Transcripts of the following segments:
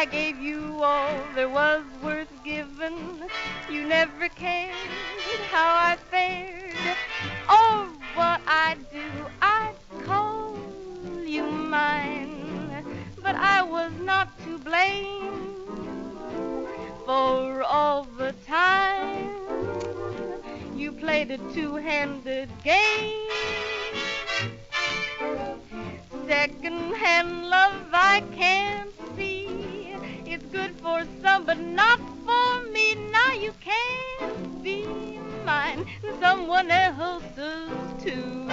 I gave you all there was worth giving. You never cared how I fared or what I'd do. I'd call you mine, but I was not to blame for all the time you played a two-handed game. Second-hand love I can't see. It's good for some, but not for me. Now you can't be mine, someone else's too.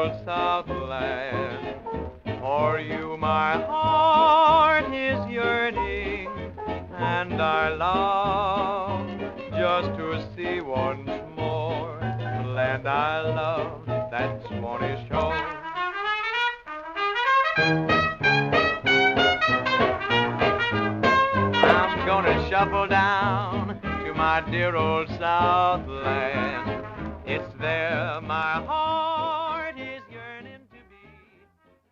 old Southland. For you my heart is yearning, and I long just to see once more the land I love, that Swanee shore. I'm gonna shuffle down to my dear old Southland. It's there my heart is yearning to be.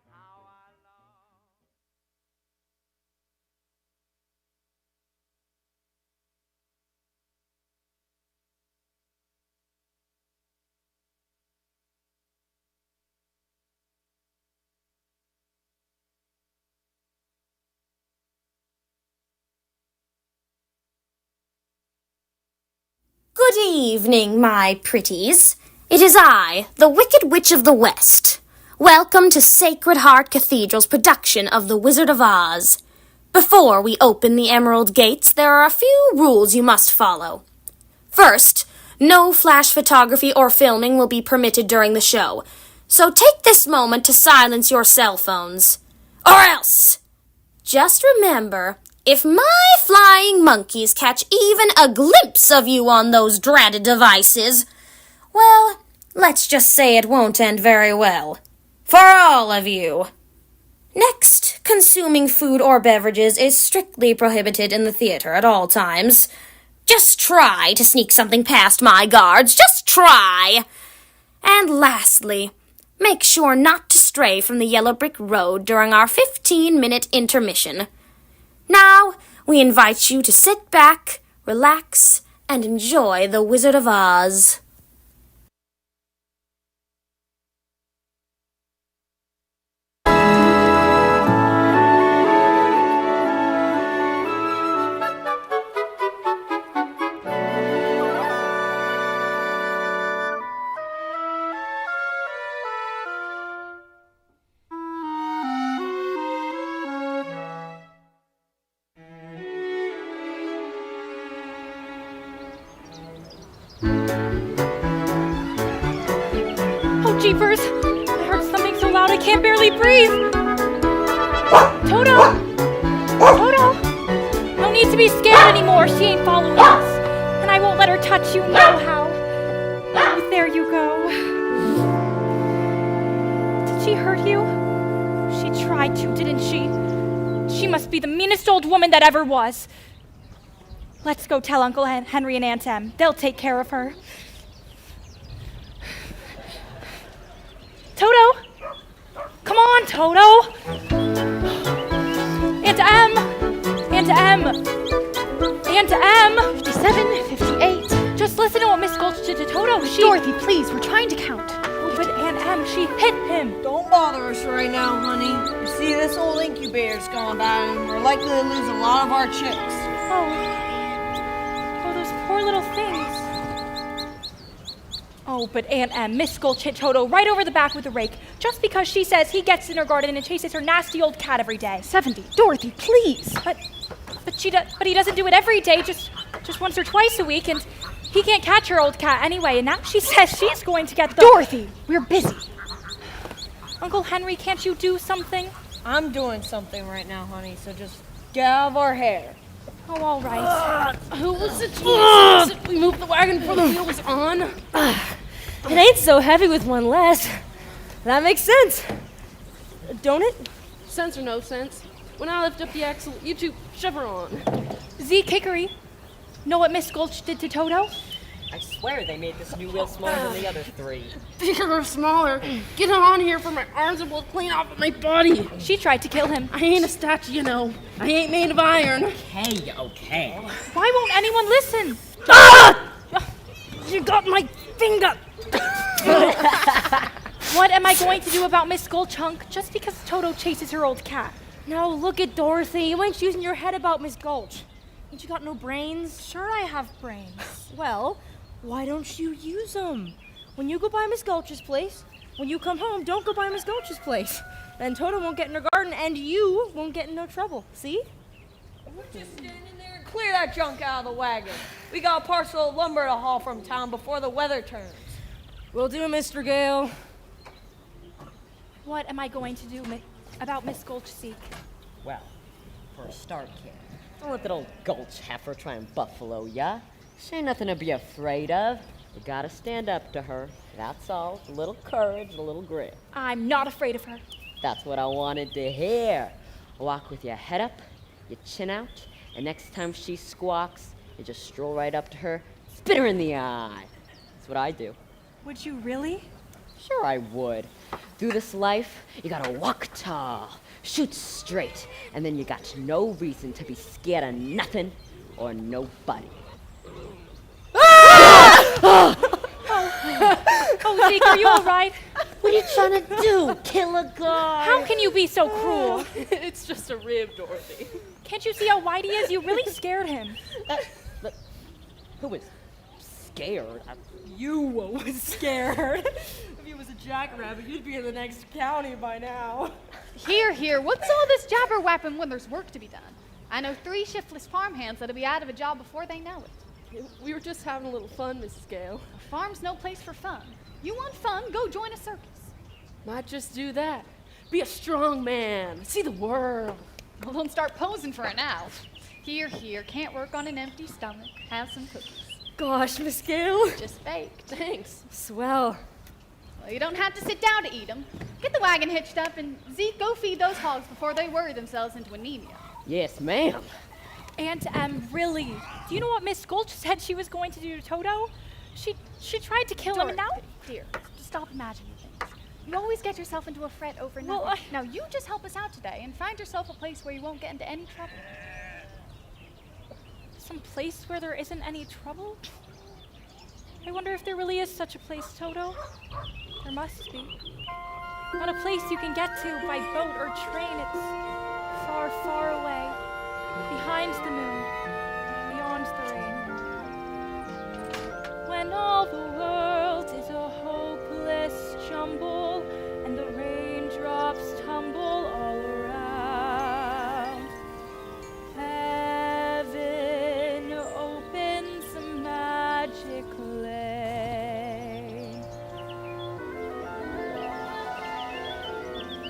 How I love. Good evening, my pretties. It is I, the Wicked Witch of the West. Welcome to Sacred Heart Cathedral's production of The Wizard of Oz. Before we open the Emerald Gates, there are a few rules you must follow. First, no flash photography or filming will be permitted during the show, so take this moment to silence your cell phones. Or else! Just remember, if my flying monkeys catch even a glimpse of you on those dreaded devices, well, let's just say it won't end very well. For all of you. Next, consuming food or beverages is strictly prohibited in the theater at all times. Just try to sneak something past my guards. Just try! And lastly, make sure not to stray from the yellow brick road during our 15-minute intermission. Now, we invite you to sit back, relax, and enjoy The Wizard of Oz. Oh, jeepers! I heard something so loud I can't barely breathe! Toto! Toto! No need to be scared anymore, she ain't following us. And I won't let her touch you, nohow. Oh, there you go. Did she hurt you? She tried to, didn't she? She must be the meanest old woman that ever was. Let's go tell Uncle Henry and Aunt Em. They'll take care of her. Toto! Come on, Toto! Aunt Em! Aunt Em! Aunt Em! 57, 58. Just listen to what Miss Gulch did to Toto. Dorothy, please, we're trying to count. Oh, but Aunt Em, she hit him. Don't bother us right now, honey. You see, this old incubator's gone bad, and we're likely to lose a lot of our chicks. Oh, those poor little things. Oh, but Aunt Em, Miss Gulch hit Toto right over the back with a rake, just because she says he gets in her garden and chases her nasty old cat every day. 70. Dorothy, please. But he doesn't do it every day, just once or twice a week, and he can't catch her old cat anyway, and now she says she's going to get the... Dorothy, we're busy. Uncle Henry, can't you do something? I'm doing something right now, honey, so just get out of our hair. Oh, all right. Who was it? We moved the wagon before the wheel was on. It ain't so heavy with one less. That makes sense. Don't it? Sense or no sense. When I lift up the axle, you two shove her on. Zeke Hickory, know what Miss Gulch did to Toto? I swear they made this new wheel smaller than the other three. Bigger or smaller, get on here for my arms and we'll clean off of my body. She tried to kill him. I ain't a statue, you know. I ain't made of iron. Okay. Why won't anyone listen? Ah! You got my finger. What am I going to do about Miss Gulch, Hunk, just because Toto chases her old cat? Now look at Dorothy. You ain't using your head about Miss Gulch. Ain't you got no brains? Sure I have brains. Well, why don't you use them? When you go by Miss Gulch's place, when you come home, don't go by Miss Gulch's place. Then Toto won't get in her garden, and you won't get in no trouble. See? We're just standing there and clear that junk out of the wagon. We got a parcel of lumber to haul from town before the weather turns. Will do, Mr. Gale. What am I going to do about Miss Gulchseek? Well, for a start, kid, don't let that old gulch heifer try and buffalo ya. She ain't nothing to be afraid of. You gotta stand up to her. That's all. A little courage, a little grit. I'm not afraid of her. That's what I wanted to hear. Walk with your head up, your chin out, and next time she squawks, you just stroll right up to her, spit her in the eye. That's what I do. Would you really? Sure I would. Through this life, you gotta walk tall, shoot straight, and then you got no reason to be scared of nothing or nobody. Oh, Zeke, are you all right? What are you trying to do? Kill a guy? How can you be so cruel? It's just a rib, Dorothy. Can't you see how wide he is? You really scared him. But who was scared? You was scared. If you was a jackrabbit, you'd be in the next county by now. Here, what's all this jabber-wapping when there's work to be done? I know 3 shiftless farmhands that'll be out of a job before they know it. We were just having a little fun, Mrs. Gale. A farm's no place for fun. You want fun, go join a circus. Might just do that. Be a strong man. See the world. Well, don't start posing for it now. Here, can't work on an empty stomach. Have some cookies. Gosh, Miss Gale. Just baked. Thanks. Swell. Well, you don't have to sit down to eat them. Get the wagon hitched up and Zeke, go feed those hogs before they worry themselves into anemia. Yes, ma'am. Aunt Em, really? Do you know what Miss Gulch said she was going to do to Toto? She tried to kill him and now... Dear, just stop imagining things. You always get yourself into a fret over nothing. Well, Now you just help us out today and find yourself a place where you won't get into any trouble. Some place where there isn't any trouble? I wonder if there really is such a place, Toto. There must be. Not a place you can get to by boat or train. It's far, far away. Behind the moon. Beyond the rain. When all the world is a hopeless jumble and the raindrops tumble all around, heaven opens a magic lane.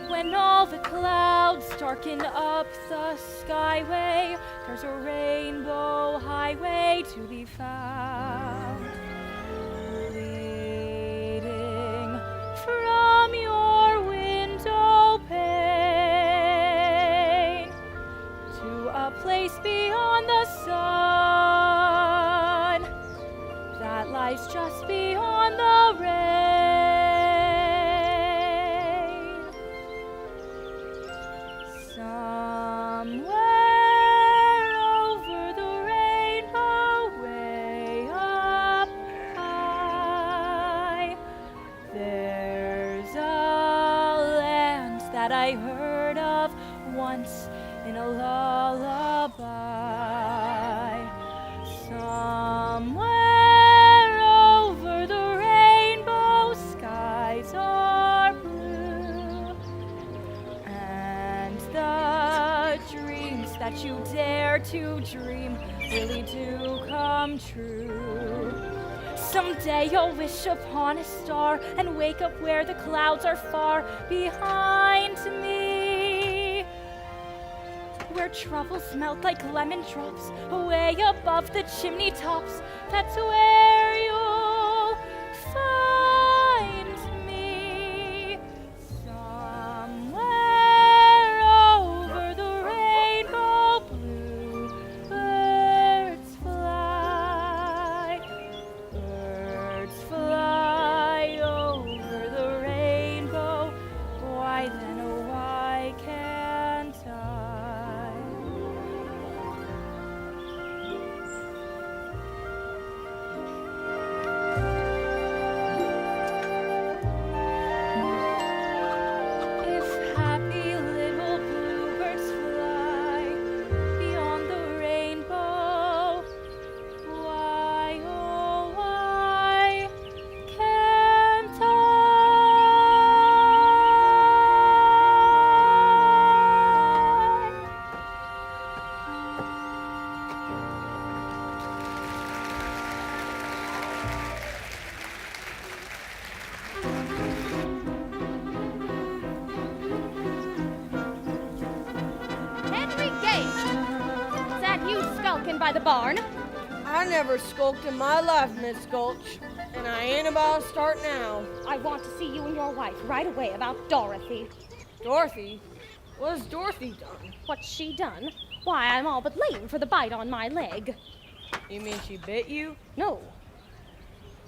When all the clouds darken up the skyway, there's a rainbow highway to be found, leading from your window pane to a place beyond the sun that lies just beyond the rain. Somewhere over the rainbow, way up high, there's a land that I heard of once in a lullaby. Somewhere over the rainbow, skies are blue, and the dreams that you dare to dream really do come true. Someday you'll wish upon a star and wake up where the clouds are far behind me, where troubles melt like lemon drops away above the chimney tops. That's where you'll find me. Somewhere over the rainbow, blue birds fly. Birds fly over the rainbow. Why then, oh, why can't I? skulking by the barn? I never skulked in my life, Miss Gulch, and I ain't about to start now. I want to see you and your wife right away about Dorothy. Dorothy? What has Dorothy done? What's she done? Why, I'm all but lame for the bite on my leg. You mean she bit you? No.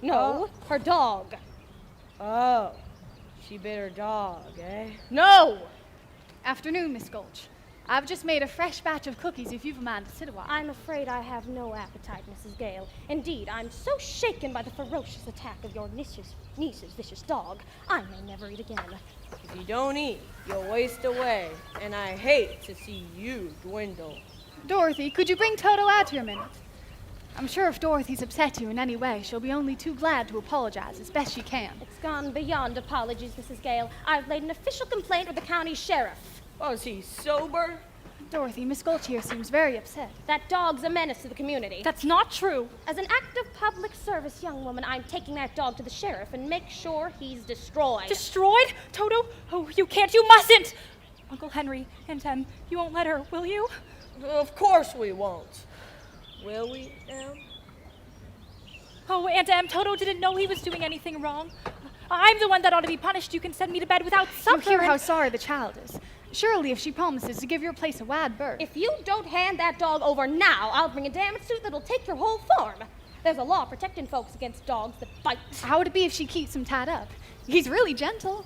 No, her dog. Oh, she bit her dog, eh? No! Afternoon, Miss Gulch. I've just made a fresh batch of cookies if you've a mind to sit a while. I'm afraid I have no appetite, Mrs. Gale. Indeed, I'm so shaken by the ferocious attack of your niece's vicious dog, I may never eat again. If you don't eat, you'll waste away, and I hate to see you dwindle. Dorothy, could you bring Toto out here a minute? I'm sure if Dorothy's upset you in any way, she'll be only too glad to apologize as best she can. It's gone beyond apologies, Mrs. Gale. I've laid an official complaint with the county sheriff. Oh, is he sober? Dorothy, Miss Gulch here seems very upset. That dog's a menace to the community. That's not true. As an act of public service, young woman, I'm taking that dog to the sheriff and make sure he's destroyed. Destroyed? Toto? Oh, you can't, you mustn't! Uncle Henry, Aunt Em, you won't let her, will you? Of course we won't. Will we, Em? Oh, Aunt Em, Toto didn't know he was doing anything wrong. I'm the one that ought to be punished. You can send me to bed without supper. You hear how sorry the child is. Surely if she promises to give your place a wide berth. If you don't hand that dog over now, I'll bring a damage suit that'll take your whole farm. There's a law protecting folks against dogs that bite. How would it be if she keeps him tied up? He's really gentle.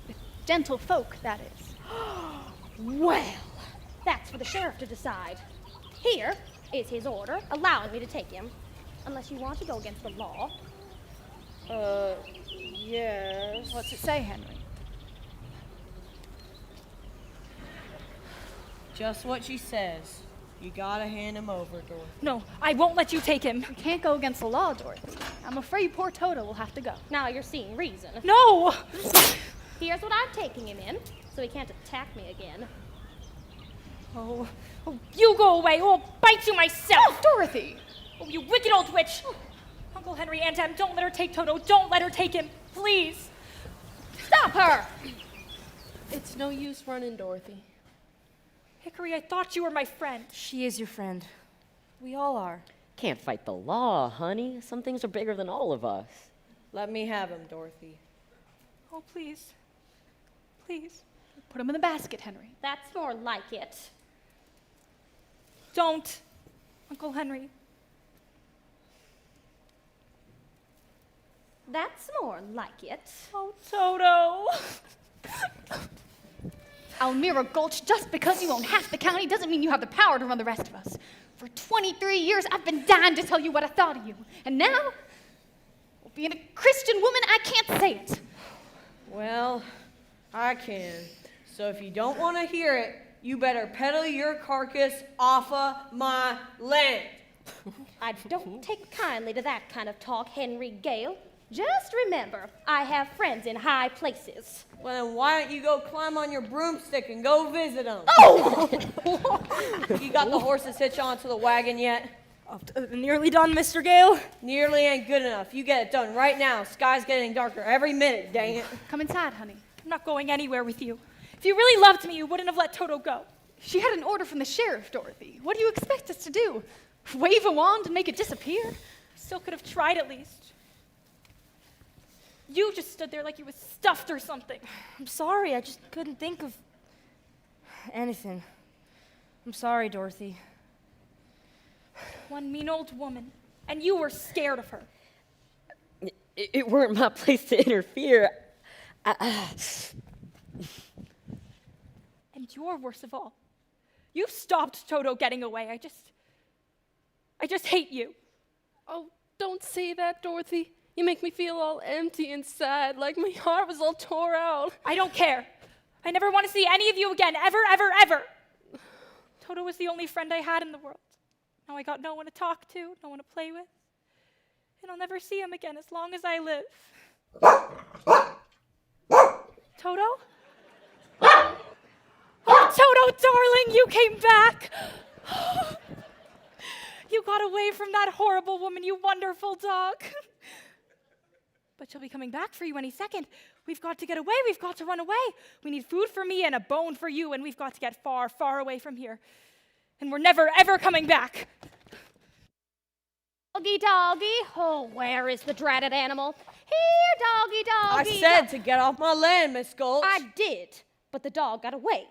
With gentle folk, that is. Well, that's for the sheriff to decide. Here is his order allowing me to take him. Unless you want to go against the law. Yes. What's it say, Henry? Just what she says. You gotta hand him over, Dorothy. No, I won't let you take him. We can't go against the law, Dorothy. I'm afraid poor Toto will have to go. Now you're seeing reason. No! Here's what I'm taking him in, so he can't attack me again. Oh, you go away or I'll bite you myself! Oh, Dorothy! Oh, you wicked old witch! Uncle Henry, Aunt Em, don't let her take Toto. Don't let her take him, please. Stop her! It's no use running, Dorothy. Hickory, I thought you were my friend. She is your friend. We all are. Can't fight the law, honey. Some things are bigger than all of us. Let me have him, Dorothy. Oh, please. Please. Put him in the basket, Henry. That's more like it. Don't, Uncle Henry. That's more like it. Oh, Toto. Almira Gulch, just because you own half the county doesn't mean you have the power to run the rest of us. For 23 years, I've been dying to tell you what I thought of you. And now, well, being a Christian woman, I can't say it. Well, I can. So if you don't want to hear it, you better peddle your carcass off of my land. I don't take kindly to that kind of talk, Henry Gale. Just remember, I have friends in high places. Well, then why don't you go climb on your broomstick and go visit them? Oh! You got the horses hitched onto the wagon yet? Nearly done, Mr. Gale. Nearly ain't good enough. You get it done right now. Sky's getting darker every minute, dang it. Come inside, honey. I'm not going anywhere with you. If you really loved me, you wouldn't have let Toto go. She had an order from the sheriff, Dorothy. What do you expect us to do? Wave a wand and make it disappear? Still could have tried at least. You just stood there like you was stuffed or something. I'm sorry, I just couldn't think of anything. I'm sorry, Dorothy. One mean old woman, and you were scared of her. It weren't my place to interfere. And you're worst of all. You stopped Toto getting away. I just hate you. Oh, don't say that, Dorothy. You make me feel all empty inside, like my heart was all tore out. I don't care. I never want to see any of you again, ever, ever, ever. Toto was the only friend I had in the world. Now I got no one to talk to, no one to play with. And I'll never see him again as long as I live. Toto? Oh, Toto, darling, you came back. You got away from that horrible woman, you wonderful dog. But she'll be coming back for you any second. We've got to get away. We've got to run away. We need food for me and a bone for you, and we've got to get far, far away from here. And we're never, ever coming back. Doggy, doggy. Oh, where is the dreaded animal? Here, doggy, I doggy. said to get off my land, Miss Gulch. I did, but the dog got away.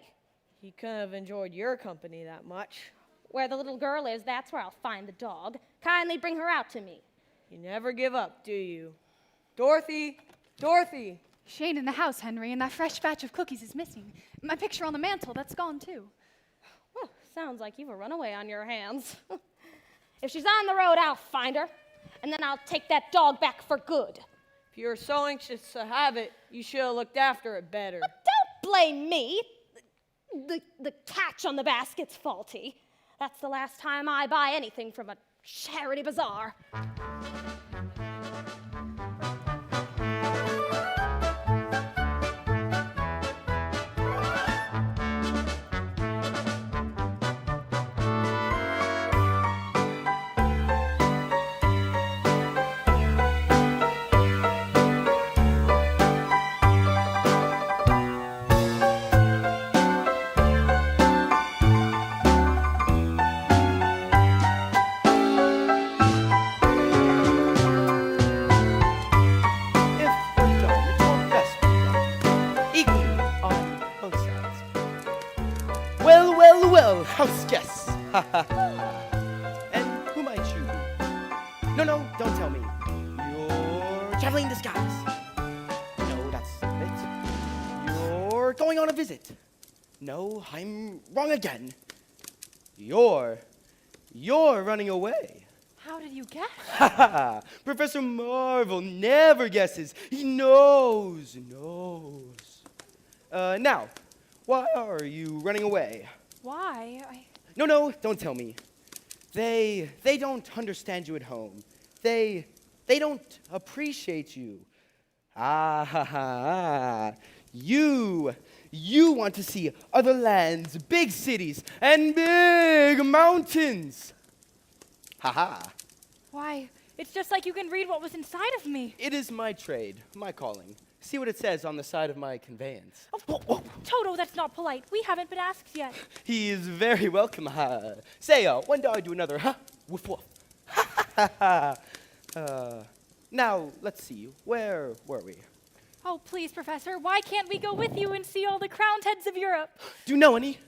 He couldn't have enjoyed your company that much. Where the little girl is, that's where I'll find the dog. Kindly bring her out to me. You never give up, do you? Dorothy! Dorothy! She ain't in the house, Henry, and that fresh batch of cookies is missing. My picture on the mantle, that's gone too. Well, sounds like you've a runaway on your hands. If she's on the road, I'll find her, and then I'll take that dog back for good. If you're so anxious to have it, you should have looked after it better. But don't blame me. The catch on the basket's faulty. That's the last time I buy anything from a charity bazaar. Well, house guests. And who might you be? No, don't tell me. You're traveling disguise. No, that's it. You're going on a visit. No, I'm wrong again. You're running away. How did you guess? Ha ha! Professor Marvel never guesses. He knows. Now, why are you running away? Why? No, don't tell me. They don't understand you at home. They don't appreciate you. You want to see other lands, big cities, and big mountains. Why, it's just like you can read what was inside of me. It is my trade, my calling. See what it says on the side of my conveyance. Oh, Toto, that's not polite. We haven't been asked yet. He is very welcome. Say, one dog to another. Woof woof. Now, let's see. Where were we? Oh, please, Professor, why can't we go with you and see all the crowned heads of Europe? Do you know any?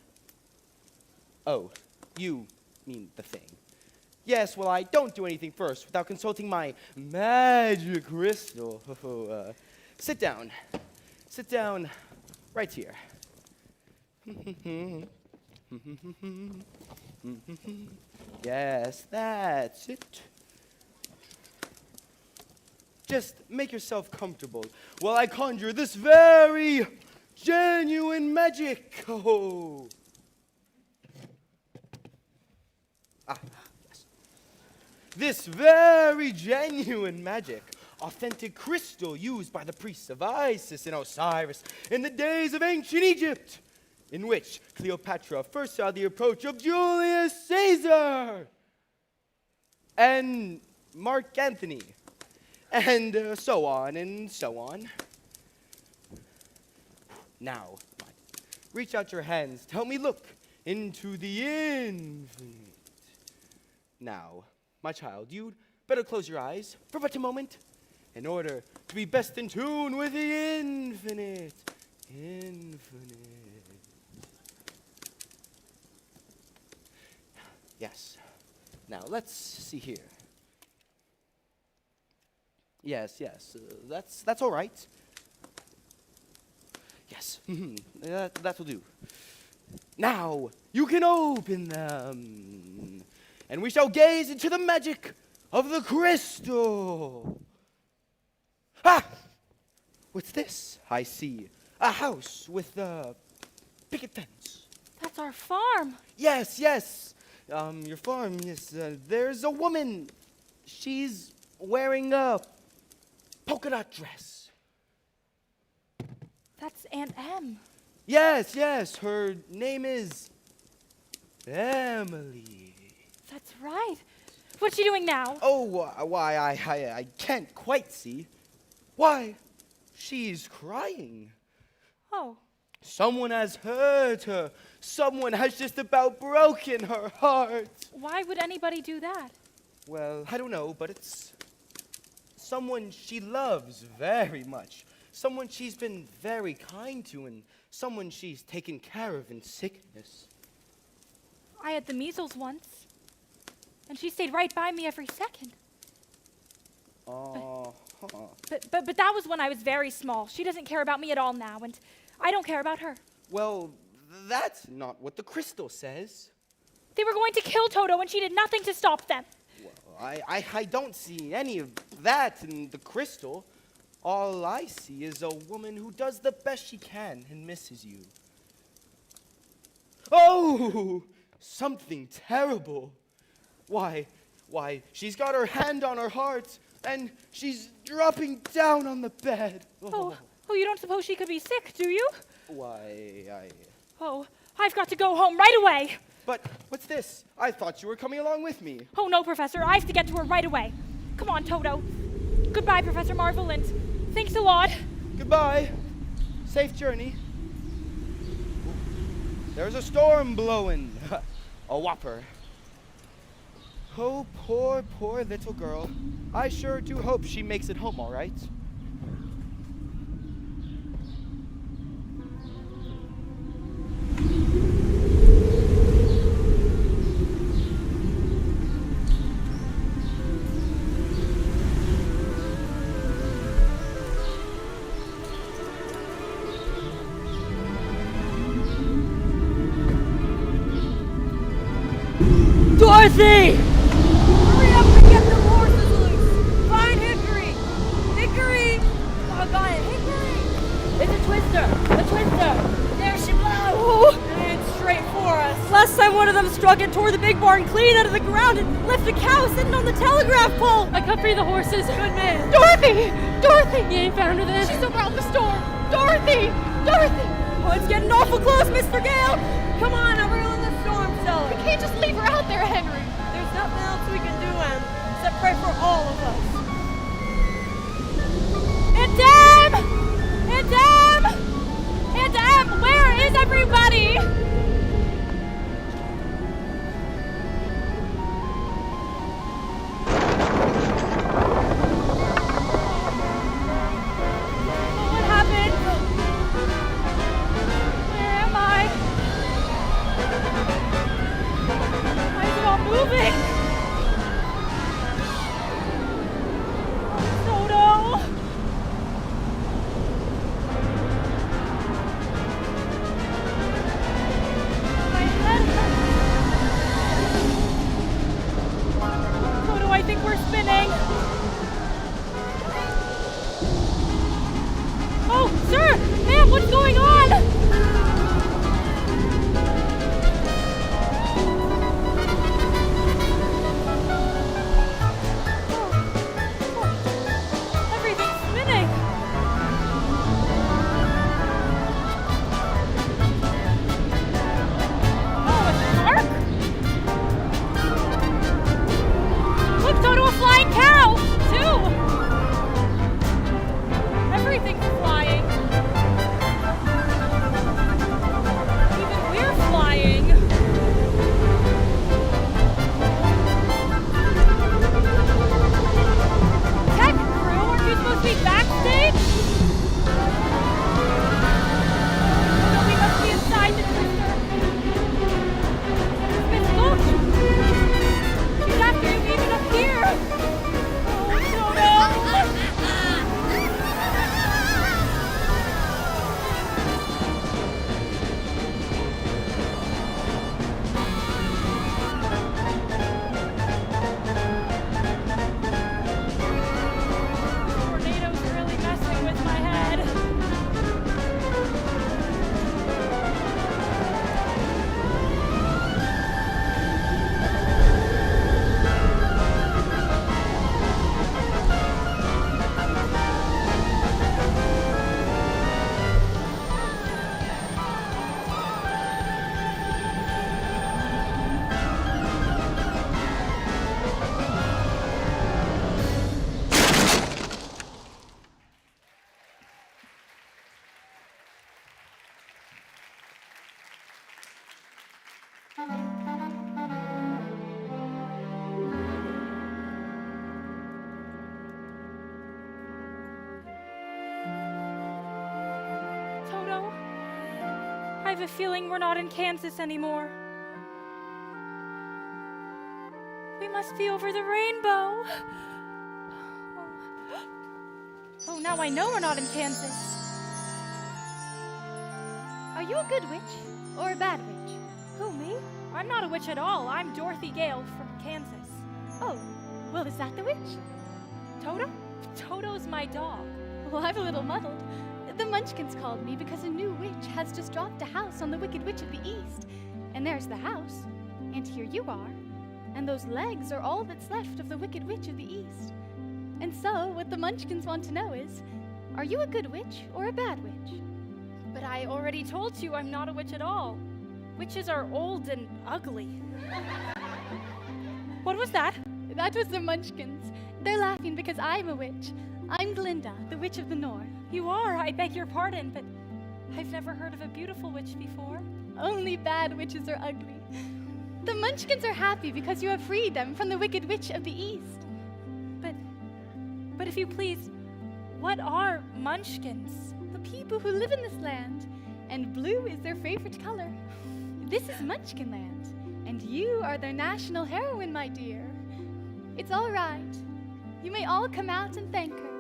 Oh, you mean the thing. Yes, well, I don't do anything first without consulting my magic crystal. Sit down. Sit down right here. Yes, that's it. Just make yourself comfortable while I conjure this very genuine magic. Oh. Yes. This very genuine magic. Authentic crystal used by the priests of Isis and Osiris in the days of ancient Egypt, in which Cleopatra first saw the approach of Julius Caesar and Mark Antony, and so on and so on. Now, reach out your hands to help me look into the infinite. Now, my child, you'd better close your eyes for but a moment, in order to be best in tune with the infinite. Yes. Now, let's see here. Yes, that's all right. Yes, that will do. Now, you can open them, and we shall gaze into the magic of the crystal. What's this? I see a house with a picket fence. That's our farm. Yes. Your farm, yes. There's a woman. She's wearing a polka dot dress. That's Aunt Em. Yes. Her name is Emily. That's right. What's she doing now? Oh, why, I can't quite see. Why, she's crying. Oh. Someone has hurt her. Someone has just about broken her heart. Why would anybody do that? Well, I don't know, but it's someone she loves very much. Someone she's been very kind to, and someone she's taken care of in sickness. I had the measles once, and she stayed right by me every second. But that was when I was very small. She doesn't care about me at all now, and I don't care about her. Well, that's not what the crystal says. They were going to kill Toto, and she did nothing to stop them. Well, I don't see any of that in the crystal. All I see is a woman who does the best she can and misses you. Oh, something terrible. Why, she's got her hand on her heart, and she's dropping down on the bed. Oh, you don't suppose she could be sick, do you? Why, Oh, I've got to go home right away. But what's this? I thought you were coming along with me. Oh, no, Professor. I have to get to her right away. Come on, Toto. Goodbye, Professor Marvel, and thanks a lot. Goodbye. Safe journey. There's a storm blowing. A whopper. Oh, poor little girl. I sure do hope she makes it home all right. Dorothy! Hurry up and get the horses loose! Find Hickory! Hickory! Doggone it, Hickory! It's a twister! A twister! There she blows! Oh, And it's straight for us. last time one of them struck it, tore the big barn clean out of the ground, and left a cow sitting on the telegraph pole. I cut free the horses. Good man. Dorothy! Dorothy! You ain't found her then? She's over out the storm! Dorothy! Dorothy! Oh, it's getting awful close, Mr. Gale. Come on, everyone, the storm cellar. We can't just leave her out there, Henry! There's nothing else we can do, Em, except pray for all of us. Aunt Em! Aunt Em! Aunt Em, where is everybody? What happened? Where am I? Why is it all moving? have a feeling we're not in Kansas anymore. We must be over the rainbow. Oh, now I know we're not in Kansas. Are you a good witch or a bad witch? Who, me? I'm not a witch at all. I'm Dorothy Gale from Kansas. Oh, well, is that the witch? Toto? Toto's my dog. Well, I'm a little muddled. The Munchkins called me because a new witch has just dropped a house on the Wicked Witch of the East. And there's the house, and here you are. And those legs are all that's left of the Wicked Witch of the East. And so, what the Munchkins want to know is, are you a good witch or a bad witch? But I already told you I'm not a witch at all. Witches are old and ugly. What was that? That was the Munchkins. They're laughing because I'm a witch. I'm Glinda, the Witch of the North. You are, I beg your pardon, but I've never heard of a beautiful witch before. Only bad witches are ugly. The Munchkins are happy because you have freed them from the Wicked Witch of the East. But if you please, what are Munchkins? The people who live in this land, and blue is their favorite color. This is Munchkin Land, and you are their national heroine, my dear. It's all right. You may all come out and thank her.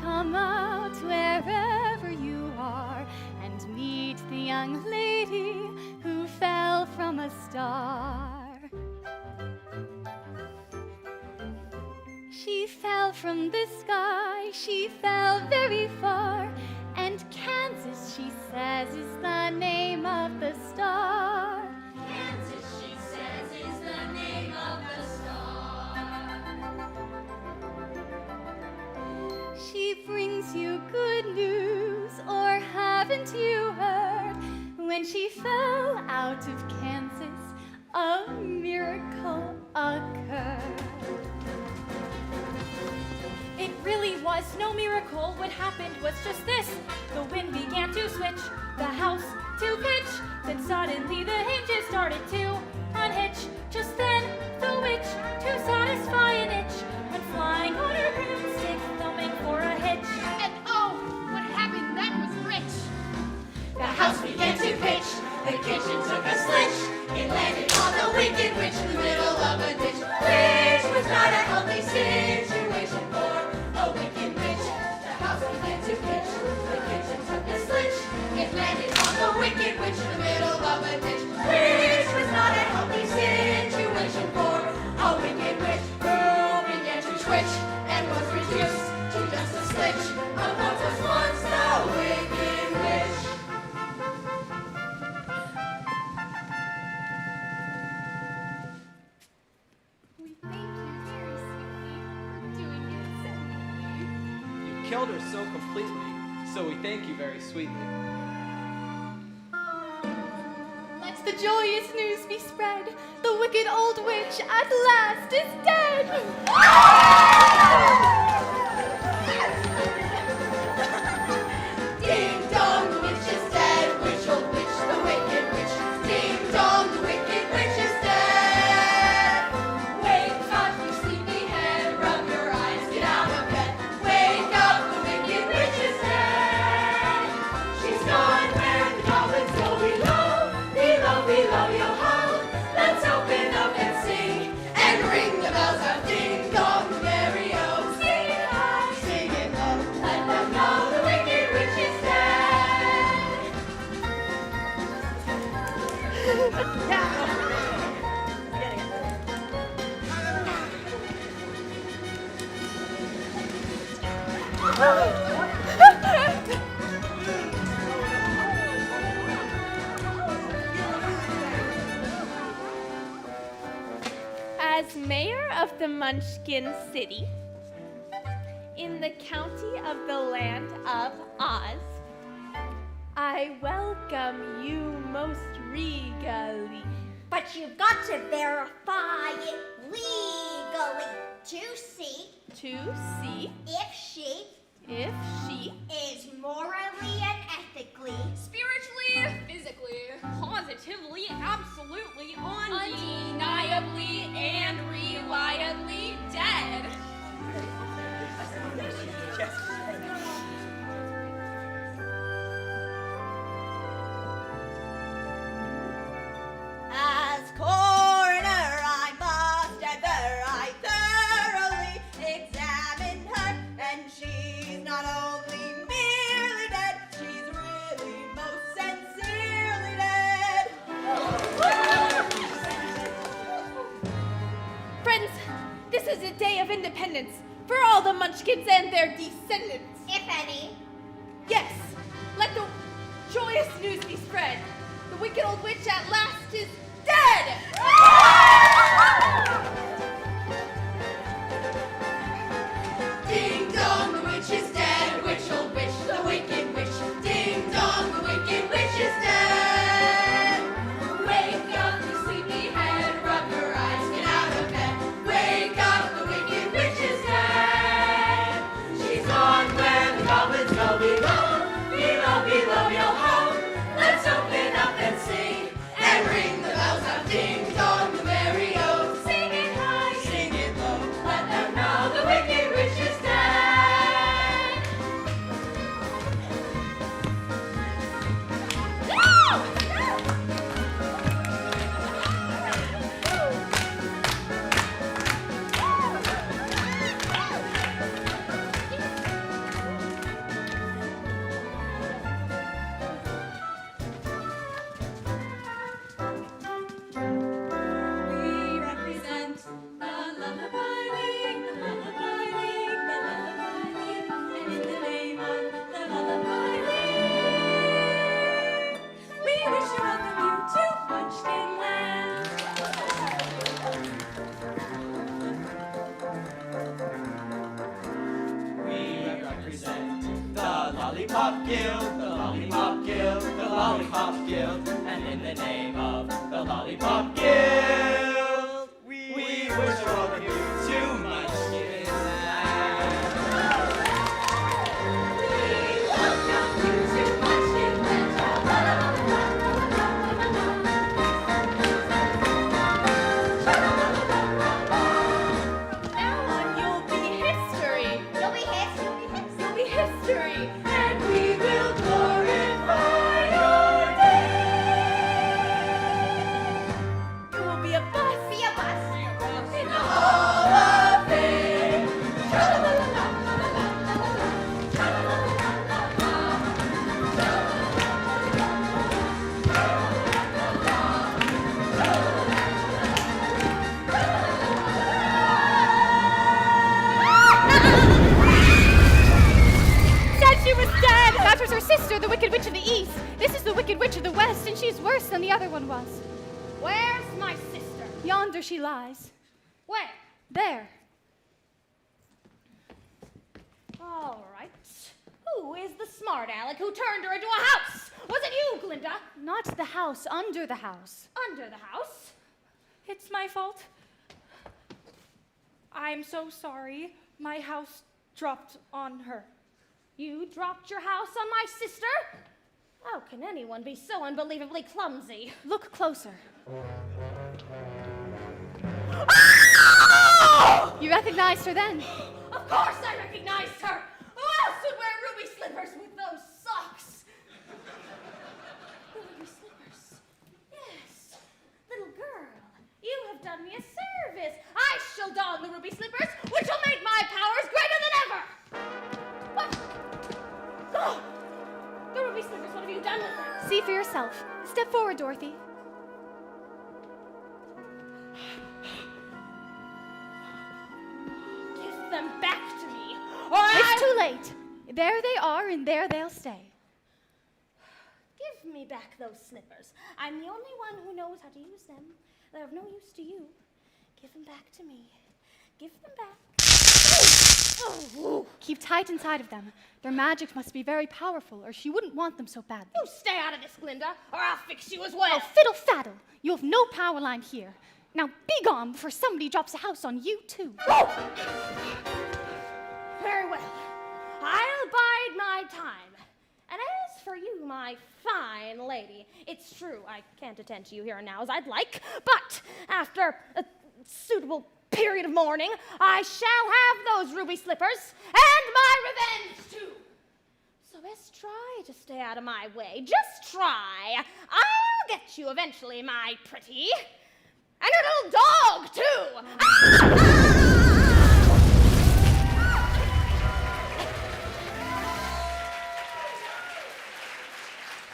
Come out wherever you are, and meet the young lady who fell from a star. She fell from the sky, she fell very far, and Kansas, she says, is the name of the star. Kansas, she says, is the name of the star. She brings you good news, or haven't you heard? When she fell out of Kansas, a miracle occurred. It really was no miracle. What happened was just this. The wind began to switch, the house to pitch. Then suddenly the hinges started to unhitch. Just then the witch, to satisfy an itch, went flying on her broomstick, thumbing for a hitch. And oh, what happened then was rich. The house began to pitch, the kitchen took a slitch. It landed on the Wicked Witch in the middle of a ditch, which was not a healthy situation for a wicked witch. The house began to pitch, the kitchen took a slitch. It landed on the Wicked Witch in the middle of a ditch, which was not a healthy situation for a wicked witch, who began to twitch and was reduced to just a slitch of what was once the Wicked Witch. We thank you very sweetly for doing it so. You killed her so completely, so we thank you very sweetly. Let the joyous news be spread. The wicked old witch at last is dead. Ding dong, the witch is dead. Witch, old witch, the wicked witch. Ding dong, the wicked witch is dead. Wake up, you sleepyhead. Rub your eyes, get out of bed. Wake up, the wicked witch is dead. She's gone where the goblins go below. Below, below your home. Let's open up and sing and ring the bells of ding dong, merry-o. Sing it high, sing it low. Let them know the wicked witch is dead. As mayor of the Munchkin City, in the county of the land of Oz, I welcome you most regally. But you've got to verify it legally to see if she is morally and ethically, Spiritually, physically, positively, positively, absolutely, undeniably, and reliably dead. As coroner, I must aver I thoroughly examined her, and she's not only merely dead, she's really most sincerely dead. Friends, this is a day of independence for all the Munchkins and their descendants. If any. Yes, let the joyous news be spread. The wicked old witch at last is dead! Ding dong, the witch is dead. Witch, old witch, the wicked witch. Ding dong, the wicked witch is dead. Wake up, you sleepy head. Rub your eyes, get out of bed. Wake up, the wicked witch is dead. She's gone where the goblins go below. Below, below your home. Let's open up and sing and ring the bells of ding dong, the merry o. Sing it high, sing it low. Let them know the wicked witch is dead. We represent the lullaby league, the lullaby league, the lullaby league, and in the name of the lullaby league, we wish to welcome you to Munchkin Land. We represent the Lollipop Guild, the Lollipop Guild, the Lollipop Guild, and in the name of the Lollipop Guild, we wish to welcome you to Munchkin Land. Welcome you to Munchkin Land. Now on, you'll be history. You'll be his. You'll be history. And we will glorify your day. You will be a bus. Be a bus. In the Hall of Fame. Said she was dead! That was her sister, the Wicked Witch of the East. This is the Wicked Witch of the West, and she's worse than the other one was. Where's my sister? Yonder she lies. Where? There. All right. Who is the smart aleck who turned her into a house? Was it you, Glinda? Not the house, under the house. Under the house? It's my fault. I'm so sorry. My house dropped on her. You dropped your house on my sister? How can anyone be so unbelievably clumsy? Look closer. You recognized her then. Of course I recognized her! Who else would wear ruby slippers with those socks? Ruby slippers? Yes. Little girl, you have done me a service. I shall don the ruby slippers, which will make my powers greater than ever. What? Oh, the ruby slippers, what have you done with them? See for yourself. Step forward, Dorothy. Give them back to me, or It's too late. There they are, and there they'll stay. Give me back those slippers. I'm the only one who knows how to use them. They're of no use to you. Give them back to me. Give them back. Oh. Keep tight inside of them. Their magic must be very powerful, or she wouldn't want them so badly. You stay out of this, Glinda, or I'll fix you as well. Oh, fiddle faddle. You have no power line here. Now be gone before somebody drops a house on you, too. Very well. I'll bide my time. And as just for you, my fine lady. It's true, I can't attend to you here and now as I'd like, but after a suitable period of mourning, I shall have those ruby slippers and my revenge too. So best try to stay out of my way. Just try. I'll get you eventually, my pretty. And your little dog, too.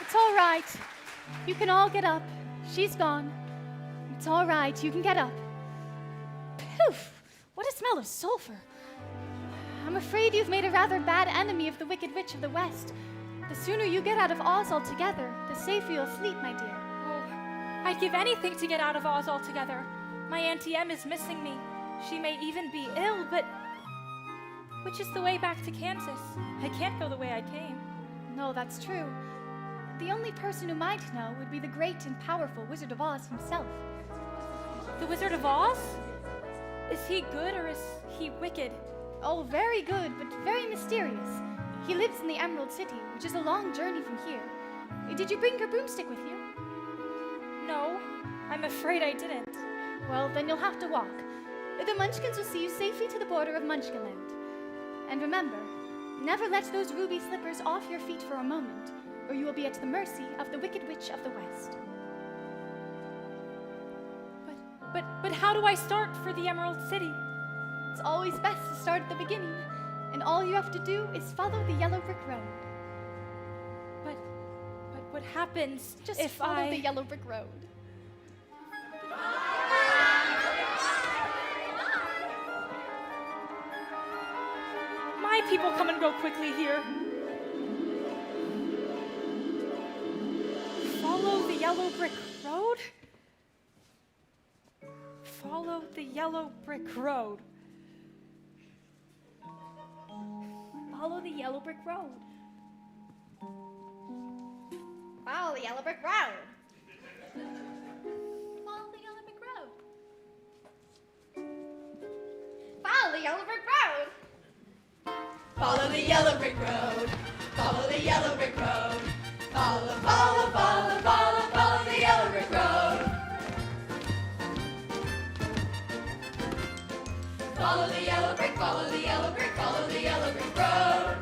It's all right. You can all get up. She's gone. It's all right. You can get up. Poof! What a smell of sulfur. I'm afraid you've made a rather bad enemy of the Wicked Witch of the West. The sooner you get out of Oz altogether, the safer you'll sleep, my dear. Oh, I'd give anything to get out of Oz altogether. My Auntie Em is missing me. She may even be ill, but which is the way back to Kansas? I can't go the way I came. No, that's true. The only person who might know would be the great and powerful Wizard of Oz himself. The Wizard of Oz? Is he good or is he wicked? Oh, very good, but very mysterious. He lives in the Emerald City, which is a long journey from here. Did you bring your broomstick with you? No, I'm afraid I didn't. Well, then you'll have to walk. The Munchkins will see you safely to the border of Munchkinland. And remember, never let those ruby slippers off your feet for a moment, or you will be at the mercy of the Wicked Witch of the West. But how do I start for the Emerald City? It's always best to start at the beginning, and all you have to do is follow the yellow brick road. But what happens Just if follow the yellow brick road. My people come and go quickly here. Follow the yellow brick road? Follow the yellow brick road. Follow the yellow brick road. Follow the yellow brick road. Follow the yellow brick road. Follow the yellow brick road. Follow the yellow brick road. Follow the yellow brick road. Follow, follow, follow, follow, follow the yellow brick road. Follow the yellow brick, follow the yellow brick, follow the yellow brick road.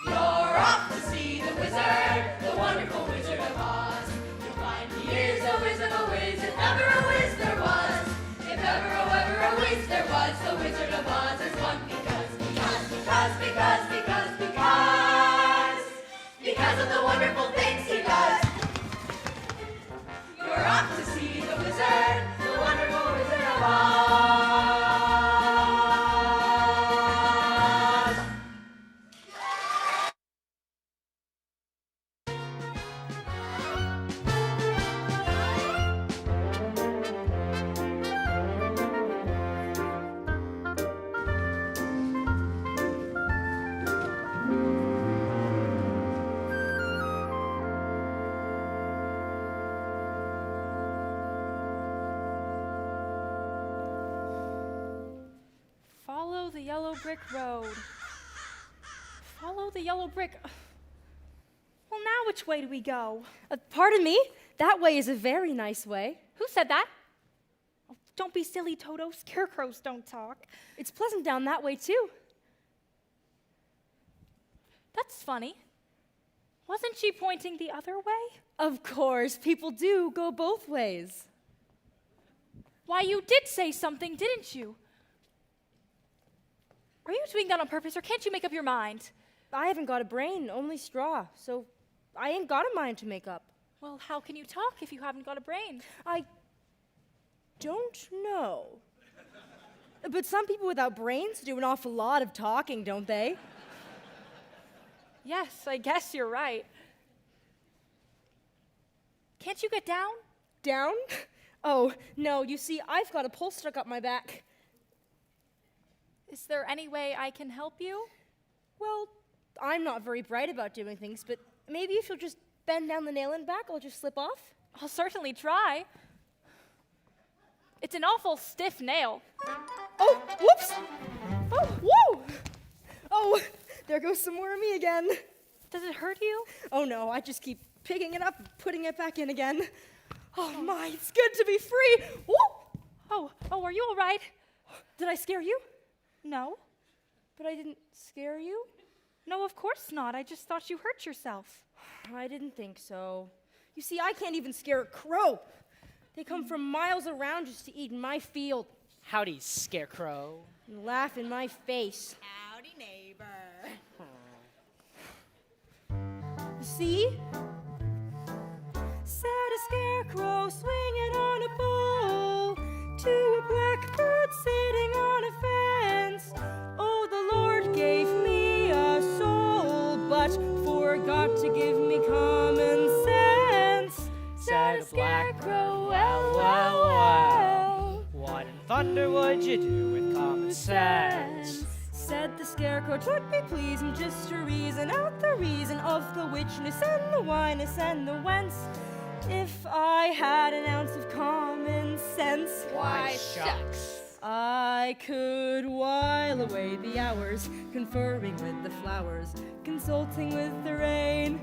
You're off to see the wizard, the wonderful Wizard of Oz. You'll find he is a whiz, if ever a whiz there was. If ever, oh, ever a whiz there was, the Wizard of Oz is one because of the wonderful things he does. You're off to see the wizard, the wonderful Wizard of Oz. Follow the yellow brick road. Follow the yellow brick. Well, now which way do we go? Pardon me? That way is a very nice way. Who said that? Oh, don't be silly, Toto. Scarecrows don't talk. It's pleasant down that way, too. That's funny. Wasn't she pointing the other way? Of course, people do go both ways. Why, you did say something, didn't you? Are you doing that on purpose, or can't you make up your mind? I haven't got a brain, only straw, so I ain't got a mind to make up. Well, how can you talk if you haven't got a brain? I don't know. But some people without brains do an awful lot of talking, don't they? Yes, I guess you're right. Can't you get down? Down? Oh, no, you see, I've got a pole stuck up my back. Is there any way I can help you? Well, I'm not very bright about doing things, but maybe if you'll just bend down the nail and back, I'll just slip off. I'll certainly try. It's an awful stiff nail. Oh, whoops! Oh, whoa! Oh, there goes some more of me again. Does it hurt you? Oh no, I just keep picking it up and putting it back in again. Oh my, it's good to be free. Whoop! Oh, are you all right? Did I scare you? No. But I didn't scare you? No, of course not. I just thought you hurt yourself. I didn't think so. You see, I can't even scare a crow. They come from miles around just to eat in my field. Howdy, Scarecrow. And laugh in my face. Howdy, neighbor. You see? Said a scarecrow swinging on a pole to a blackbird sitting on a fence. Oh, the Lord gave me a soul, but forgot to give me common sense. Said a scarecrow, well. What in thunder would you do with common sense? Said the scarecrow, 'twould be pleasing just to reason out the reason of the witchness and the whiness and the whence. If I had an ounce of common sense, Why, shucks. I could while away the hours, conferring with the flowers, consulting with the rain.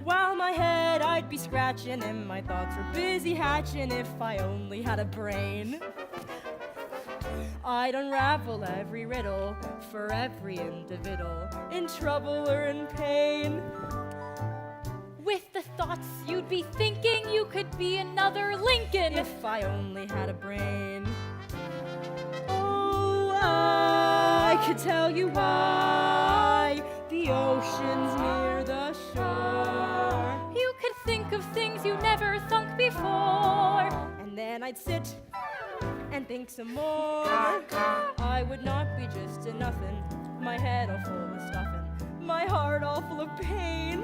While my head I'd be scratching and my thoughts were busy hatching if I only had a brain. I'd unravel every riddle for every individual in trouble or in pain. With the thoughts you'd be thinking, you could be another Lincoln. If I only had a brain. Oh, I could tell you why the ocean's near the shore. You could think of things you never thunk before. And then I'd sit and think some more. I would not be just a nothing, my head all full of stuffing, my heart all full of pain.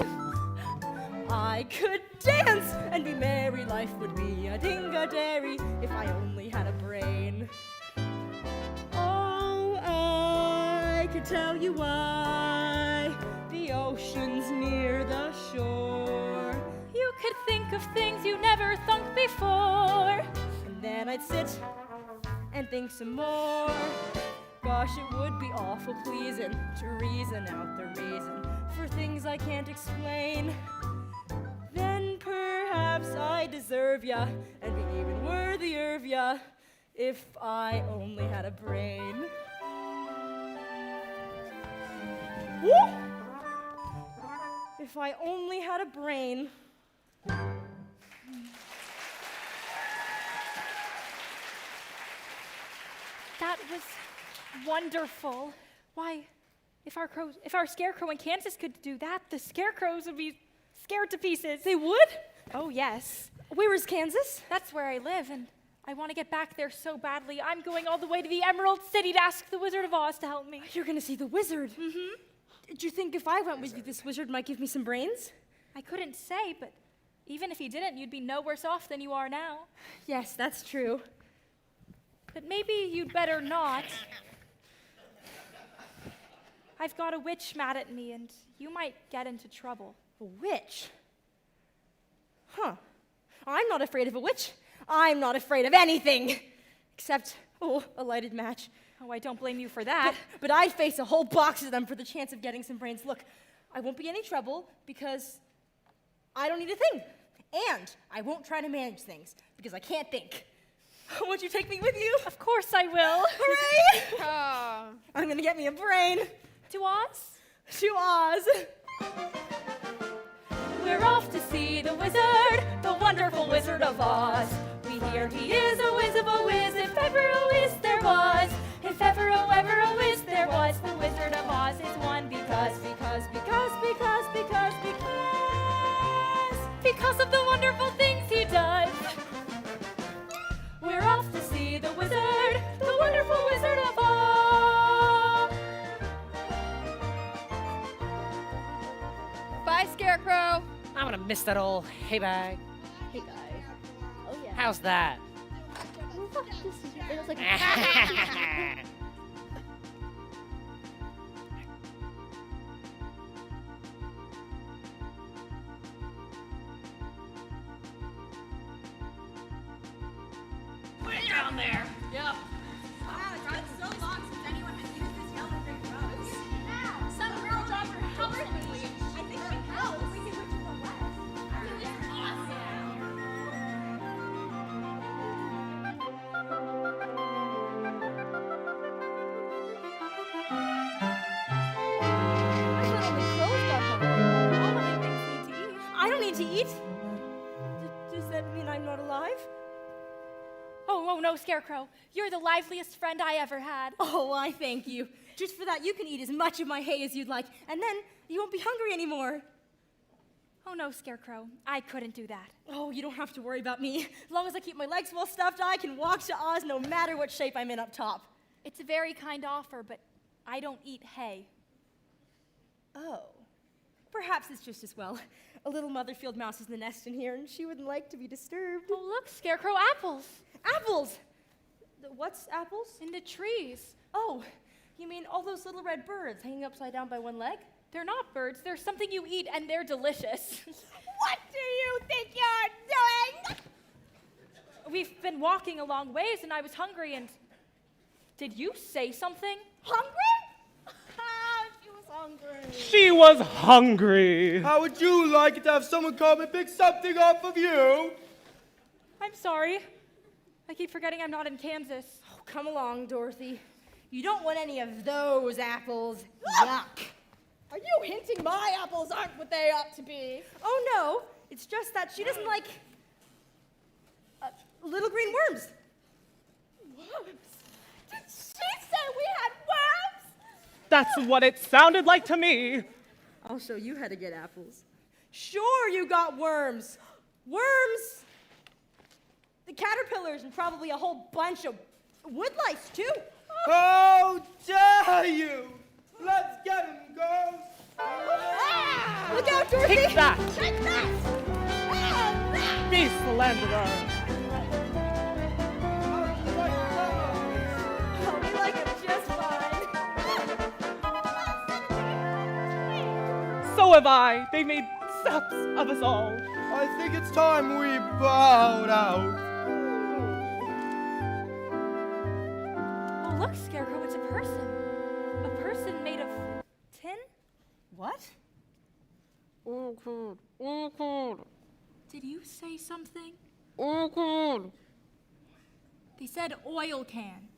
I could dance and be merry, life would be a ding-a-dairy if I only had a brain. Oh, I could tell you why the ocean's near the shore. You could think of things you never thunk before. And then I'd sit and think some more. Gosh, it would be awful pleasing to reason out the reason for things I can't explain. Then perhaps I deserve ya and be even worthier of ya if I only had a brain. Woo! If I only had a brain. That was wonderful. Why, if our scarecrow in Kansas could do that, the scarecrows would be scared to pieces. They would? Oh, yes. Where is Kansas? That's where I live, and I want to get back there so badly. I'm going all the way to the Emerald City to ask the Wizard of Oz to help me. You're going to see the wizard? Mm-hmm. Did you think if I went with you, this wizard might give me some brains? I couldn't say, but even if he didn't, you'd be no worse off than you are now. Yes, that's true. But maybe you'd better not. I've got a witch mad at me, and you might get into trouble. A witch? Huh. I'm not afraid of a witch. I'm not afraid of anything. Except, a lighted match. Oh, I don't blame you for that. But I'd face a whole box of them for the chance of getting some brains. Look, I won't be in any trouble because I don't need a thing. And I won't try to manage things because I can't think. Won't you take me with you? Of course I will. Hooray! I'm gonna get me a brain. To Oz? To Oz. We're off to see the wizard, the wonderful Wizard of Oz. We hear he is a whiz of a whiz, if ever a whiz there was. If ever a whiz there was, the Wizard of Oz is one because of the wonderful things he does. We're off to see the wizard, the wonderful Wizard of Oz. Bye, Scarecrow. I'm gonna miss that old hay bag. Hey guys. Oh yeah. How's that? Oh, fuck, this is, it was like Way down there. Yep. Wow, it's been so long since anyone has used this yellow brick road. no, Scarecrow. You're the liveliest friend I ever had. Oh, I thank you. Just for that, you can eat as much of my hay as you'd like, and then you won't be hungry anymore. Oh, no, Scarecrow. I couldn't do that. Oh, you don't have to worry about me. As long as I keep my legs well stuffed, I can walk to Oz no matter what shape I'm in up top. It's a very kind offer, but I don't eat hay. Oh. Perhaps it's just as well. A little mother field mouse is in the nest in here, and she wouldn't like to be disturbed. Oh, look, Scarecrow, apples. Apples! What's apples? In the trees. Oh, you mean all those little red birds hanging upside down by one leg? They're not birds. They're something you eat, and they're delicious. What do you think you're doing? We've been walking a long ways, and I was hungry, and... Did you say something? Hungry? She was hungry. She was hungry. How would you like it to have someone come and pick something off of you? I'm sorry. I keep forgetting I'm not in Kansas. Oh, come along, Dorothy. You don't want any of those apples. Yuck. Are you hinting my apples aren't what they ought to be? Oh, no. It's just that she doesn't like little green worms. Worms? Did she say we had worms? That's what it sounded like to me. I'll show you how to get apples. Sure, you got worms. Worms. The caterpillars and probably a whole bunch of wood lice, too. How dare you! Let's get him, girls! Ah! Look out, Dorothy! Take that! Take that! Be slanderer! Oh, we like it just fine. So have I. They made saps of us all. I think it's time we bowed out. Oh, look, Scarecrow, it's a person. A person made of tin? What? Did you say something? Oh, They said oil can.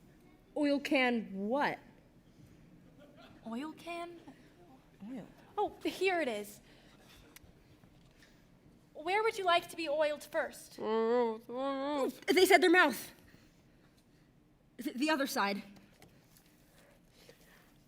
Oil can what? Oil can? Oil. Oh, here it is. Where would you like to be oiled first? They said their mouth. The other side.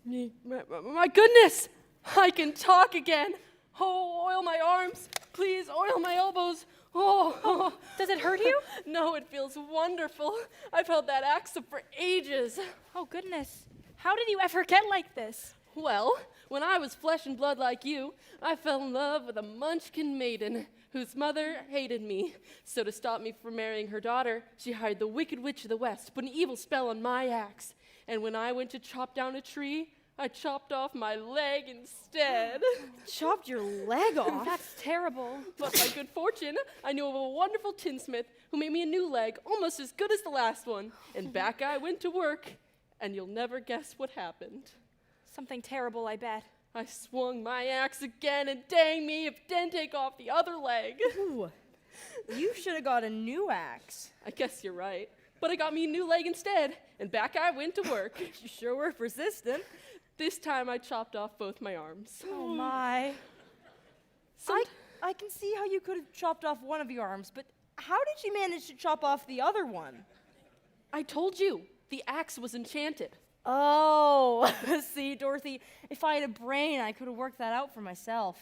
My goodness! I can talk again. Oh, oil my arms. Please, oil my elbows. Oh. Does it hurt you? No, it feels wonderful. I've held that axe up for ages. Oh, goodness. How did you ever get like this? Well, when I was flesh and blood like you, I fell in love with a Munchkin maiden whose mother hated me. So to stop me from marrying her daughter, she hired the Wicked Witch of the West to put an evil spell on my axe. And when I went to chop down a tree, I chopped off my leg instead. Chopped your leg off? That's terrible. But by good fortune, I knew of a wonderful tinsmith who made me a new leg, almost as good as the last one. And back I went to work, and you'll never guess what happened. Something terrible, I bet. I swung my axe again, and dang me if it didn't take off the other leg. Ooh, you should have got a new axe. I guess you're right. But I got me a new leg instead, and back I went to work. You sure were persistent. This time I chopped off both my arms. Oh, my. I can see how you could have chopped off one of your arms, but how did you manage to chop off the other one? I told you, the axe was enchanted. Oh, see, Dorothy, if I had a brain, I could have worked that out for myself.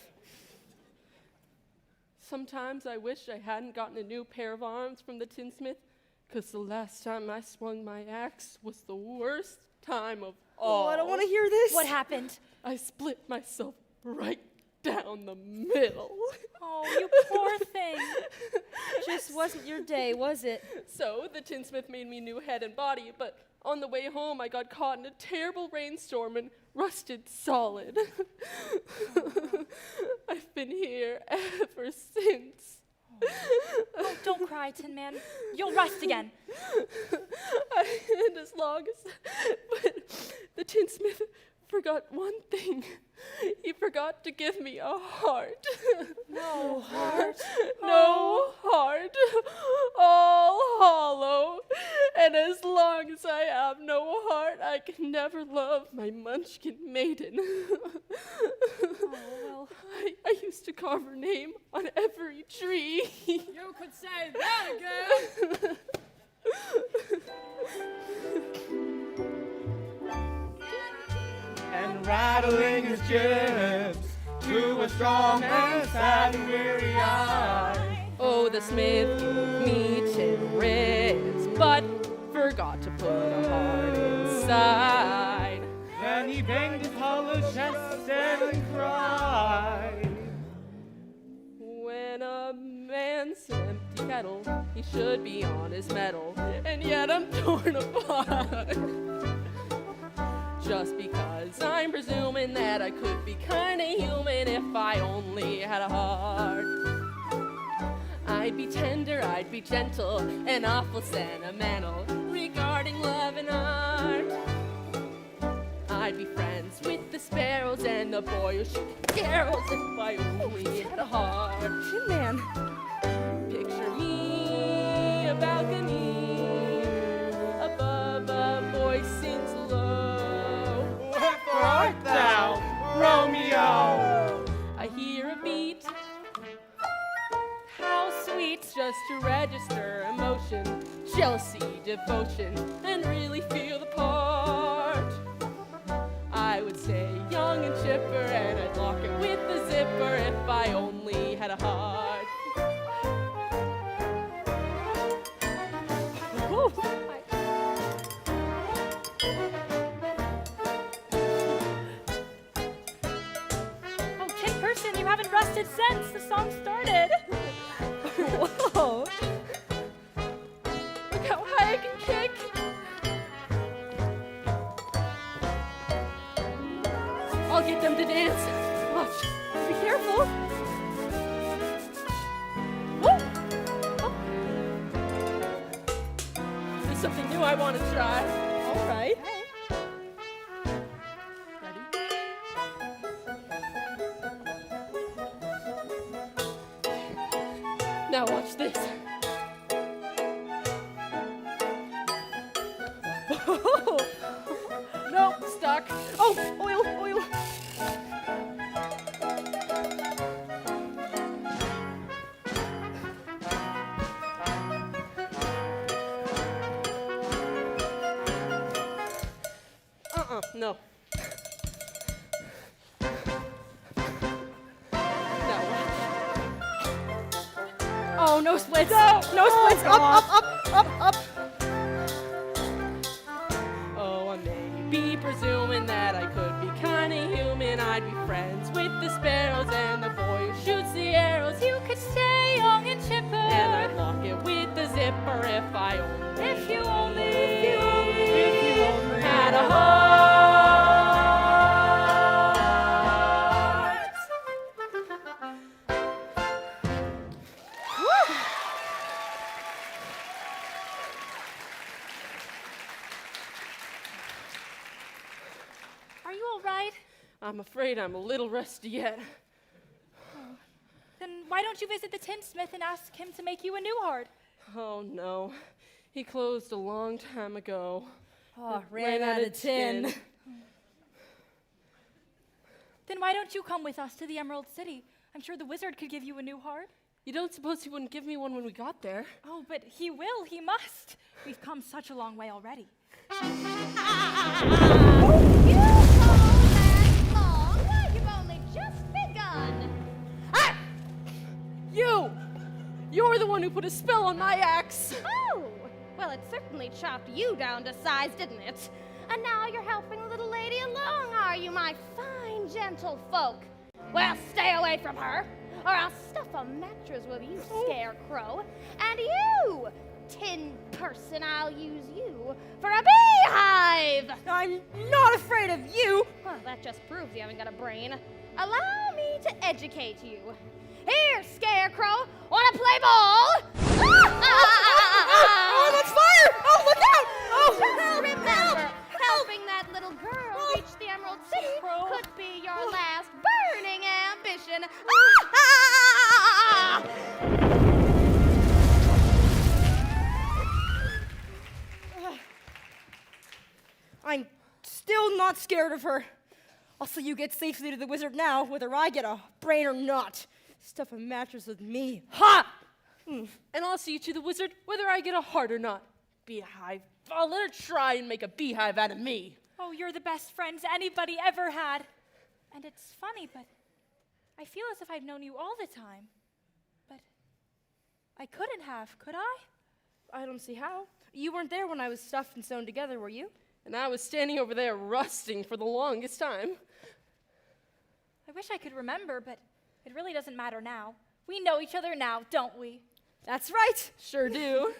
Sometimes I wish I hadn't gotten a new pair of arms from the tinsmith, because the last time I swung my axe was the worst time of all. Oh, I don't want to hear this. What happened? I split myself right down the middle. Oh, you poor thing. Just wasn't your day, was it? So the tinsmith made me a new head and body, but on the way home I got caught in a terrible rainstorm and rusted solid. I've been here ever since. Oh, don't cry, Tin Man. You'll rust again. And as long as... But the tinsmith forgot one thing. He forgot to give me a heart. No heart. No heart. All hollow. And as long as I have no heart, I can never love my Munchkin maiden. Oh, well. I used to carve her name on every tree. You could say that again. And rattling his chips to a strong and sad and weary eye. Oh, the smith gave me 10 ribs, but forgot to put a heart inside. Then he banged his hollow chest and cried. When a man's an empty kettle, he should be on his mettle, and yet I'm torn apart. Just because I'm presuming that I could be kinda human if I only had a heart. I'd be tender, I'd be gentle, and awful sentimental regarding love and art. I'd be friends with the sparrows and the boyish carols if I only had a heart. Tin Man. Picture me a balcony above a voice sings low. Wherefore art thou, Romeo? I hear a beat. How sweet just to register emotion, jealousy, devotion, and really feel the part. I would say young and chipper, and I'd lock it with the zipper if I only had a heart. Woo. Oh, Tin Person, you haven't rested since the song started. Whoa. Look how high I can kick. I'll get them to dance. Watch. Be careful. Woo. Oh. There's something new I want to try. All right. Ready? Now watch this. Nope, stuck. Oh, oil, oil. No. Now watch. Oh, no splits. No splits. Up. Oh, I may be presuming that I could be kinda human. I'd be friends with the sparrows and the boy who shoots the arrows. You could stay young and chipper. And I'd lock it with the zipper if I only, If you only had a heart. Are you all right? I'm afraid I'm a little rusty yet. Then why don't you visit the tinsmith and ask him to make you a new heart? Oh no, he closed a long time ago. Oh, ran out of tin. Then why don't you come with us to the Emerald City? I'm sure the wizard could give you a new heart. You don't suppose he wouldn't give me one when we got there? Oh, but he will. He must. We've come such a long way already. You've only just begun. You're the one who put a spell on my axe. Oh, well, it certainly chopped you down to size, didn't it? And now you're helping the little lady along, are you, my fine, gentle folk? Well, stay away from her, or I'll stuff a mattress with you, Scarecrow. And you, Tin Person, I'll use you for a beehive. I'm not afraid of you. Well, that just proves you haven't got a brain. Allow me to educate you. Here, Scarecrow, wanna play ball? Oh, that's fire! Oh, look out! Oh, Just remember, helping that little girl reach the Emerald City could be your last burning ambition. I'm still not scared of her. Also, you get safely to the wizard now, whether I get a brain or not. Stuff a mattress with me. Ha! And I'll see you to the wizard whether I get a heart or not. beehive. Oh, let her try and make a beehive out of me. Oh, you're the best friends anybody ever had. And it's funny, but I feel as if I've known you all the time. But I couldn't have, could I? I don't see how. You weren't there when I was stuffed and sewn together, were you? And I was standing over there rusting for the longest time. I wish I could remember, but it really doesn't matter now. We know each other now, don't we? That's right. Sure do.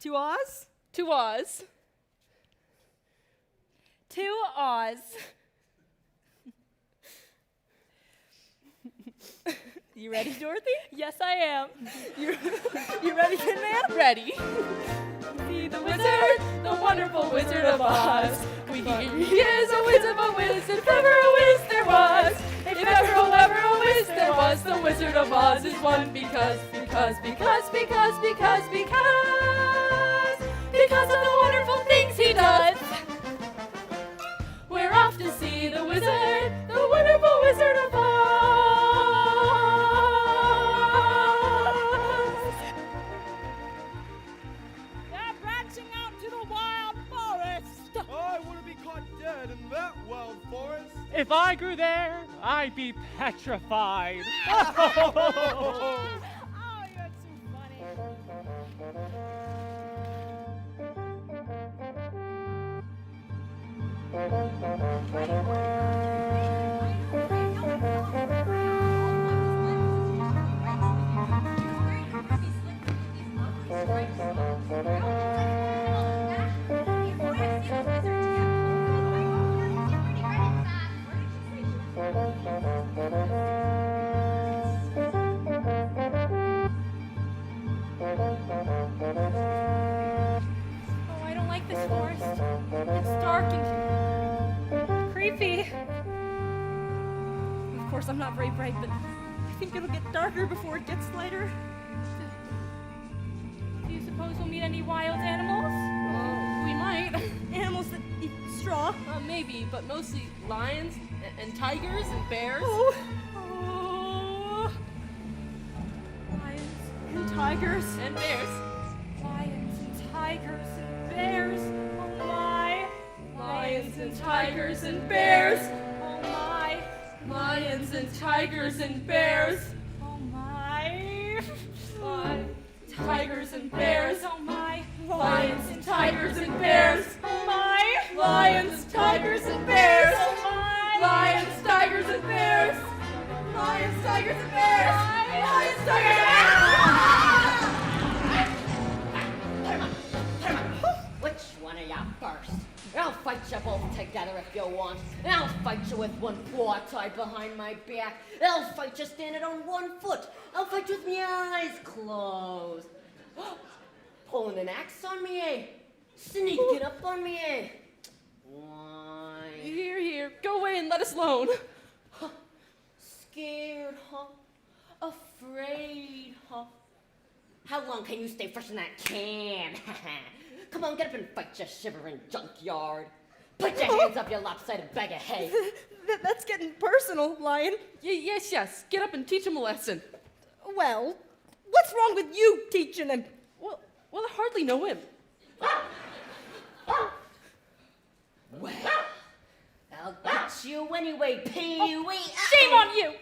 To Oz? To Oz. To Oz. You ready, Dorothy? Yes, I am. You ready, Tin Man? Ready. See the Wizard, the wonderful Wizard of Oz. He is a wizard, but whiz, if ever a whiz there was. If ever a whiz there was, the Wizard of Oz is one because of the wonderful things he does. We're off to see the wizard, the wonderful Wizard of Oz. They're branching out to the wild forest. I want to be caught dead in that wild forest. If I grew there, I'd be petrified. Oh, you're too funny. Oh, I don't like this forest. It's dark and creepy. Of course, I'm not very bright, but I think it'll get darker before it gets lighter. Do you suppose we'll meet any wild animals? We might. Animals that eat straw. Maybe, but mostly lions and tigers and bears. Oh. Lions And tigers. And bears. Lions and tigers and bears. Oh my. Lions and tigers and bears. Oh my. Lions and tigers and bears. Oh my. Tigers and bears. Oh my. Lions and tigers and bears. Oh my. Lions, tigers and bears. Oh my. Lions, tigers and bears. Lions, tigers and bears. Lions, tigers and bears. Which one of ya first? I'll fight you both together if you want. I'll fight you with one paw tied behind my back. I'll fight you standing on one foot. I'll fight you with my eyes closed. Pulling an axe on me, eh? Sneaking up on me, eh? Why? Here. Go away and let us alone. Scared, huh? Afraid, huh? How long can you stay fresh in that can? Come on, get up and fight, you shivering junkyard. Put your hands up, you lopsided bag of hay. That's getting personal, Lion. Yes. Get up and teach him a lesson. Well, what's wrong with you teaching him? Well, I hardly know him. Well, I'll get you anyway, Pee-wee. Shame on you.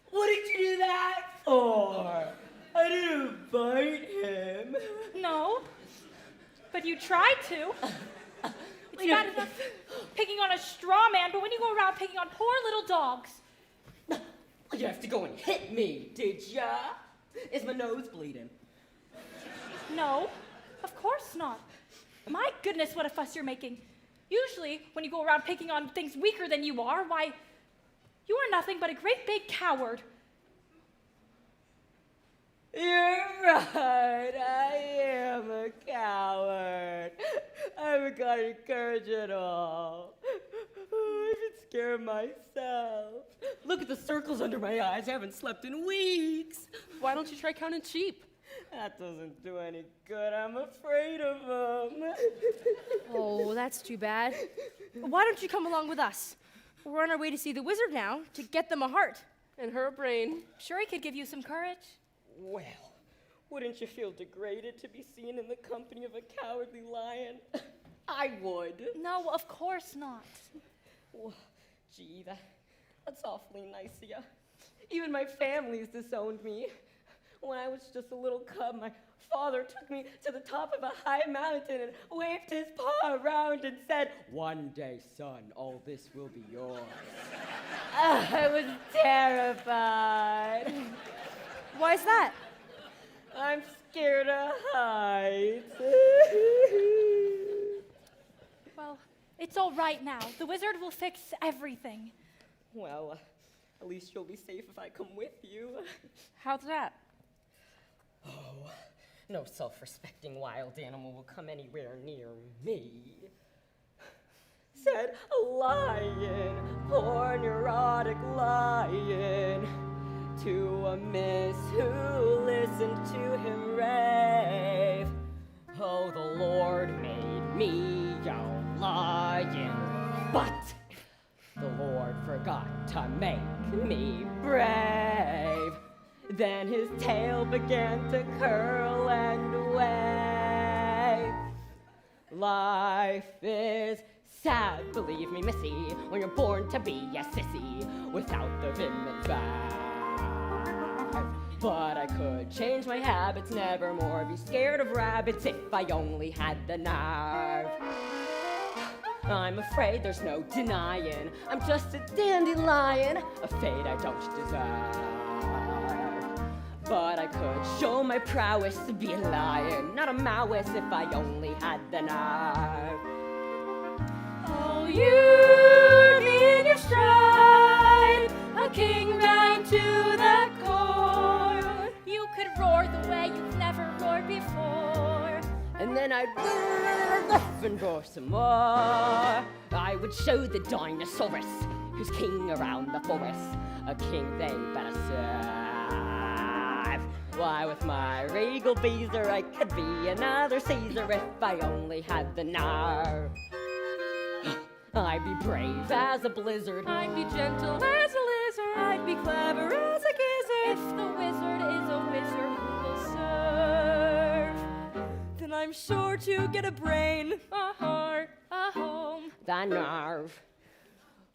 What did you do that for? I didn't bite him. No. But you tried to. It's bad enough picking on a straw man, but when you go around picking on poor little dogs. You have to go and hit me, did ya? Is my nose bleeding? No, of course not. My goodness, what a fuss you're making. Usually, when you go around picking on things weaker than you are, why, you are nothing but a great big coward. You're right, I am a coward. I haven't got any courage at all. Oh, I've been scared myself. Look at the circles under my eyes. I haven't slept in weeks. Why don't you try counting sheep? That doesn't do any good. I'm afraid of them. Oh, that's too bad. Why don't you come along with us? We're on our way to see the wizard now, to get them a heart. And her brain. Sure, he could give you some courage. Well, Wouldn't you feel degraded to be seen in the company of a cowardly lion? I would. No, of course not. Well, gee, that's awfully nice of you. Even my family's disowned me. When I was just a little cub, my father took me to the top of a high mountain and waved his paw around and said, "One day, son, all this will be yours." I was terrified. Why's that? I'm scared of heights. Well, it's all right now. The wizard will fix everything. Well, at least you'll be safe if I come with you. How's that? Oh, no self-respecting wild animal will come anywhere near me. Said a lion, poor neurotic lion, to a miss who listened to him rave. Oh, the Lord made me a lion, but the Lord forgot to make me brave. Then his tail began to curl and wave. Life is sad, believe me, missy, when you're born to be a sissy without the vim and vibe. But I could change my habits, never more be scared of rabbits if I only had the nerve. I'm afraid there's no denying I'm just a dandelion, a fate I don't deserve. But I could show my prowess to be a lion, not a mouse, if I only had the nerve. Oh, you need your stride, a king down to the core. You could roar the way you've never roared before. And then I'd laugh and roar some more. I would show the dinosaurus who's king around the forest, a king they better serve. Why, with my regal beezer, I could be another Caesar if I only had the nerve. I'd be brave as a blizzard, I'd be gentle as a lizard, I'd be clever as a gizzard. If the wizard is a wizard who will serve, then I'm sure to get a brain, a heart, a home, the nerve.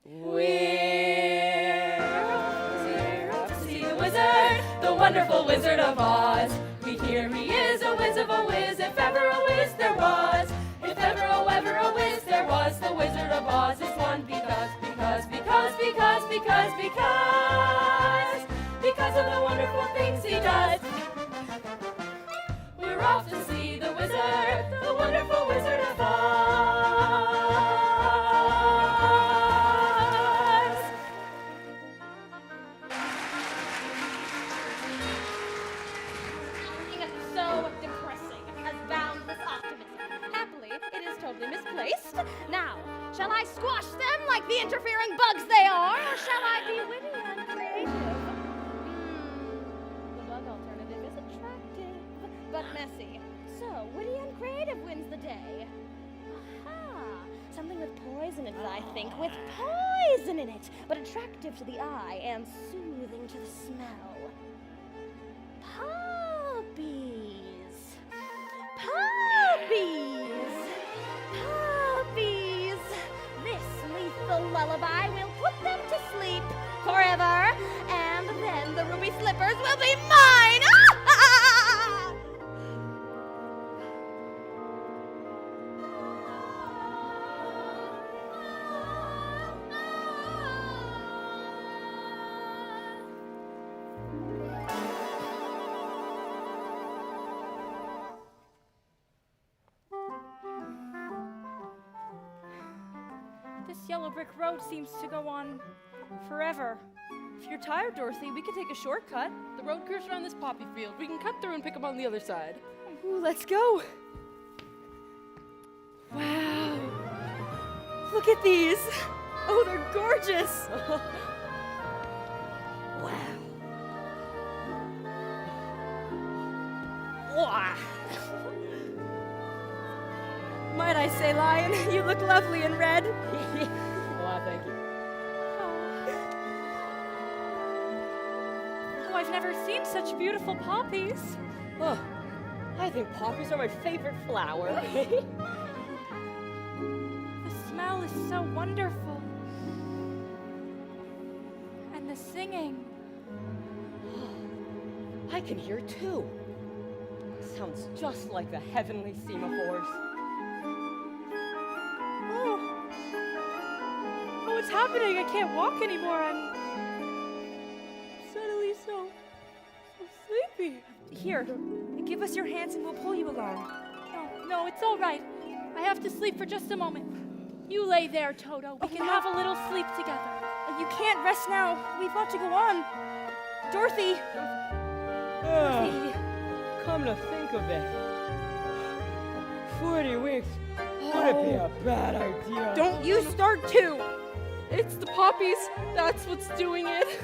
We're off to see the wizard, the wonderful Wizard of Oz. We hear he is a whiz of a whiz, if ever a whiz there was. If ever a whiz there was, the Wizard of Oz is one because of the wonderful things he does. We're off to see the wizard, the wonderful Wizard of Oz. So depressing as boundless optimism. Happily, it is totally misplaced. Now, shall I squash them like the interfering bugs they are, or shall I be witty and creative? The bug alternative is attractive, but messy. So, witty and creative wins the day. Aha! Something with poison in it, I think. With poison in it, but attractive to the eye and soothing to the smell. Puppies. Puppies. Puppies. This lethal lullaby will put them to sleep forever, and then the ruby slippers will be mine. This yellow brick road seems to go on forever. If you're tired, Dorothy, we could take a shortcut. The road curves around this poppy field. We can cut through and pick them on the other side. Ooh, let's go. Wow. Look at these. Oh, they're gorgeous. Wow. Might I say, Lion, you look lovely in red. Well, thank you. Oh, I've never seen such beautiful poppies. Oh, I think poppies are my favorite flower. The smell is so wonderful. And the singing. I can hear too. Sounds just like the heavenly semaphores. Oh, what's happening? I can't walk anymore. I'm suddenly so sleepy. Here, give us your hands and we'll pull you along. No, it's all right. I have to sleep for just a moment. You lay there, Toto. We can have a little sleep together. You can't rest now. We've got to go on. Dorothy! Dorothy! Come to think of it, 40 weeks would be a bad idea. Don't you start too! It's the poppies. That's what's doing it.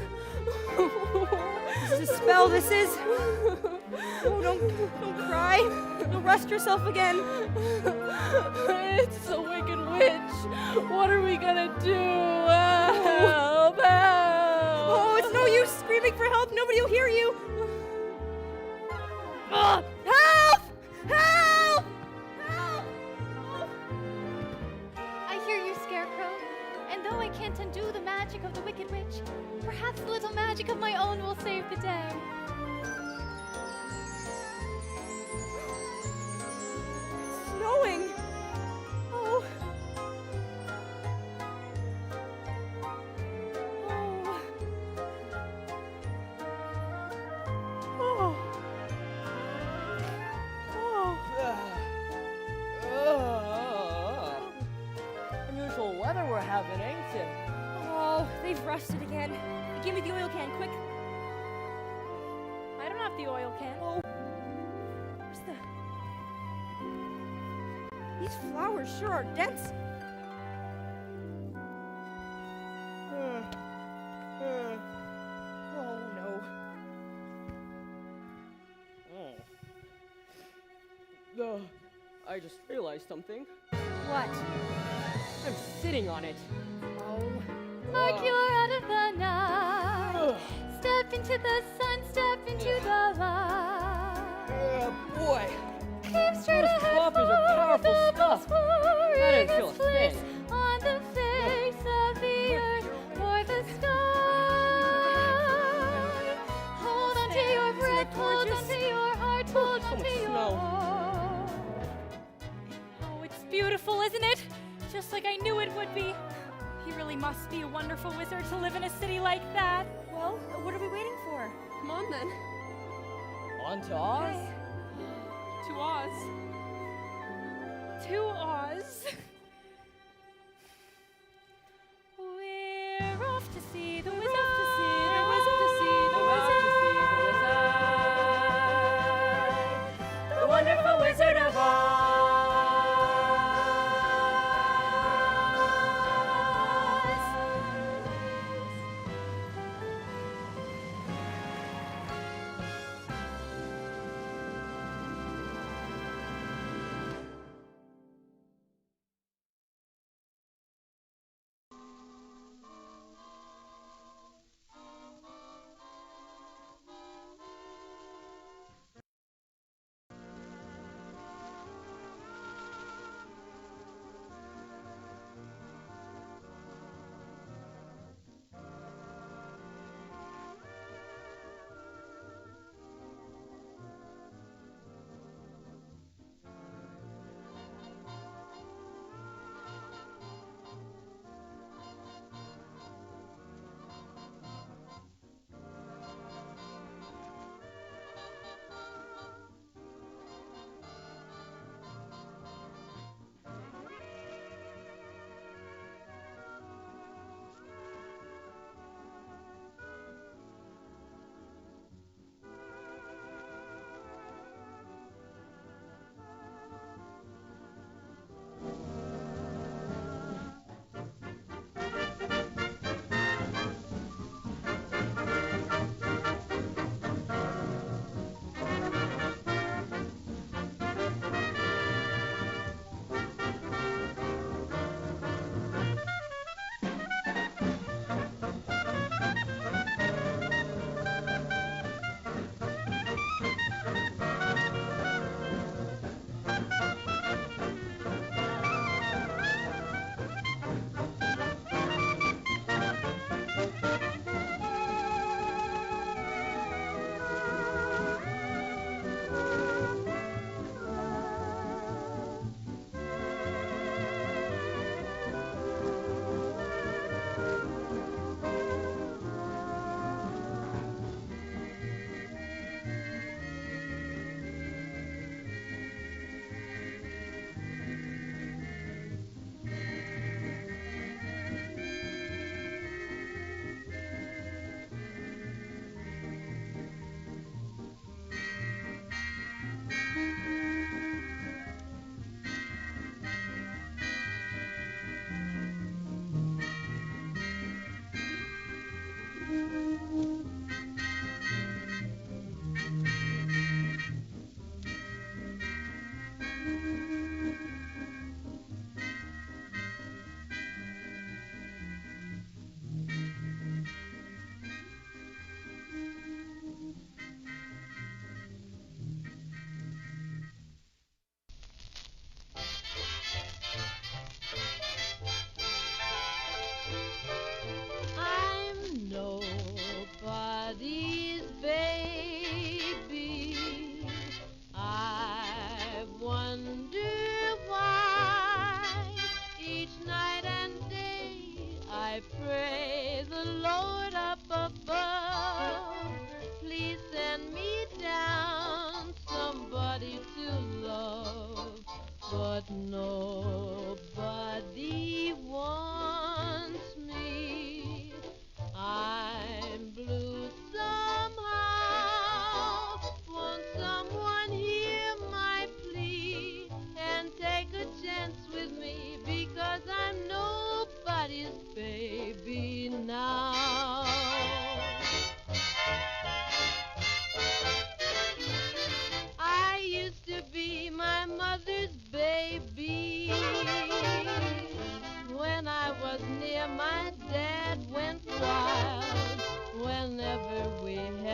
This is a spell, this is. Oh, don't cry. You'll rest yourself again. It's a wicked witch. What are we gonna do? Help! Help! Oh, it's no use screaming for help. Nobody will hear you. Help! Help! Help! I hear you, Scarecrow. And though I can't undo the magic of the Wicked Witch, perhaps a little magic of my own will save the day. It's snowing. Oh. Oh. Unusual weather we're having, ain't it? Oh, they've rusted again. Give me the oil can, quick. I don't have the oil can. Oh. Where's the... These flowers sure are dense. Oh, no. I just realized something. What? I'm sitting on it. Oh. Hark, you're out of the night. Step into the sun, step into the light. Boy, Keep straight those ahead poppies are powerful for the stuff. most glorious I didn't feel a place thing. on the face of the earth or the sky. Hold on to your breath, hold on to your heart, hold on to your heart. Oh, it's beautiful, isn't it? Just like I knew it would be. He really must be a wonderful wizard to live in a city like that. Well, what are we waiting for? Come on then. On to Oz? To Oz. To Oz. We're off to see the wizard. The wonderful Wizard of Oz.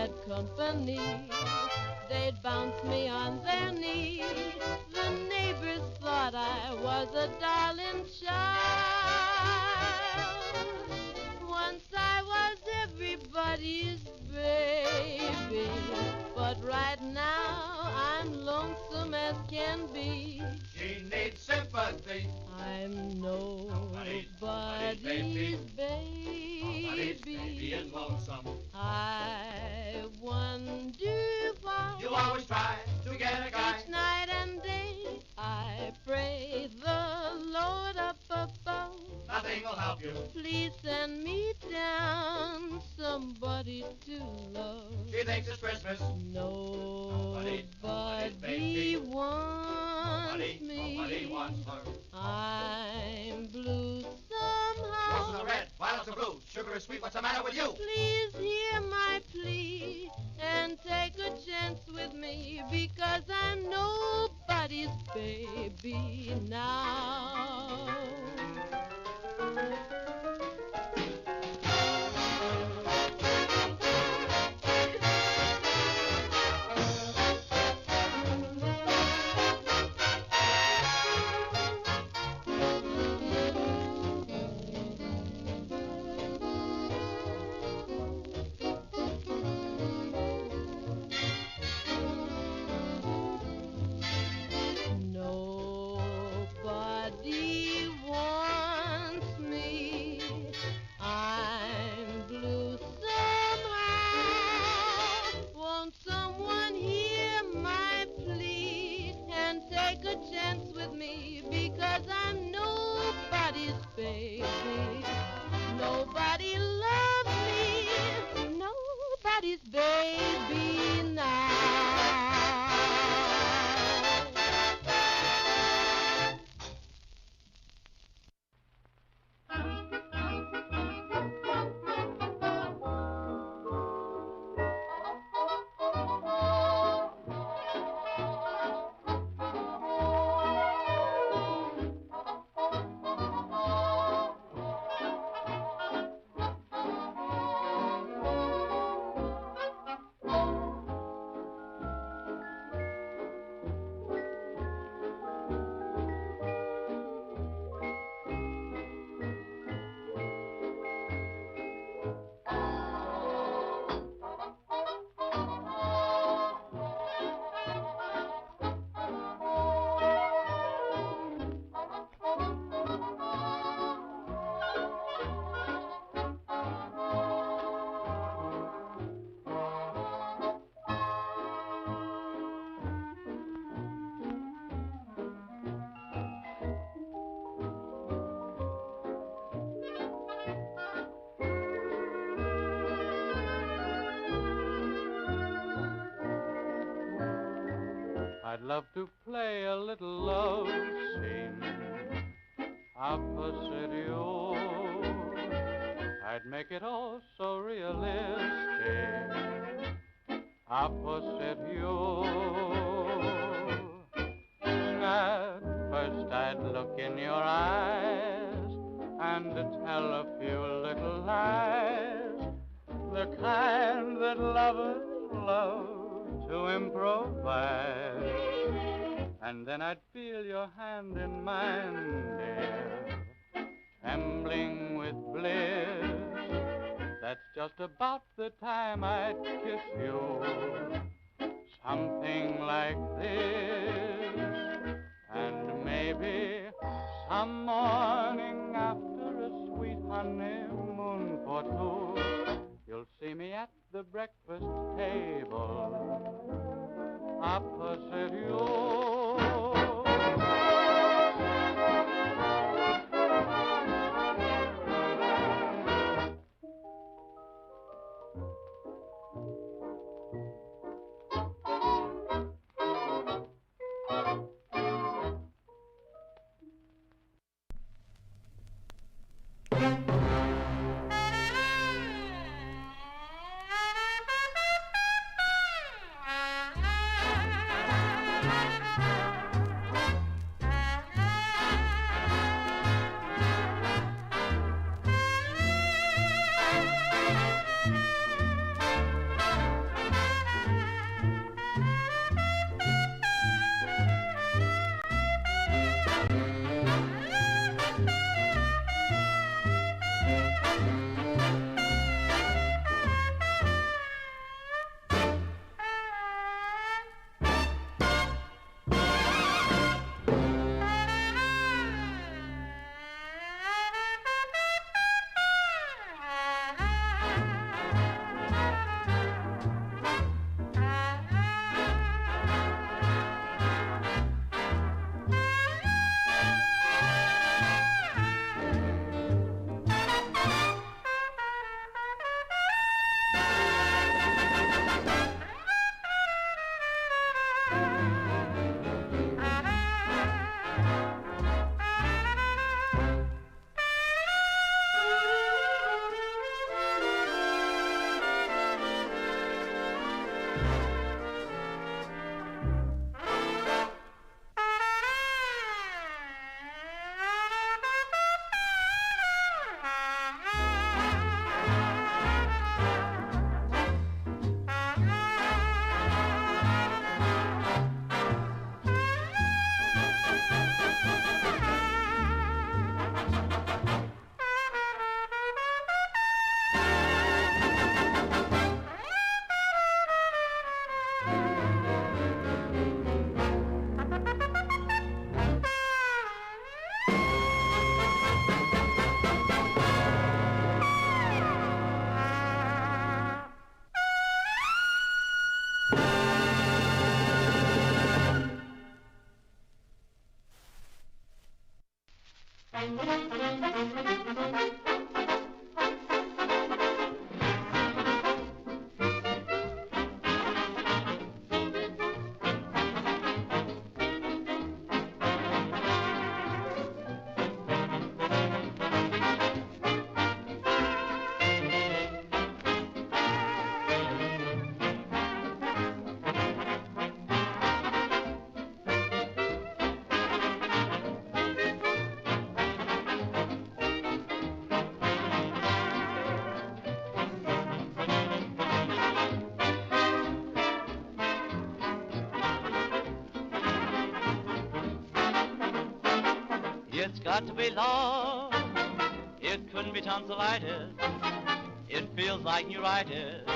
had company, they'd bounce me on their knee. The neighbors thought I was a darling child. Once I was everybody's baby, but right now I'm lonesome as can be. She needs sympathy. I'm nobody's baby. baby. And lonesome. I wonder why You always try to get a guy. each night and day I pray the Lord up above. Nothing will help you. Please send me down somebody to love. She thinks it's Christmas. Nobody baby. wants me. Nobody wants her. I'm blue Roses somehow. are red, violets are blue. Sugar is sweet. What's the matter with you? Please hear my plea and take a chance with me, because I'm nobody's baby now. Nobody wants me. I'm blue somehow. Won't someone hear my plea and take a chance with me, because I'm nobody's baby. Nobody loves me. Nobody's baby now. I'd love to play a little love scene opposite you. I'd make it all so realistic opposite you. At first I'd look in your eyes and tell a few little lies, the kind that lovers love to improvise. And then I'd feel your hand in mine, dear, trembling with bliss. That's just about the time I'd kiss you, something like this. And maybe some morning after a sweet honeymoon for two, you'll see me at the breakfast table opposite you. It's got to be love. It couldn't be tonsillitis. It feels like neuritis,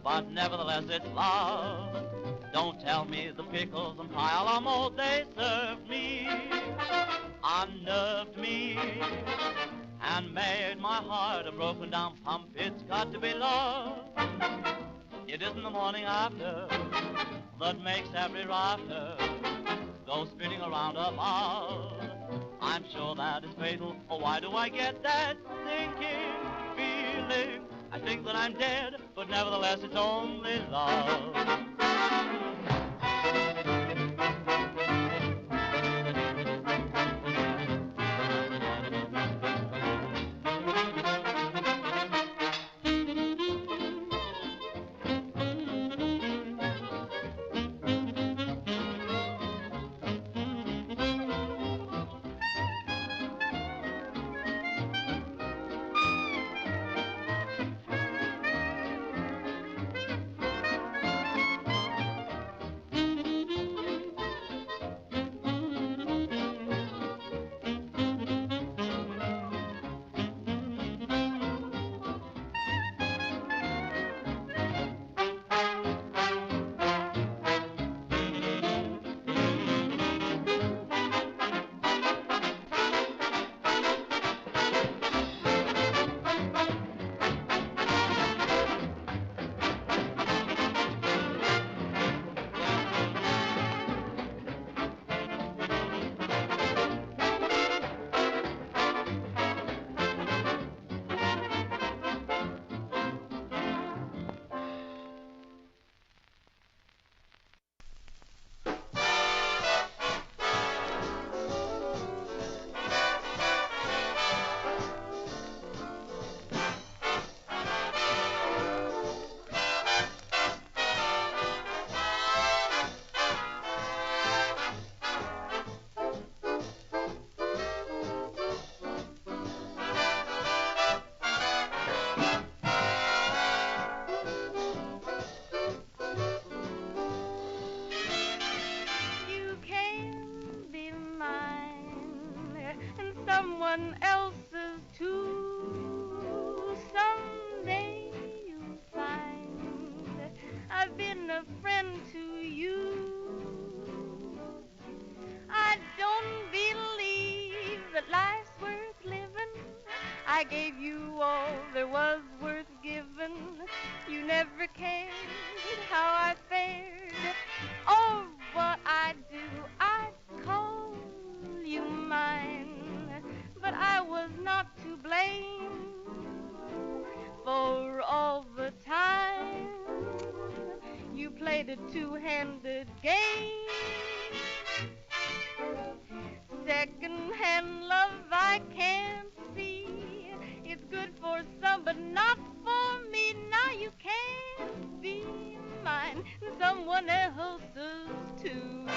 but nevertheless it's love. Don't tell me the pickles and pile of mold they served me unnerved me and made my heart a broken down pump. It's got to be love. It isn't the morning after that makes every rafter go spinning around above. I'm sure that is fatal. Oh, why do I get that sinking feeling? I think that I'm dead, but nevertheless it's only love. You can be mine and someone else's too. Someday you'll find I've been a friend to you. I don't believe that life's worth living. I gave you all there was worth giving. You never cared how I fared. Oh, what I'd do, I'd call you mine. But I was not to blame for all the time you played a two-handed game. Second-hand love I can't see. It's good for some, but not for me. Now you can't be mine, someone else's too.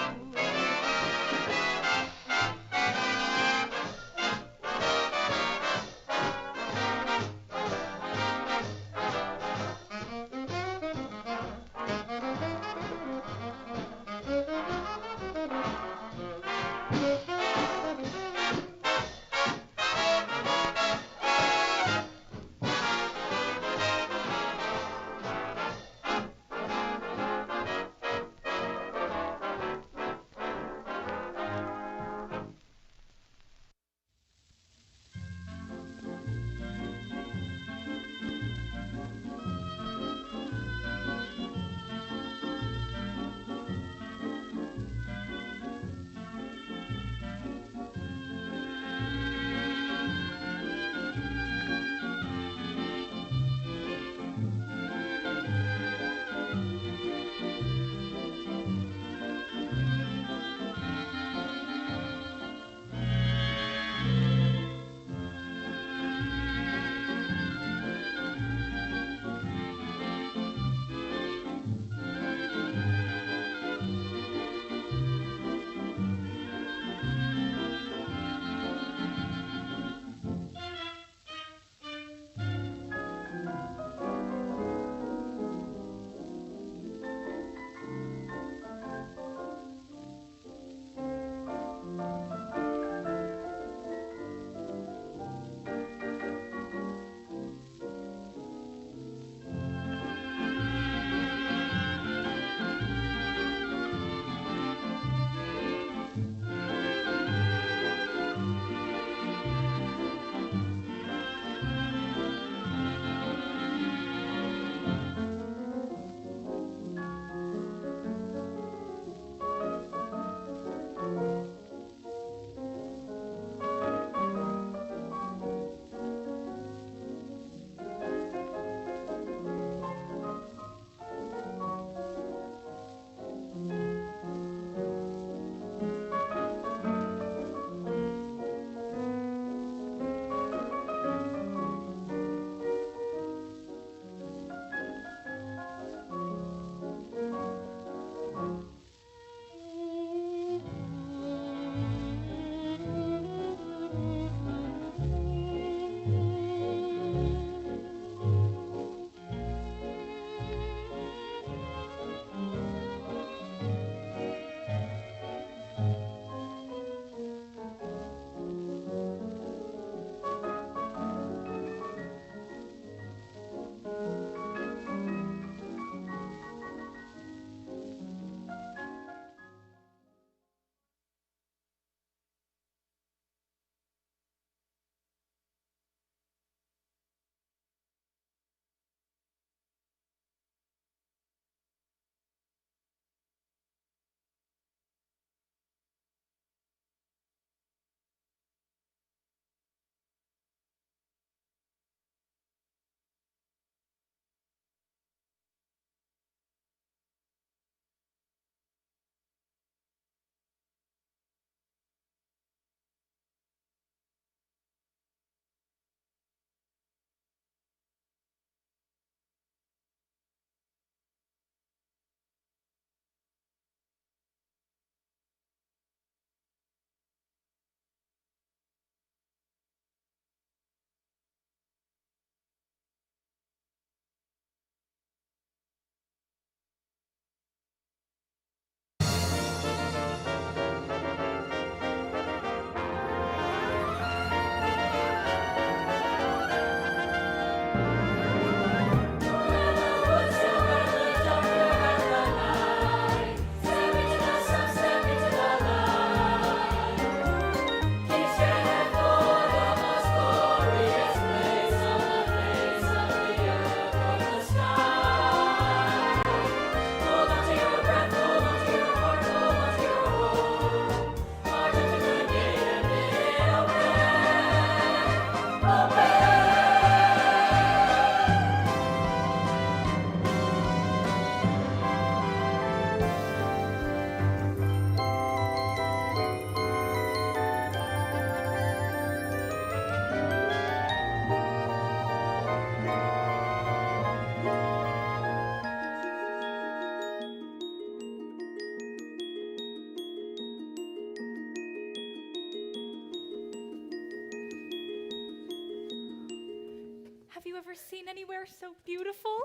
ever seen anywhere so beautiful.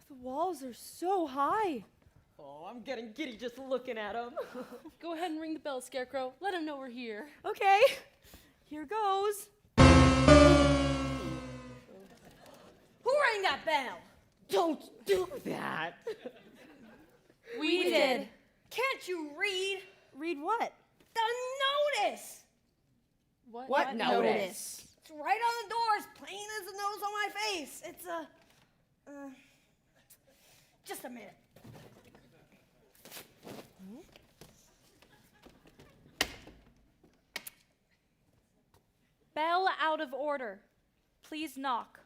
The walls are so high. Oh, I'm getting giddy just looking at them. Go ahead and ring the bell, Scarecrow. Let him know we're here. Okay, here goes. Who rang that bell? Don't do that. We did. Can't you read Read what? the notice? What notice? It's right on the door, as plain as the nose on my face. It's just a minute. Bell out of order. Please knock.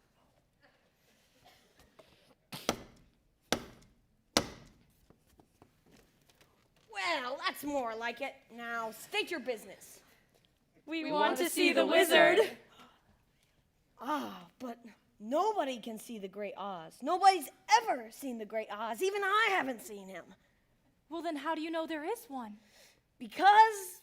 Well, that's more like it. Now, state your business. We want to see the wizard. Ah, but nobody can see the Great Oz. Nobody's ever seen the Great Oz. Even I haven't seen him. Well, then how do you know there is one? Because,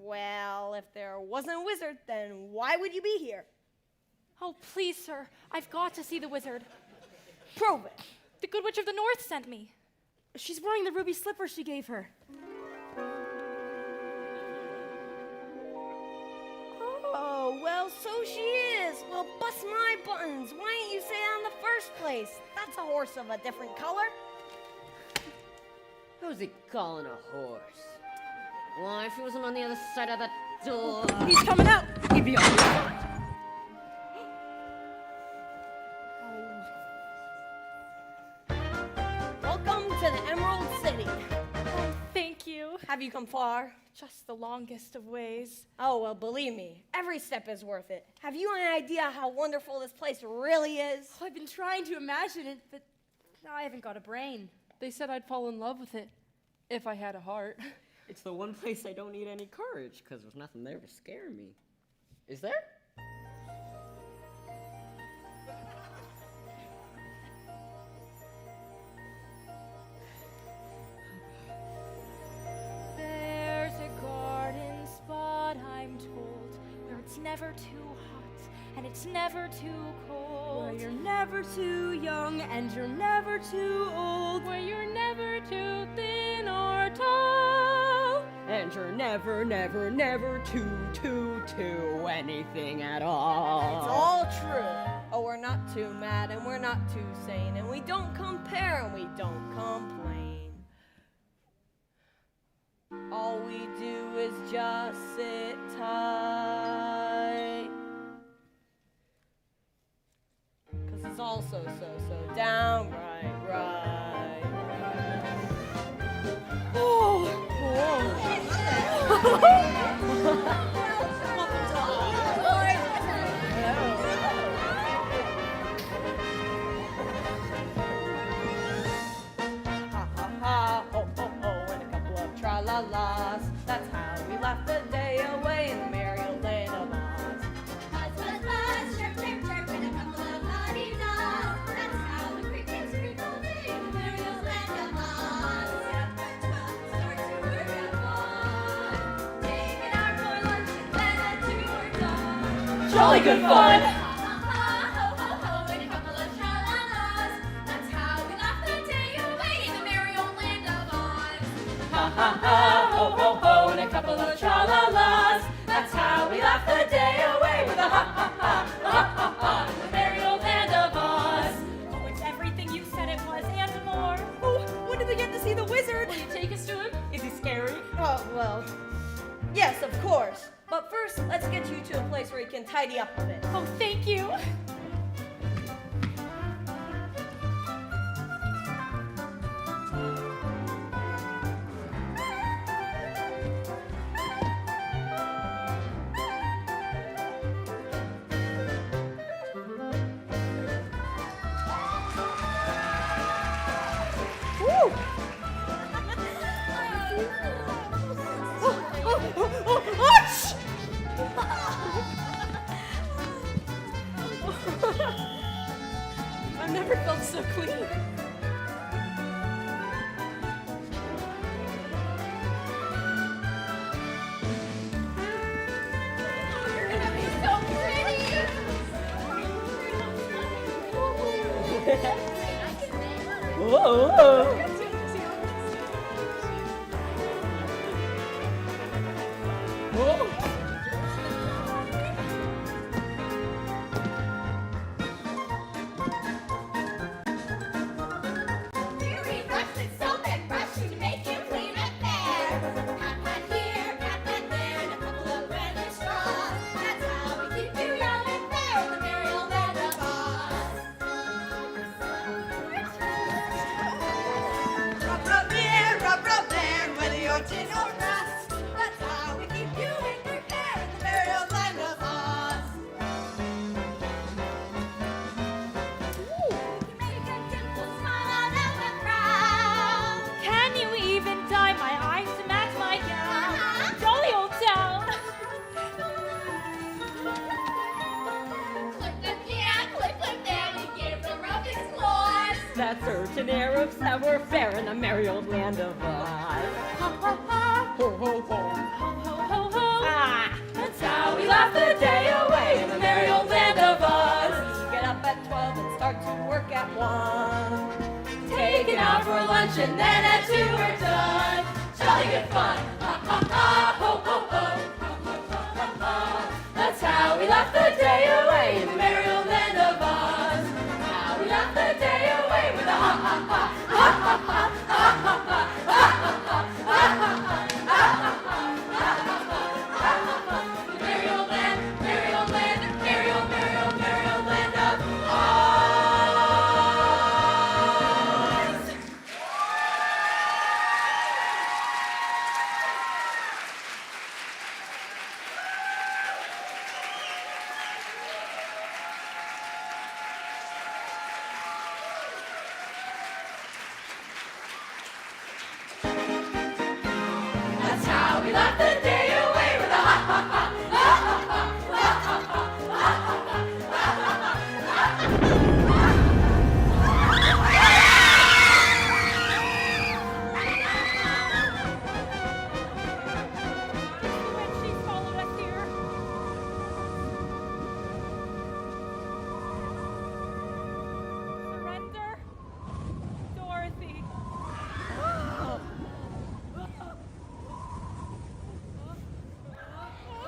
well, if there wasn't a wizard, then why would you be here? Oh, please, sir. I've got to see the wizard. Prove it. The Good Witch of the North sent me. She's wearing the ruby slippers she gave her. Oh, well, so she is. Well, bust my buttons. Why didn't you say that in the first place? That's a horse of a different color. Who's he calling a horse? Why, if he wasn't on the other side of the door. He's coming out. He'd be on your side. Welcome to the Emerald City. Thank you. Have you come far? Just the longest of ways. Oh, well, believe me, every step is worth it. Have you any idea how wonderful this place really is? Oh, I've been trying to imagine it, but I haven't got a brain. They said I'd fall in love with it if I had a heart. It's the one place I don't need any courage, because there's nothing there to scare me. Is there? There's a garden spot, I'm told, where it's never too hot and it's never too cold. Where you're never too young and you're never too old. Where you're never too thin or tall. And you're never, never, never too anything at all. It's all true. Oh, we're not too mad and we're not too sane, and we don't compare and we don't complain. All we do is just sit tight. 'Cause it's all so downright right. Oh! Ha ha ha, ho ho ho, and a couple of tra-la-las. That's how we laugh the day away in the merry old land of Oz. Buzz, buzz, buzz, chirp, chirp, chirp, and a couple of la-dee-das. That's how the crickets creep all day in the merry old land of Oz. Start to work at one. Taking our boy lunch and then at 2 we're done. Jolly good fun! Ha ha ha, ho ho ho, and a couple of tra-la-las. That's how we laugh the day away in the merry old land of Oz. Ha ha ha, ho ho ho, and a couple of tra-la-las. That's how we laugh the day away with a ha ha ha, in the merry old land of Oz. Oh, it's everything you said it was and more. Oh, when do we get to see the wizard? Will you take us to him? Is he scary? Oh, well, yes, of course. But first, let's get you to a place where you can tidy up a bit. Oh, thank you. I've never felt so clean. Whoa. Beauty brush with soap and brush to make you clean and fair. Pat pat here, pat pat there, and a couple of red straws. That's how we keep you young and fair in the merry old land of Oz. Rub rub here, rub there, whether you're tin or rust. That's how we keep you in good hair in the merry old land of Oz. Make a dimple smile out of a frown. Can you even dye my eyes to match my gown? Jolly old town. Clip clip here, clip clip there, we give the roughest floors. That certain Arabs that were fair in the merry old land of Oz. Ha ha ha, Ho, ho, ho. Ho, ho, ho, ho. Ah, that's how we laugh the day away in the merry old land of Oz. get up at 12 and start to work at 1. Taking out for lunch and then at 2 we're done. Jolly good fun, ha ha ha, ho ho ho. Ha, ha, ha. That's how we laugh the day away in the merry old land of Oz. How we laugh the day away with a ha ha ha, ha ha ha, ha ha ha, ha ha ha, ha ha ha, ha ha ha, ha ha ha. The merry old land, merry old land, merry old, merry old, merry old land of Oz. That's how we laugh the day away with a ha ha ha, ha ha ha, ha ha ha, ha ha ha, ha When she's followed us here. Surrender, Dorothy. Oh,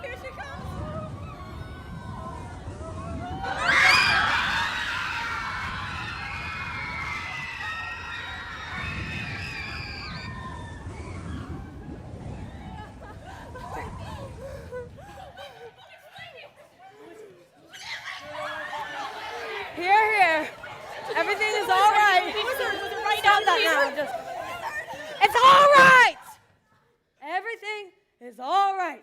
here she comes. Here. Everything is all right. Right Stop out that here. now. It's all right. Everything is all right.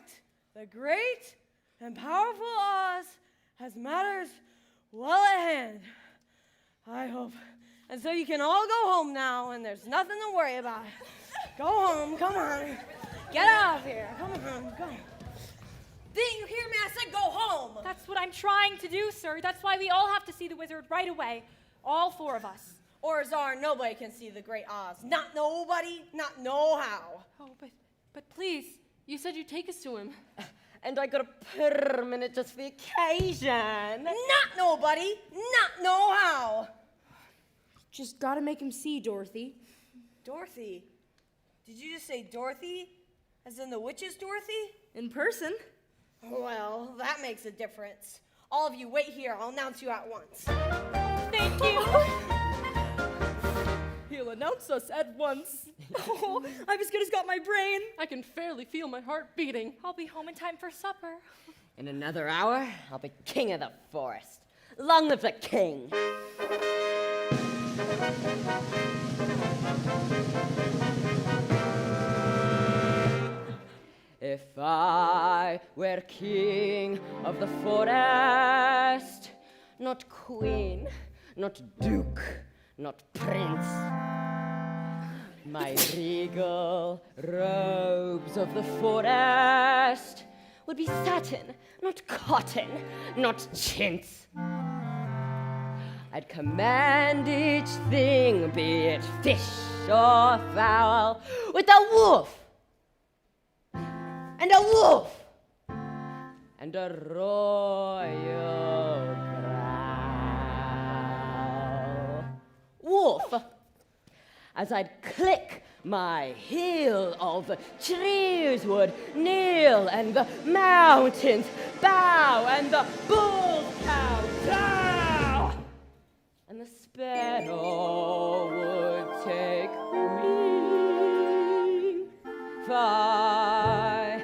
The great and powerful Oz has matters well at hand, I hope. And so you can all go home now, and there's nothing to worry about. Go home. Come on. Get out of here. Come on. Go. Didn't you hear me? I said go home. That's what I'm trying to do, sir. That's why we all have to see the wizard right away. All 4 of us. Or Czar, nobody can see the great Oz. Not nobody, not no how. Oh, But please, you said you'd take us to him. And I got a permanent just for the occasion. Not nobody, not no how. Just gotta make him see, Dorothy. Dorothy? Did you just say Dorothy? As in the witch's Dorothy? In person. Well, that makes a difference. All of you wait here. I'll announce you at once. Thank you. He'll announce us at once. Oh, I'm as good as got my brain. I can fairly feel my heart beating. I'll be home in time for supper. In another hour, I'll be king of the forest. Long live the king. If I were king of the forest, not queen, not duke, not prince, my regal robes of the forest would be satin, not cotton, not chintz. I'd command each thing, be it fish or fowl, with a wolf, and a wolf, and a royal growl. off as I'd click my heel of the trees would kneel and the mountains bow and the bulls cow dow and the sparrow would take wing. Fly,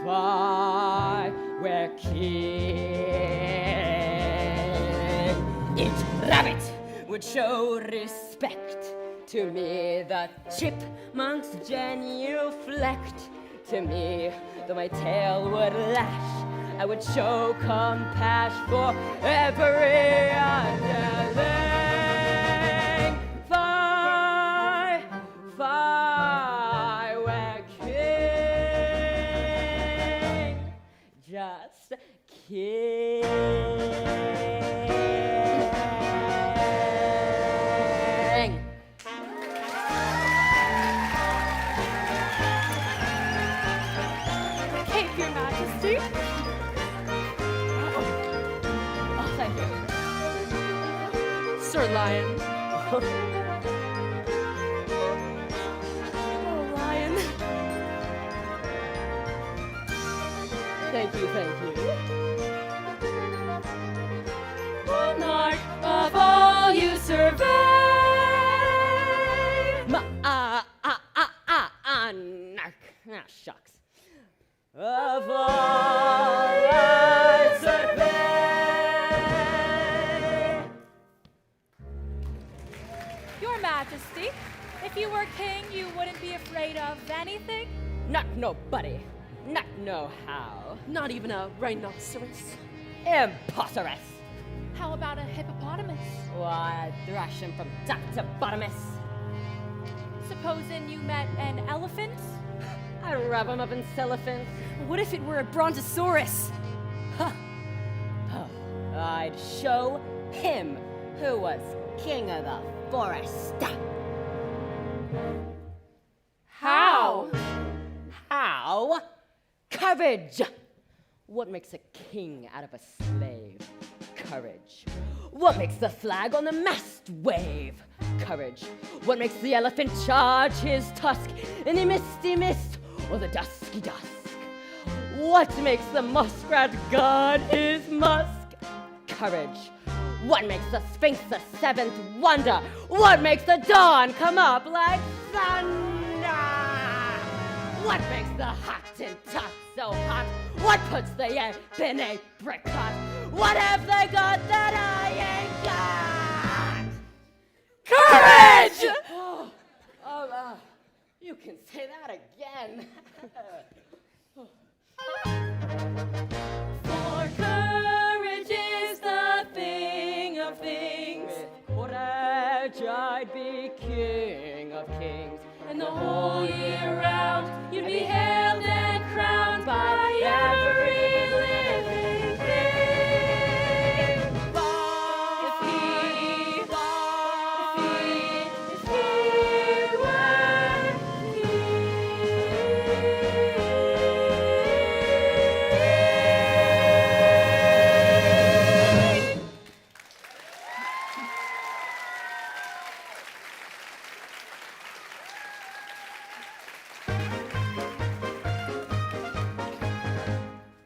fly, where king. Each rabbit would show respect to me. The chipmunks genuflect to me. Though my tail would lash, I would show compassion for every underling. Fly, fly, where king, just king. Cape, Your Majesty. Oh, thank you. Sir Lion. Oh, Lion. Thank you, thank you. Monarch of all you survey. Anarch. Ah, shucks. Of all I survey. Your Majesty, if you were king, you wouldn't be afraid of anything? Not nobody. Not no how. Not even a rhinoceros. Imposterous. How about a hippopotamus? Why, thrash him from top to bottomest. Supposing you met an elephant? I'd wrap him up in cellophane. What if it were a brontosaurus? Oh, I'd show him who was king of the forest. How? How? Courage! What makes a king out of a slave? Courage. What makes the flag on the mast wave? Courage. What makes the elephant charge his tusk in the misty mist or the dusky dusk? What makes the muskrat guard his musk? Courage. What makes the sphinx the seventh wonder? What makes the dawn come up like thunder? What makes the Hottentot so hot? What puts the ape in a apricot? What have they got that I ain't got? Courage! You can say that again. For courage is the thing of things. With courage I'd be king of kings. And the whole year round you'd be hailed and crowned by every living thing. If he were king.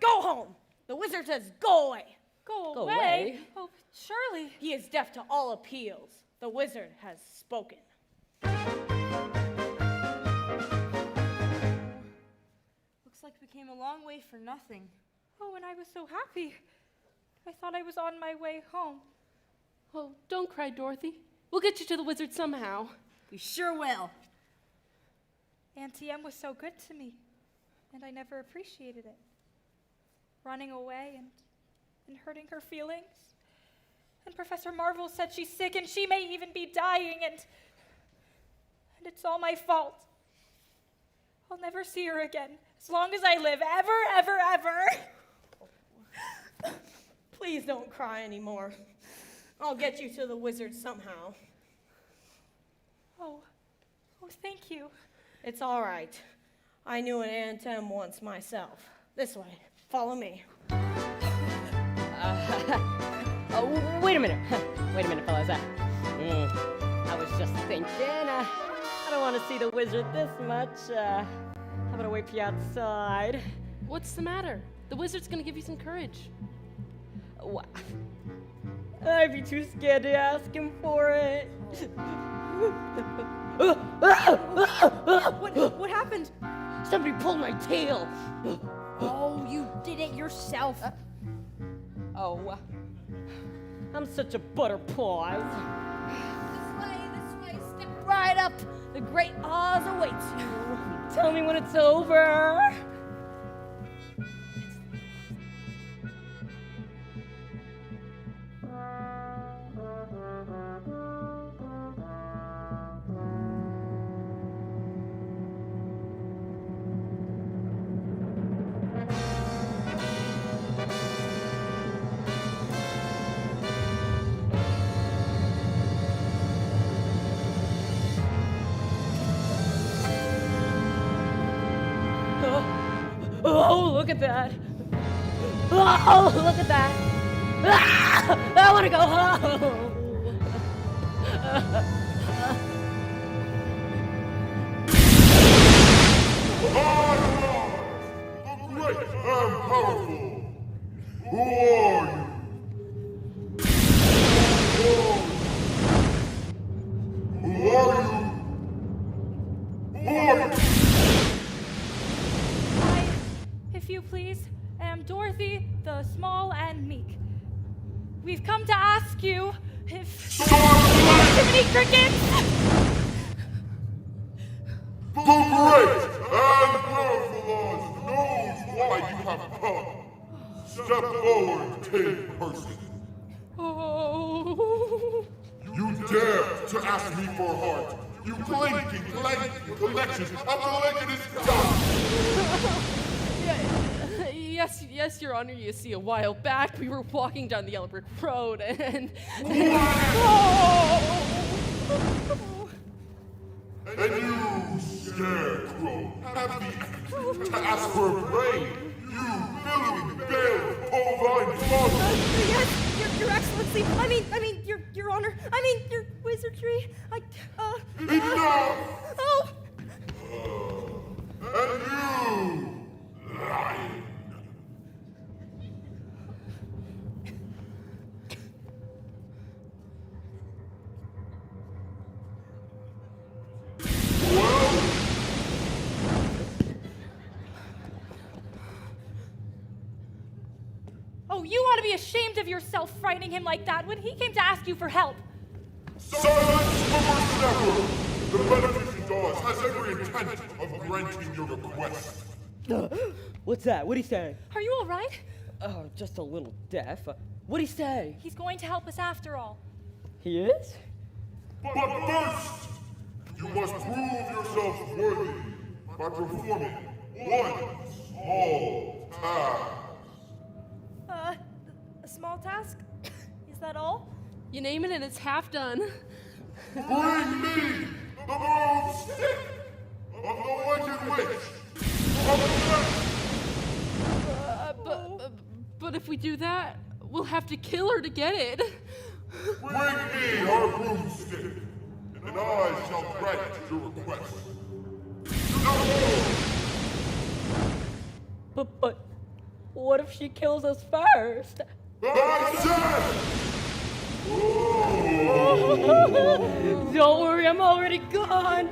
Go home! The wizard says go away! Go Go away? away? Oh, surely. He is deaf to all appeals. The wizard has spoken. Looks like we came a long way for nothing. Oh, and I was so happy. I thought I was on my way home. Oh, don't cry, Dorothy. We'll get you to the wizard somehow. We sure will. Auntie Em was so good to me, and I never appreciated it. Running away and hurting her feelings. And Professor Marvel said she's sick and she may even be dying, and it's all my fault. I'll never see her again, as long as I live, ever, ever, ever. Please don't cry anymore. I'll get you to the wizard somehow. Oh, thank you. It's all right. I knew an Aunt Em once myself. This way. Follow me. Wait a minute. Wait a minute, fellas. I was just thinking, I don't want to see the wizard this much. I'm gonna wait for you outside. What's the matter? The wizard's gonna give you some courage. What? I'd be too scared to ask him for it. What happened? Somebody pulled my tail. Oh, you did it yourself. Oh, I'm such a butterpaws. This way, step right up. The Great Oz awaits you. Tell me when it's over. Oh, look at that. Oh, look at that. Ah, I want to go home. The great and powerful. Who are you? Who are you? Who are you? If you please, am Dorothy, the small and meek. We've come to ask you if... Jiminy Crickets! The great and powerful Oz knows why you have come. Step forward, cave person. Oh. You dare to ask me for a heart. You clanking collections of the wickedest God. Yes, Your Honor. You see, a while back we were walking down the Yellow Brick Road and... And you, scarecrow, have the effort to ask for a brain. You billowing bale of bovine fodder. Yes, Your Excellency. I mean, Your Honor. I mean, your wizardry. Enough! Oh! And you, lion. Oh, you ought to be ashamed of yourself frightening him like that when he came to ask you for help. Silence, whippersnapper! The beneficent Oz has every intent of granting your request. What's that? What'd he say? Are you all right? Oh, just a little deaf. What'd he say? He's going to help us after all. He is? But first, you must prove yourself worthy by performing one small task. A small task? Is that all? You name it and it's half done. Bring me the broomstick of the Wicked Witch of the West. But if we do that, we'll have to kill her to get it. Bring me her broomstick, and I shall grant your request. But what if she kills us first? I Don't worry, I'm already gone.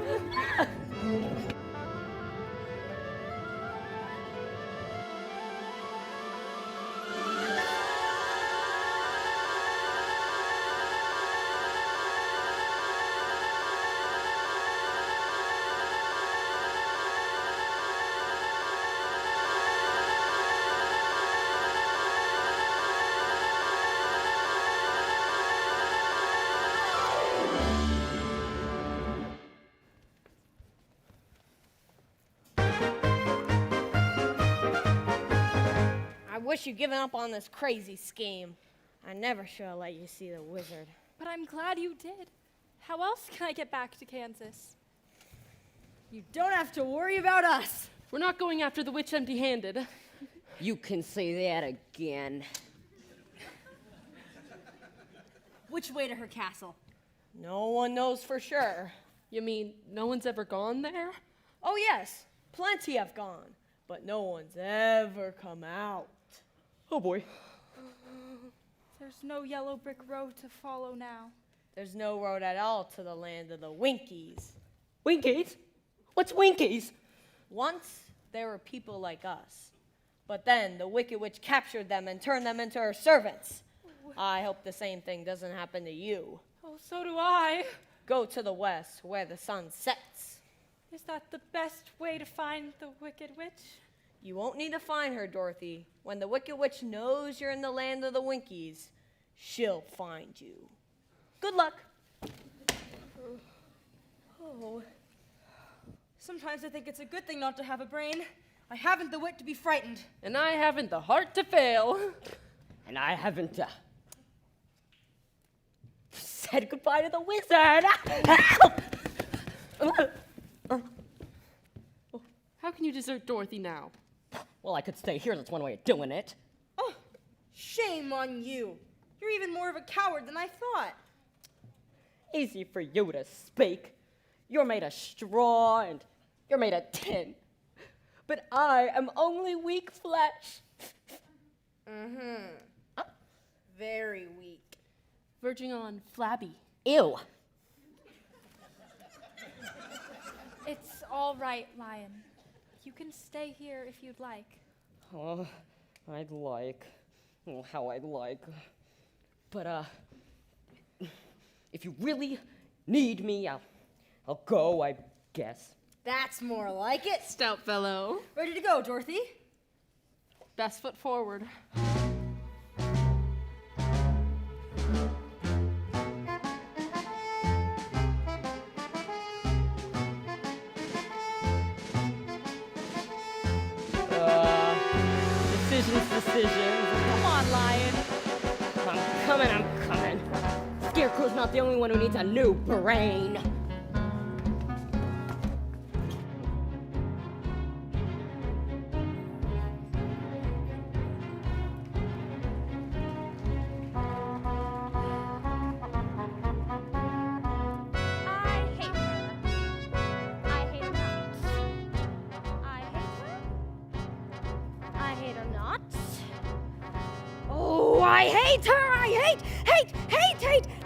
I wish you'd given up on this crazy scheme. I never should have let you see the wizard. But I'm glad you did. How else can I get back to Kansas? You don't have to worry about us. We're not going after the witch empty-handed. You can say that again. Which way to her castle? No one knows for sure. You mean no one's ever gone there? Oh, yes, plenty have gone, but no one's ever come out. Oh boy. There's no yellow brick road to follow now. There's no road at all to the land of the Winkies. Winkies? What's Winkies? Once, there were people like us. But then the Wicked Witch captured them and turned them into her servants. I hope the same thing doesn't happen to you. Oh, so do I. Go to the west, where the sun sets. Is that the best way to find the Wicked Witch? You won't need to find her, Dorothy. When the Wicked Witch knows you're in the land of the Winkies, she'll find you. Good luck. Oh. Sometimes I think it's a good thing not to have a brain. I haven't the wit to be frightened. And I haven't the heart to fail. And I haven't said goodbye to the wizard. How can you desert Dorothy now? Well, I could stay here. That's one way of doing it. Oh, shame on you. You're even more of a coward than I thought. Easy for you to speak. You're made of straw and you're made of tin. But I am only weak flesh. Very weak. Verging on flabby. Ew. It's all right, Lion. You can stay here if you'd like. Oh, I'd like. Oh, how I'd like. But, if you really need me, I'll go, I guess. That's more like it. Stout fellow. Ready to go, Dorothy? Best foot forward. Decisions. Come on, Lion. I'm coming. Scarecrow's not the only one who needs a new brain.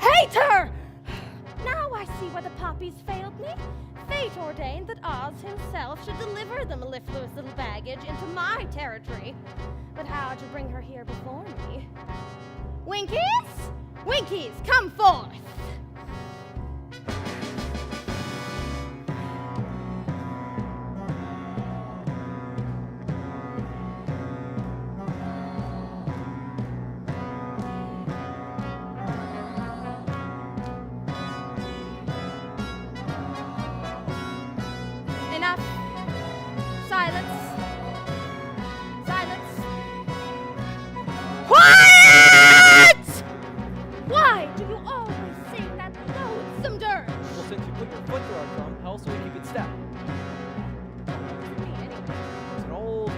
Hate her! Now I see why the poppies failed me. Fate ordained that Oz himself should deliver the mellifluous little baggage into my territory. But how to bring her here before me? Winkies? Winkies, come forth!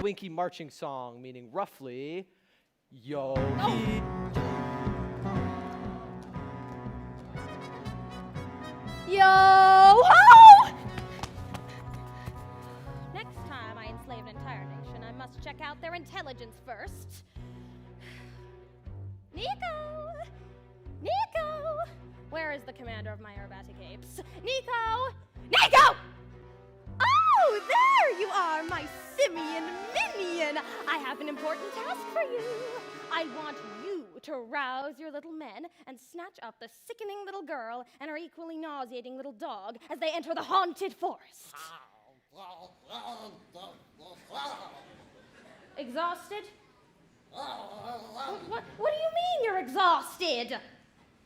Winky marching song, meaning roughly, yo he. Yo ho! Next time I enslave an entire nation, I must check out their intelligence first. Nico! Nico! Where is the commander of my aerobatic apes? Nico! Nico! Oh, there you are, my simian minion. I have an important task for you. I want you to rouse your little men and snatch up the sickening little girl and her equally nauseating little dog as they enter the haunted forest. Exhausted? What do you mean you're exhausted?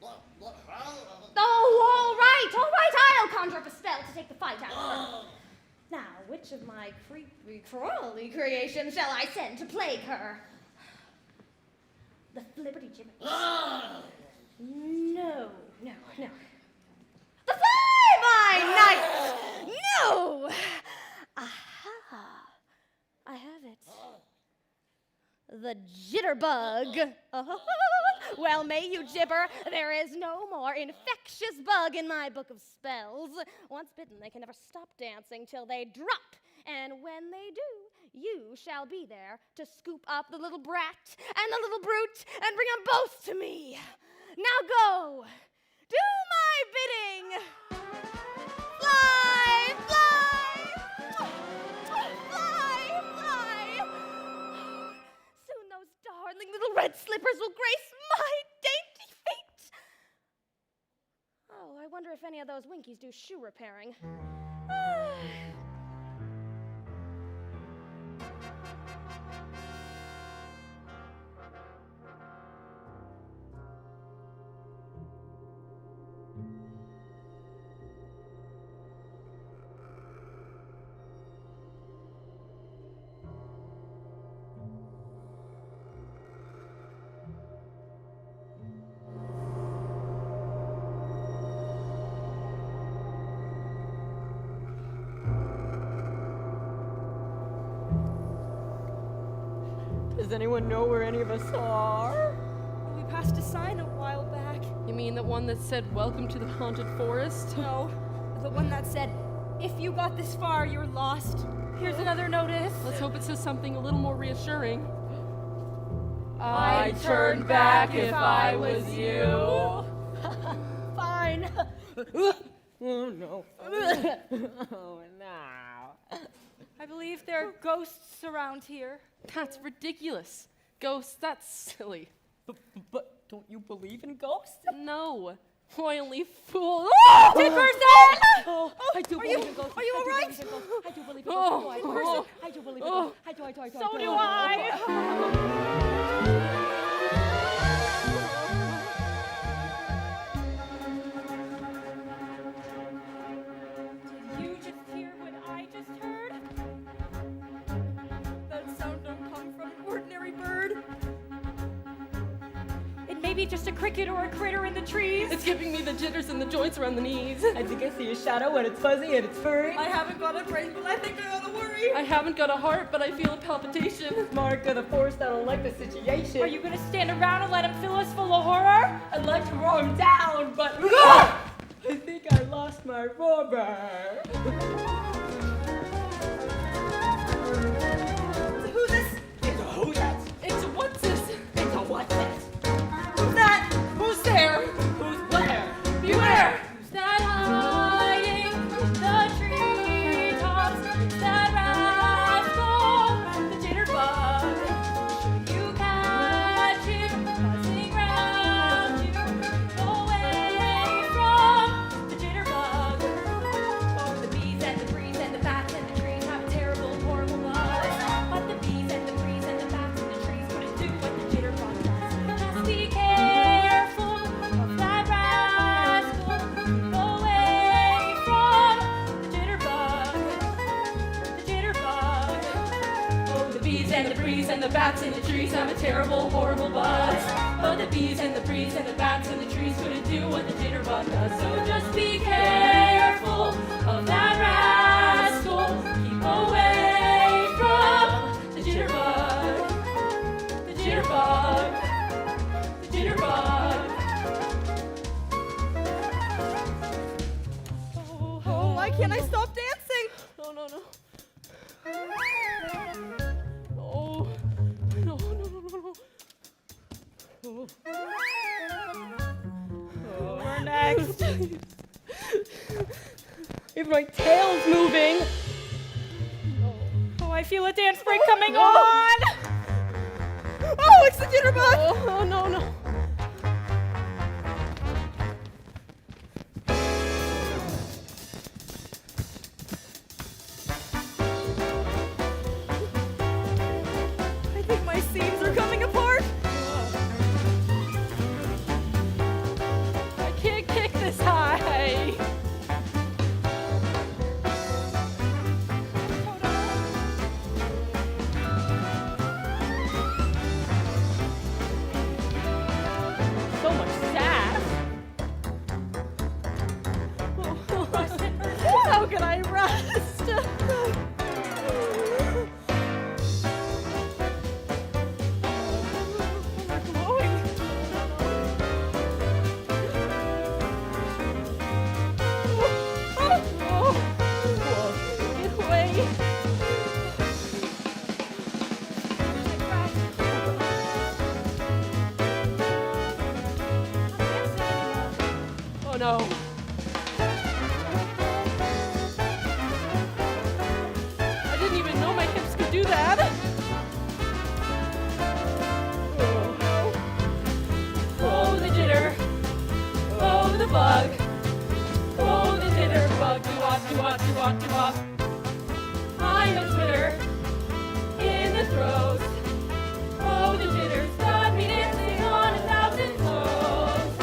Oh, all right, I'll conjure up a spell to take the fight out of her. Now, which of my creepy crawly creations shall I send to plague her? The flibberty gibbet. No. The fly-by-night! No! Aha! I have it. The jitterbug. Well, may you gibber. There is no more infectious bug in my book of spells. Once bitten, they can never stop dancing till they drop. And when they do, you shall be there to scoop up the little brat and the little brute and bring them both to me. Now go. Do my bidding. Fly, fly. Fly, fly. Soon those darling little red slippers will grace my dainty feet. Oh, I wonder if any of those Winkies do shoe repairing. Does anyone know where any of us are? We passed a sign a while back. You mean the one that said, "Welcome to the haunted forest"? No, the one that said, "If you got this far, you're lost." Here's another notice. Let's hope it says something a little more reassuring. I'd turn back if I was you. Fine. Oh, no. Oh, no. I believe there are ghosts around here. That's ridiculous. Ghosts, that's silly. But don't you believe in ghosts? No. Why only fools? Dickerson! Oh, I do believe in ghosts. Are you all right? I do believe in Oh, ghosts. oh, I do believe in ghosts. I do. So do I. Did you just hear what I just heard? That sound don't come from an ordinary bird. It may be just a cricket or a critter in the trees. It's giving me the jitters and the joints around the knees. I think I see a shadow and it's fuzzy and it's furry. I haven't got a brain, but I think I ought to worry. I haven't got a heart, but I feel a palpitation. Mark of the force, I don't like the situation. Are you gonna stand around and let him fill us full of horror? I'd like to roar him down, but I think I lost my rubber. Who's this? It's a who that? It's a what's this? It's a what's that? Who's that? Who's there? Who's where? Beware! Who's that hiding in the treetops? Who's that rascal, the jitterbug? Should you catch him buzzing round you, away from the jitterbug? Oh, the bees and the breeze and the bats and the trees have a terrible, horrible buzz. But the bees and the breeze and the bats and the trees couldn't do what the jitterbug does. Just be careful of that rascal. Keep away from the jitterbug. The jitterbug. Oh, the bees and the breeze and the bats and the trees have a terrible, horrible buzz. But the bees and the breeze and the bats and the trees couldn't do what the jitterbug does. So just be careful of that rascal. Keep away from the jitterbug. The jitterbug. The jitterbug. Oh, why can't I stop dancing? No, no, no. Oh. No, no, no, no, no. Oh. We're next. If my tail's moving. Oh, I feel a dance break coming on. Oh, it's the jitterbug. Oh, no, no. I think my seams are coming apart. I can't kick this high. So much sass. How can I rest? We're glowing. no. I didn't even know my hips could do that. Oh, the jitter. Oh, the bug. Oh, the jitterbug. Do-wop. I'm a twitter in the throes. Oh, the jitters got me dancing on 1,000 toes.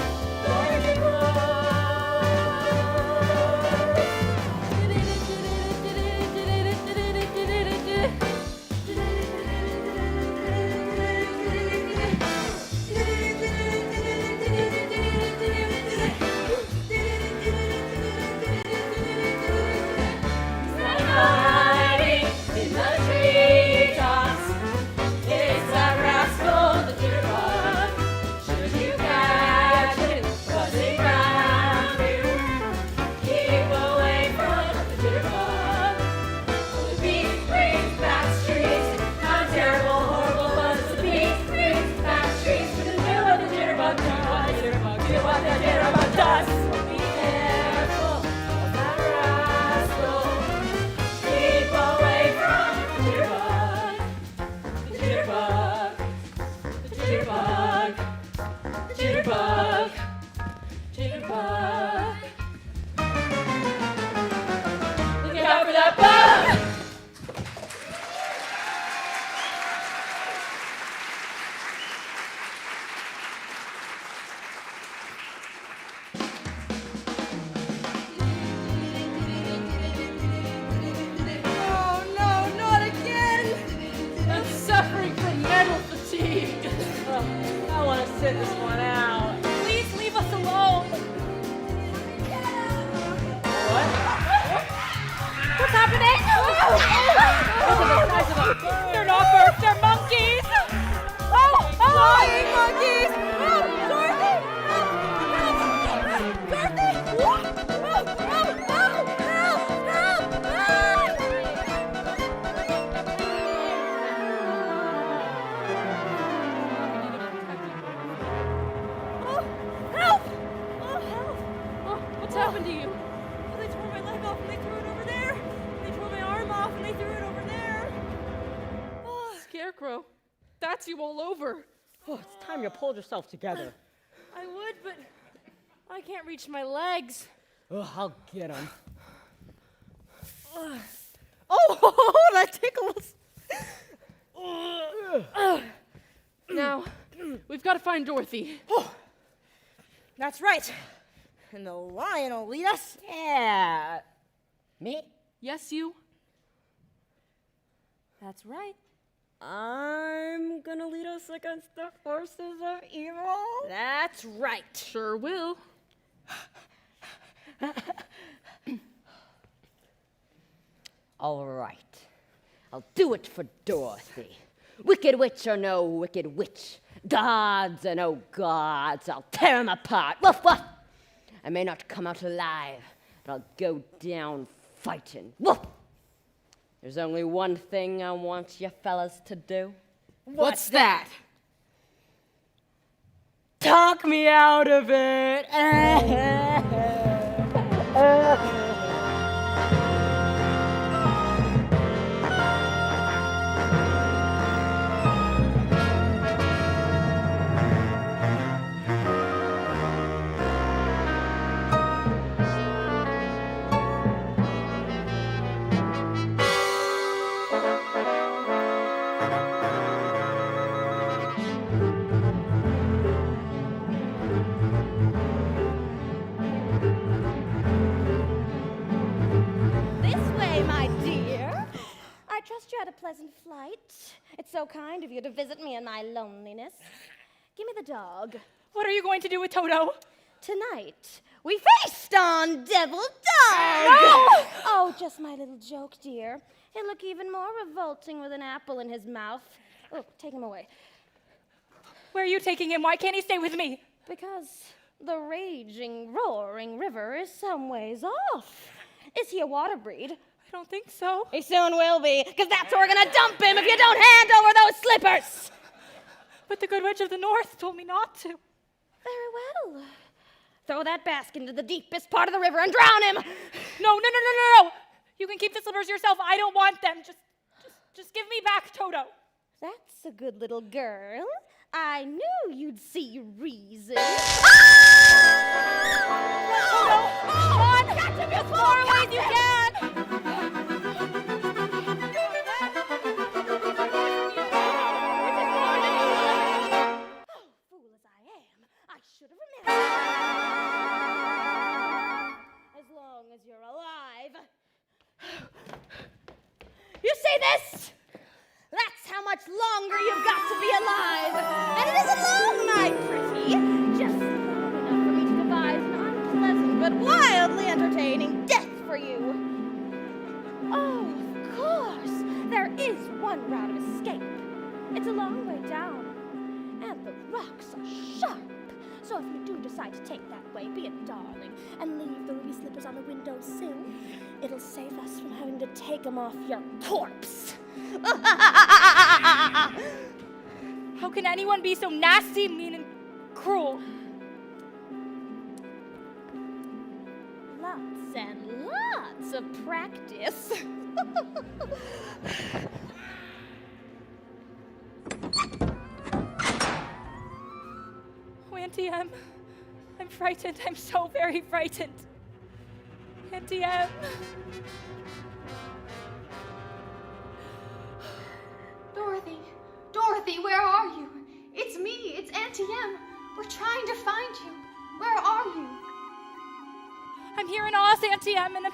Hiding in the treetops. It's that rascal, the jitterbug. Should you catch him buzzing round you, keep away from the jitterbug. The beast brings back streets. How terrible, horrible buzz the beast brings back streets. Do what the jitterbug does. Do what the jitterbug does. Be careful of that rascal. Keep away from the jitterbug. The jitterbug, the jitterbug, the jitterbug, jitterbug. Look out for that bug! Oh no, not again! I'm suffering from mental fatigue. I want to sit this one out. Please leave us alone. What's happening? They're not birds, they're monkeys. Flying monkeys! Help! Dorothy! Help! Dorothy! What's happened to you? Oh, they tore my leg off and they threw it over there. They tore my arm off and they threw it over there. Scarecrow, that's you all over. Oh, it's time you pulled yourself together. I would, but I can't reach my legs. Oh, I'll get him. Oh, that tickles. Now, we've got to find Dorothy. That's right. And the lion will lead us. Yeah. Me? Yes, you? That's right. I'm gonna lead us against the forces of evil. That's right. Sure will. All right. I'll do it for Dorothy. Wicked witch or no wicked witch, gods or no gods, I'll tear 'em apart. Woof, woof. I may not come out alive, but I'll go down fighting. Woof. There's only one thing I want you fellas to do. What's that? Talk me out of it. This way, my dear. I trust you had a pleasant flight. It's so kind of you to visit me in my loneliness. Give me the dog. What are you going to do with Toto? Tonight, we feast on Devil Dog. No! Oh, just my little joke, dear. He'll look even more revolting with an apple in his mouth. Oh, take him away. Where are you taking him? Why can't he stay with me? Because the raging, roaring river is some ways off. Is he a water breed? I don't think so. He soon will be, because that's where we're going to dump him if you don't hand over those slippers. But the Good Witch of the North told me not to. Very well. Throw that basket into the deepest part of the river and drown him. No. You can keep the slippers yourself. I don't want them. Just give me back, Toto. That's a good little girl. I knew you'd see reason. Toto, come on. Catch him, As far away as you can. Fool as I am, I should have remembered. As long as you're alive. You see this? That's how much longer you've got to be alive. And it isn't long, my pretty. Just long enough for me to devise an unpleasant but wildly entertaining death for you. Oh, of course. There is one route of escape. It's a long way down. And the rocks are sharp. So if you do decide to take that way, be a darling and leave the ruby slippers on the windowsill. It'll save us from having to take them off your corpse. How can anyone be so nasty, mean, and cruel? Lots and lots of practice. Oh, Auntie Em, I'm frightened. I'm so very frightened. Auntie Em. Dorothy, where are you? It's me, it's Auntie Em. We're trying to find you. Where are you? I'm here in Oz, Auntie Em, and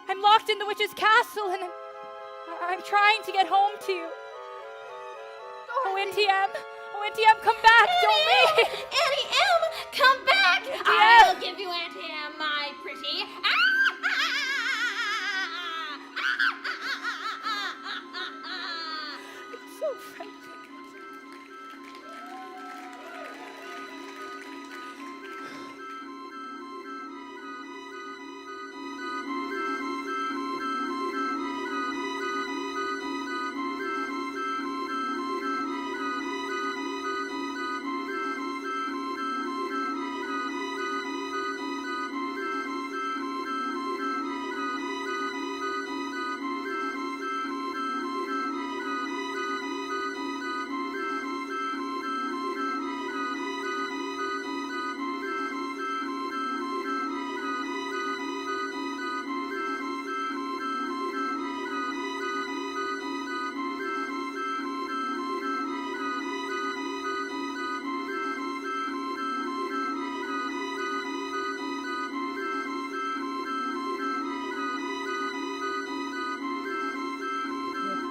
I'm locked in the witch's castle, and I'm trying to get home to you. Oh, Auntie Em, come back, don't leave. Auntie Em, come back. I'll give you Auntie Em, my pretty. I'm so frightened.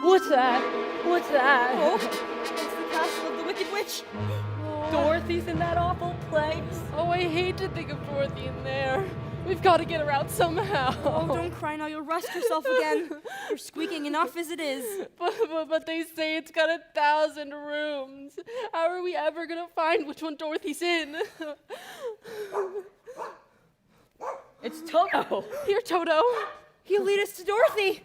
What's that? What's that? Oh, it's the castle of the Wicked Witch. Dorothy's in that awful place. Oh, I hate to think of Dorothy in there. We've got to get her out somehow. Oh, don't cry now. You'll rust yourself again. You're squeaking enough as it is. But they say it's got 1,000 rooms. How are we ever going to find which one Dorothy's in? It's Toto. Here, Toto. He'll lead us to Dorothy.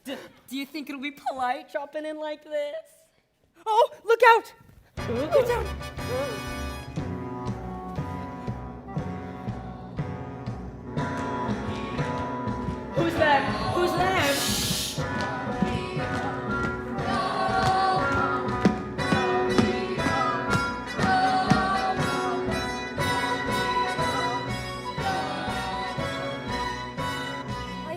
Do you think it'll be polite dropping in like this? Oh, look out! Get down! Who's there? Who's there? I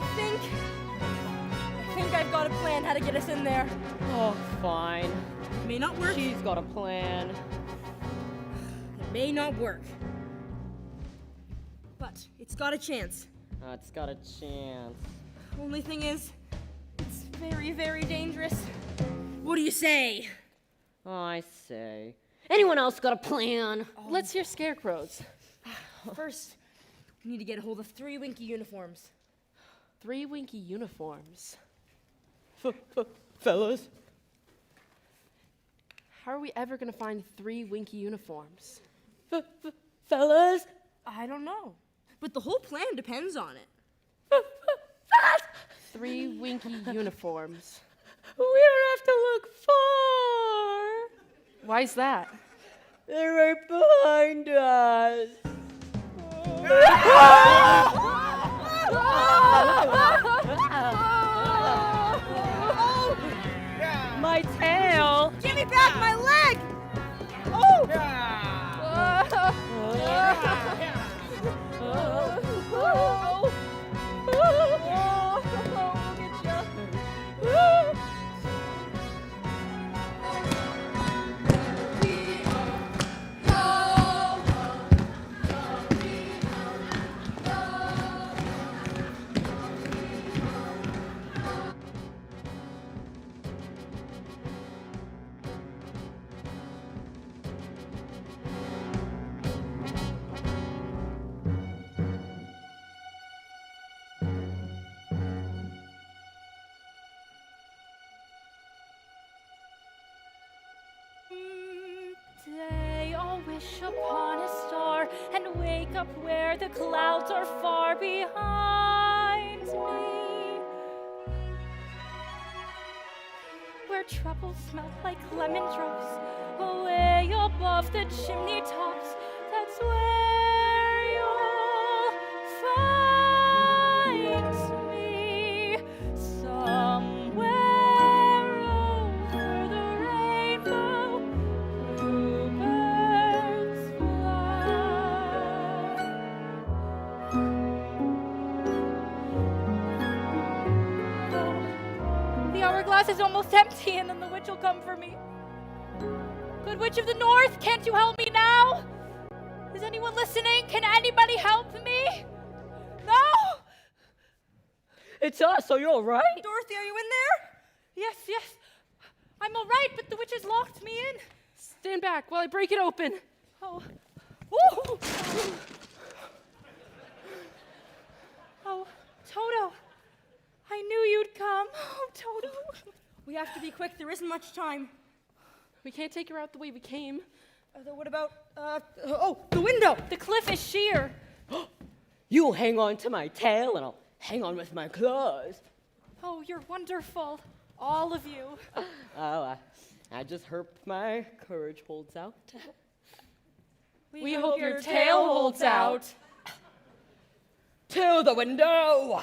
think I've got a plan how to get us in there. Oh, fine. It may not work. She's got a plan. It may not work. But it's got a chance. It's got a chance. Only thing is, it's very, very dangerous. What do you say? Oh, I say. Anyone else got a plan? Let's hear Scarecrow's. First, we need to get a hold of 3 Winky uniforms. 3 Winky uniforms. Fellas? How are we ever going to find 3 Winky uniforms? Fellas? I don't know. But the whole plan depends on it. 3 Winky uniforms. We don't have to look far. Why's that? They're right behind us. My tail! Give me back my leg! Oh! Someday I'll wish upon a star and wake up where the clouds are far behind me. Where troubles smell like lemon drops, away above the chimney tops. That's where you'll find me. Somewhere over the rainbow, bluebirds fly. Oh, the hourglass is almost empty, and then the witch will come for me. Good Witch of the North, can't you help me now? Is anyone listening? Can anybody help me? No? It's us. Are you all right? Dorothy, are you in there? Yes, yes. I'm all right, but the witch has locked me in. Stand back while I break it open. Oh. Ooh. Oh, Toto. I knew you'd come. Oh, Toto. We have to be quick. There isn't much time. We can't take her out the way we came. What about, the window? The cliff is sheer. You hang on to my tail, and I'll hang on with my claws. Oh, you're wonderful. All of you. Oh, I just hope my courage holds out. We hope your tail holds out. To the window!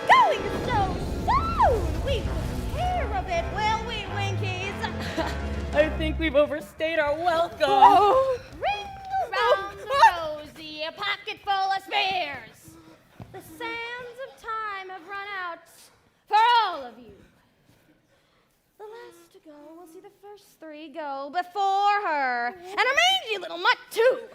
Going so soon! We took care of it, will we, Winkies? I think we've overstayed our welcome. Oh. Ring around the rosy, a pocket full of spares. The sands of time have run out for all of you. The last to go will see the first three go before her, and a mangy little mutt too.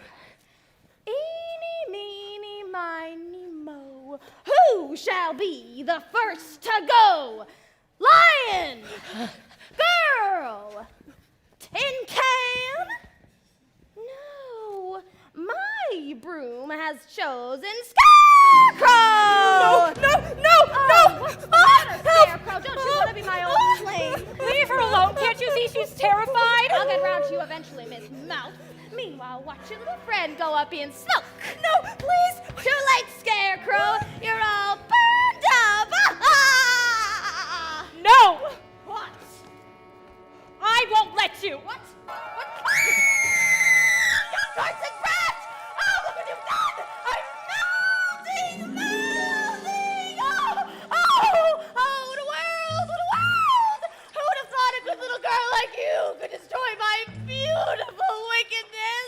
Eeny, meeny, miny, mo. Who shall be the first to go? Lion! Girl! Tin can? No, my broom has chosen Scarecrow! No! What's the matter, Scarecrow? Don't you want to be my old flame? Leave her alone. Can't you see she's terrified? I'll get round to you eventually, Miss Mouth. Meanwhile, watch your little friend go up in smoke. No, please! Too late, Scarecrow. You're all burned up. No! What? I won't let you. What? You cursed brat! Oh, look what you've done! I'm melting! Oh, the world! Who would have thought a good little girl like you could destroy my beautiful wickedness?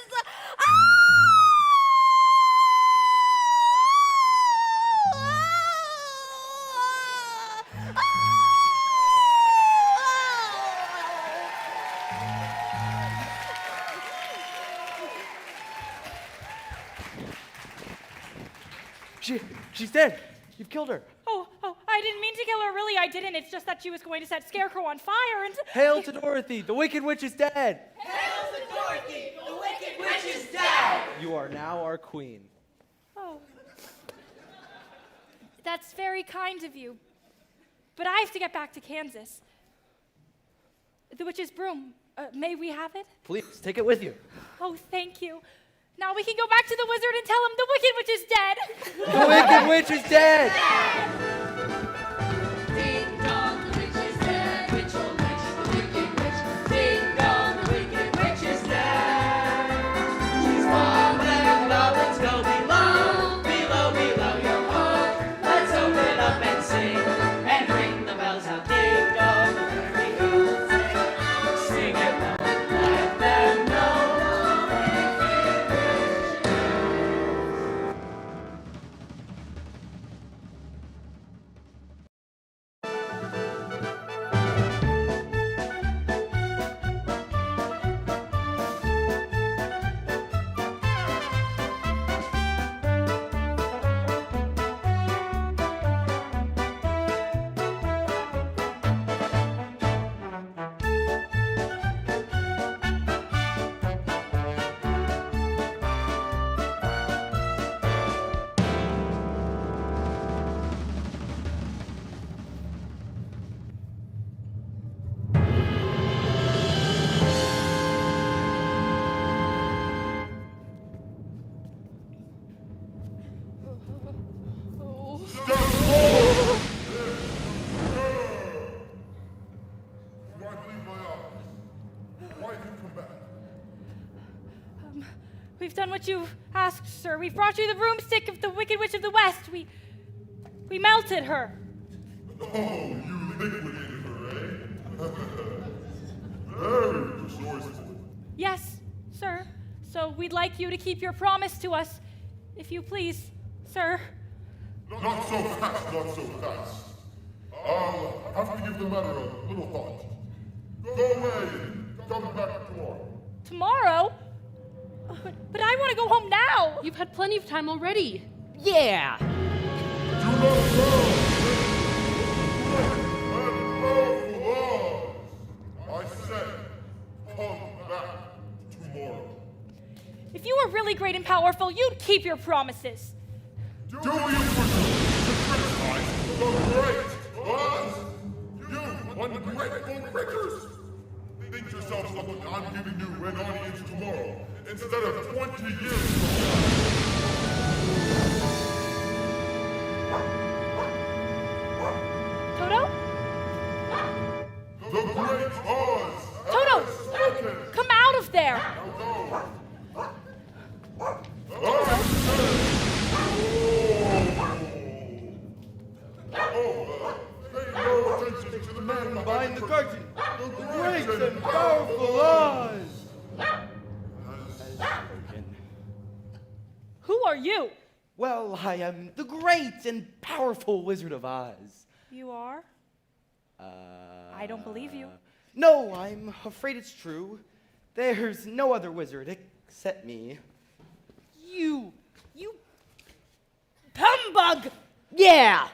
She's dead. You've killed her. Oh, I didn't mean to kill her. Really, I didn't. It's just that she was going to set Scarecrow on fire and... Hail to Dorothy. The Wicked Witch is dead. Hail to Dorothy! The Wicked Witch is dead! You are now our queen. Oh. That's very kind of you. But I have to get back to Kansas. The witch's broom. May we have it? Please, take it with you. Oh, thank you. Now we can go back to the wizard and tell him the Wicked Witch is dead. The Wicked Witch is dead! Ding dong! We've done what you asked, sir. We've brought you the broomstick of the Wicked Witch of the West. We melted her. Oh, you liquidated her, eh? Very resourceful. Yes, sir. So we'd like you to keep your promise to us, if you please, sir. Not so fast, not so fast. I'll have to give the matter a little thought. Go away and come back tomorrow. Tomorrow? Oh, but I want to go home now. You've had plenty of time already. Yeah! Do not go! And powerful laws! I said, come back tomorrow. If you were really great and powerful, you'd keep your promises. Do you presume to criticize the great laws? You ungrateful creatures! Think to yourselves what I'm giving you an audience tomorrow, instead of 20 years from Toto? now. The great cause! Toto! Come out of there! Pay no attention to the man Behind the curtain, the great and powerful Oz! Who are you? Well, I am the great and powerful Wizard of Oz. You are? I don't believe you. No, I'm afraid it's true. There's no other wizard except me. You humbug! Yeah!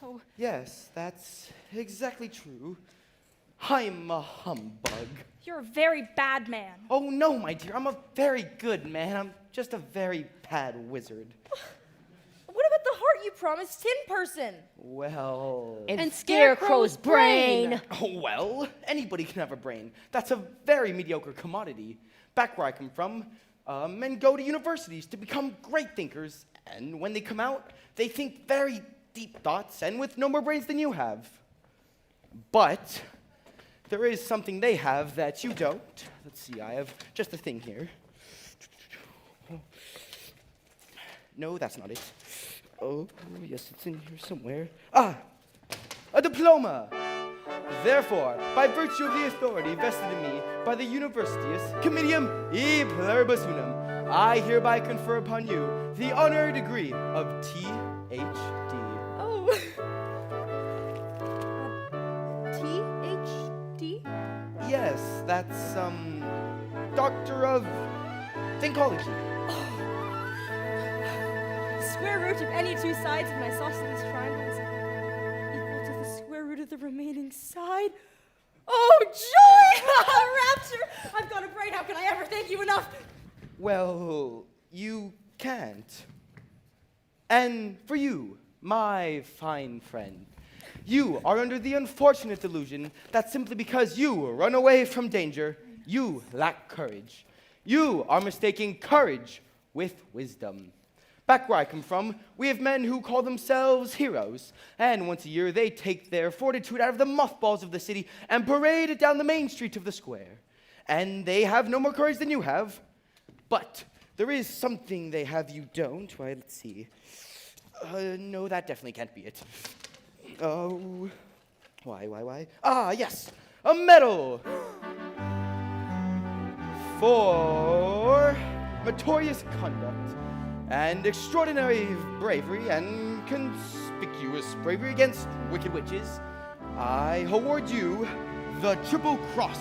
Oh, Yes, that's exactly true. I'm a humbug. you're a very bad man. Oh no, my dear, I'm a very good man. I'm just a very bad wizard. What about the heart you promised Tin Person? Well... And Scarecrow's brain! Oh, well, anybody can have a brain. That's a very mediocre commodity. Back where I come from, men go to universities to become great thinkers, and when they come out, they think very deep thoughts and with no more brains than you have. But there is something they have that you don't. Let's see, I have just a thing here. No, that's not it. Oh, yes, it's in here somewhere. Ah, a diploma! Therefore, by virtue of the authority vested in me by the Universitas Comitium e Pluribus Unum, I hereby confer upon you the honorary degree of T.H.D. Oh. T.H.D.? Yes, that's, Doctor of Thinkology. The square root of any two sides of my isosceles triangle is equal to the square root of the remaining side. Oh, joy! Rapture! I've got a brain. How can I ever thank you enough? Well, you can't. And for you, my fine friend, you are under the unfortunate delusion that simply because you run away from danger, you lack courage. You are mistaking courage with wisdom. Back where I come from, we have men who call themselves heroes, and once a year they take their fortitude out of the mothballs of the city and parade it down the main street of the square. And they have no more courage than you have. But there is something they have you don't. Why, let's see. No, that definitely can't be it. Oh, why? Ah, yes, a medal for meritorious conduct and extraordinary bravery and conspicuous bravery against wicked witches. I award you the Triple Cross.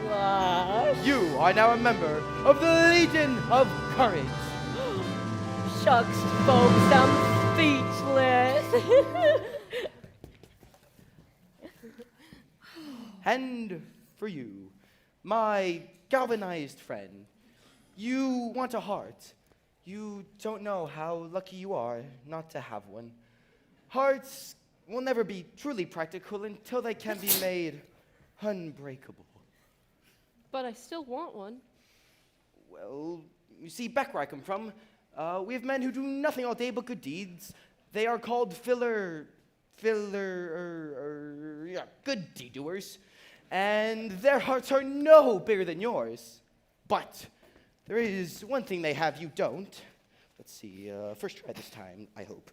What? You are now a member of the Legion of Courage. Shucks, folks, I'm speechless. And for you, my galvanized friend, you want a heart. You don't know how lucky you are not to have one. Hearts will never be truly practical until they can be made unbreakable. But I still want one. Well, you see, back where I come from, we have men who do nothing all day but good deeds. They are called good deed-doers. And their hearts are no bigger than yours. But There is one thing they have you don't. Let's see, first try this time, I hope.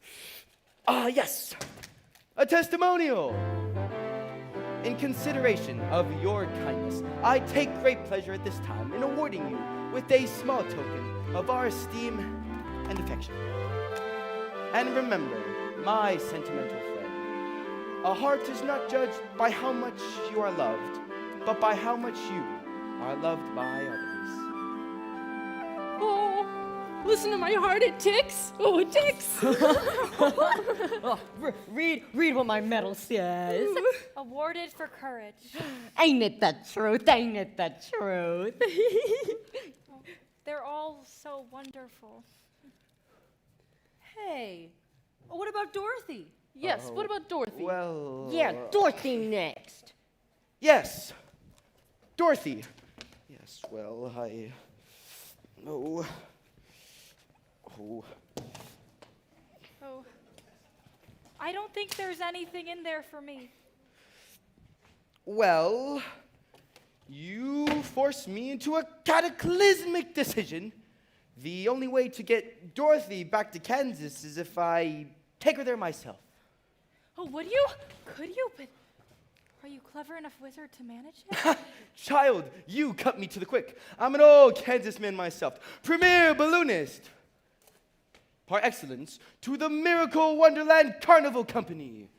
Ah, yes! A testimonial! In consideration of your kindness, I take great pleasure at this time in awarding you with a small token of our esteem and affection. And remember, my sentimental friend, a heart is not judged by how much you are loved, but by how much you are loved by others. Oh, listen to my heart, it ticks. Oh, it ticks. Oh, read what my medal says. Awarded for courage. Ain't it the truth? Ain't it the truth? They're all so wonderful. Hey, what about Dorothy? Yes, what about Dorothy? Well... Yeah, Dorothy next. Yes, Dorothy. Yes, well, Oh. Oh. I don't think there's anything in there for me. Well, you forced me into a cataclysmic decision. The only way to get Dorothy back to Kansas is if I take her there myself. Oh, would you? Could you? But are you clever enough wizard to manage it? Child, you cut me to the quick. I'm an old Kansas man myself, premier balloonist, par excellence to the Miracle Wonderland Carnival Company.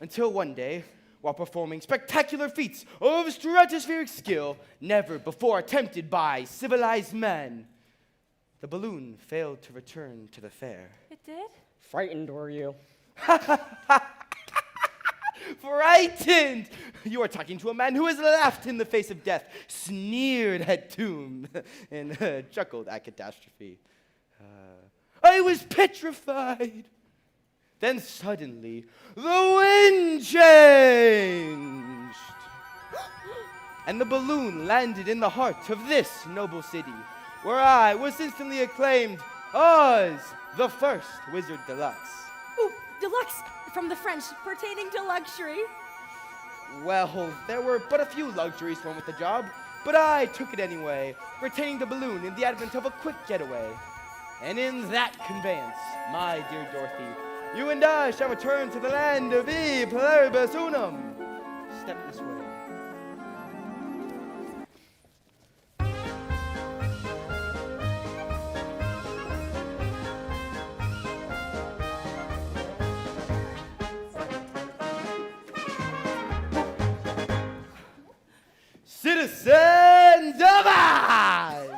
Until one day, while performing spectacular feats of stratospheric skill never before attempted by civilized man, the balloon failed to return to the fair. It did? Frightened, were you? Frightened! You are talking to a man who has laughed in the face of death, sneered at doom, and chuckled at catastrophe. I was petrified. Then suddenly, the wind changed. And the balloon landed in the heart of this noble city, where I was instantly acclaimed as the first Wizard Deluxe. Ooh, deluxe from the French, pertaining to luxury. Well, there were but a few luxuries wrong with the job, but I took it anyway, retaining the balloon in the advent of a quick getaway. And in that conveyance, my dear Dorothy, you and I shall return to the land of E Pluribus Unum. Step this way. Citizens of Oz!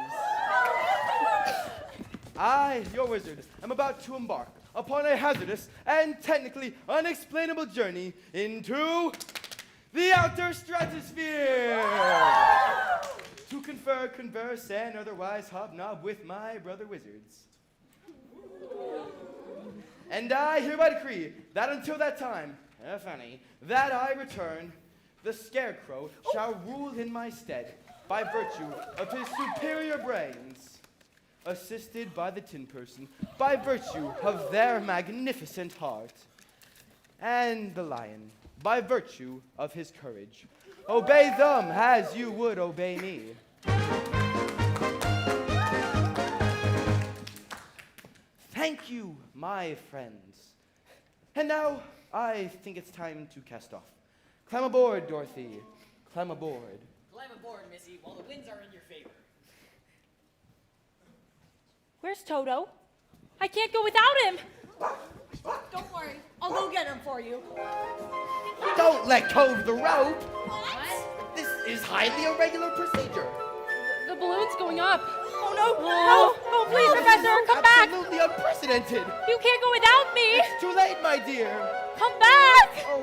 I, your wizard, am about to embark upon a hazardous and technically unexplainable journey into the outer stratosphere to confer, converse, and otherwise hobnob with my brother wizards. And I hereby decree that until that time, if any, that I return, the Scarecrow shall rule in my stead by virtue of his superior brains, assisted by the Tin Person by virtue of their magnificent heart, and the Lion by virtue of his courage. Obey them as you would obey me. Thank you, my friends. And now I think it's time to cast off. Climb aboard, Dorothy. Climb aboard. Climb aboard, Missy, while the winds are in your favor. Where's Toto? I can't go without him. Don't worry, I'll go get him for you. Don't let go of the rope. What? This is highly irregular procedure. The balloon's going up. Oh no! No! Oh please, Professor, come back! Absolutely unprecedented. You can't go without me. It's too late, my dear. Come back! Oh,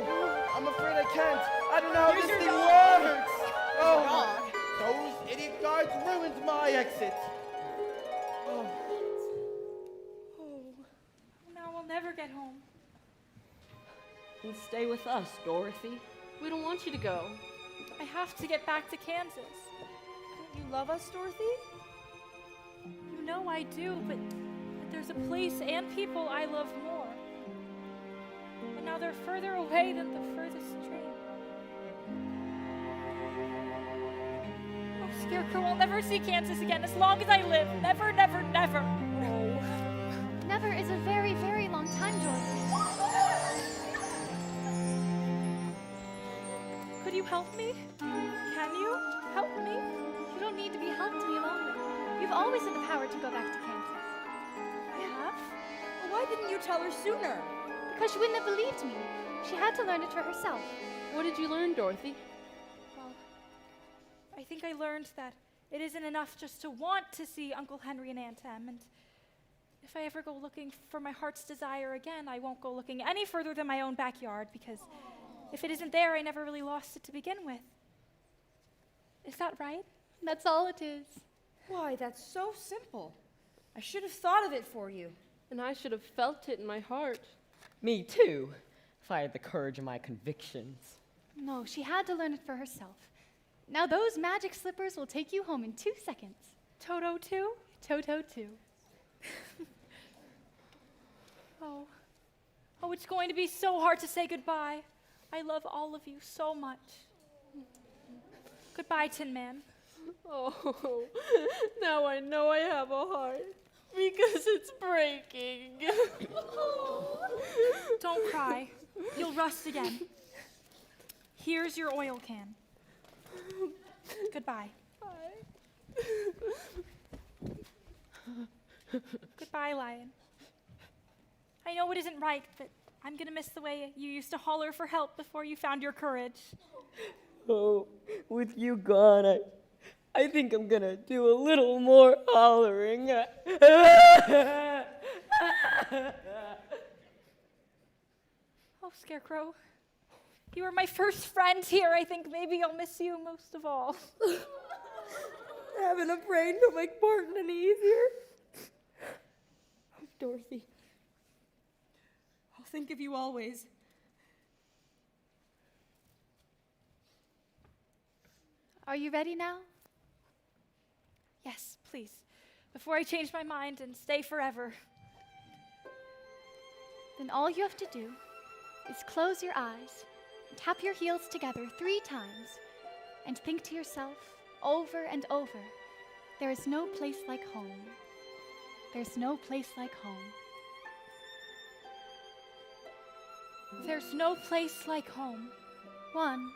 I'm afraid I can't. I don't know how this thing works. Oh, those idiot guards ruined my exit. Oh. Now we'll never get home. Then stay with us, Dorothy. We don't want you to go. I have to get back to Kansas. Don't you love us, Dorothy? You know I do, but there's a place and people I love more. And now they're further away than the furthest train. Oh, Scarecrow, I'll never see Kansas again as long as I live. Never, never, never. Never is a very, very long time, Dorothy. Could you help me? Can you help me? You don't need to be helped any longer. You've always had the power to go back to Kansas. I have? Well, why didn't you tell her sooner? Because she wouldn't have believed me. She had to learn it for herself. What did you learn, Dorothy? Well, I think I learned that it isn't enough just to want to see Uncle Henry and Aunt Em, and if I ever go looking for my heart's desire again, I won't go looking any further than my own backyard, because if it isn't there, I never really lost it to begin with. Is that right? That's all it is. Why, that's so simple. I should have thought of it for you. And I should have felt it in my heart. Me too, if I had the courage of my convictions. No, she had to learn it for herself. Now those magic slippers will take you home in 2 seconds. Toto too? Toto too. Oh, it's going to be so hard to say goodbye. I love all of you so much. Goodbye, Tin Man. Oh, now I know I have a heart because it's breaking. Don't cry. You'll rust again. Here's your oil can. Goodbye. Goodbye, Lion. I know it isn't right, but I'm gonna miss the way you used to holler for help before you found your courage. Oh, with you gone, I think I'm gonna do a little more hollering. Oh, Scarecrow. You were my first friend here. I think maybe I'll miss you most of all. Having a brain don't make Barton any easier. Oh, Dorothy. I'll think of you always. Are you ready now? Yes, please. Before I change my mind and stay forever. Then all you have to do is close your eyes, tap your heels together 3 times, and think to yourself over and over, there is no place like home. There's no place like home. There's no place like home. 1,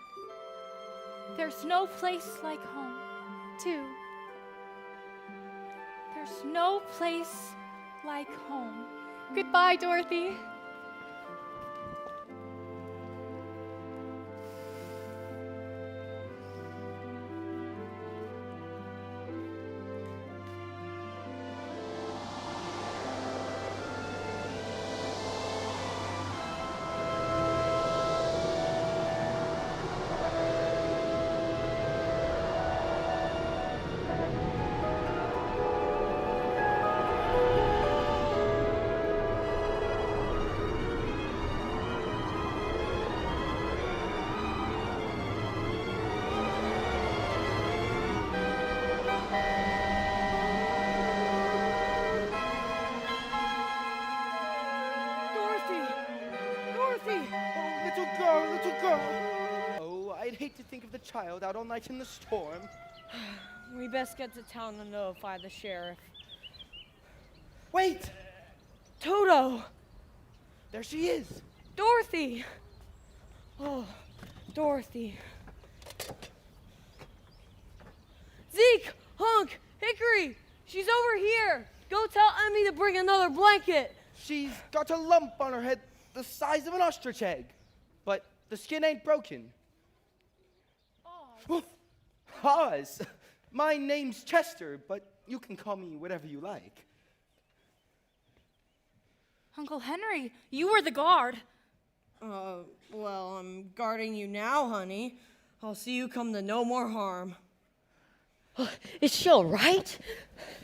There's no place like home. 2, There's no place like home. Goodbye, Dorothy. Little girl. Oh, I'd hate to think of the child out all night in the storm. We best get to town and notify the sheriff. Wait! Toto! There she is! Dorothy! Oh, Dorothy. Zeke! Hunk! Hickory! She's over here! Go tell Emmy to bring another blanket! She's got a lump on her head the size of an ostrich egg. But the skin ain't broken. Oz. Oz! My name's Chester, but you can call me whatever you like. Uncle Henry, you were the guard. Well, I'm guarding you now, honey. I'll see you come to no more harm. Is she all right?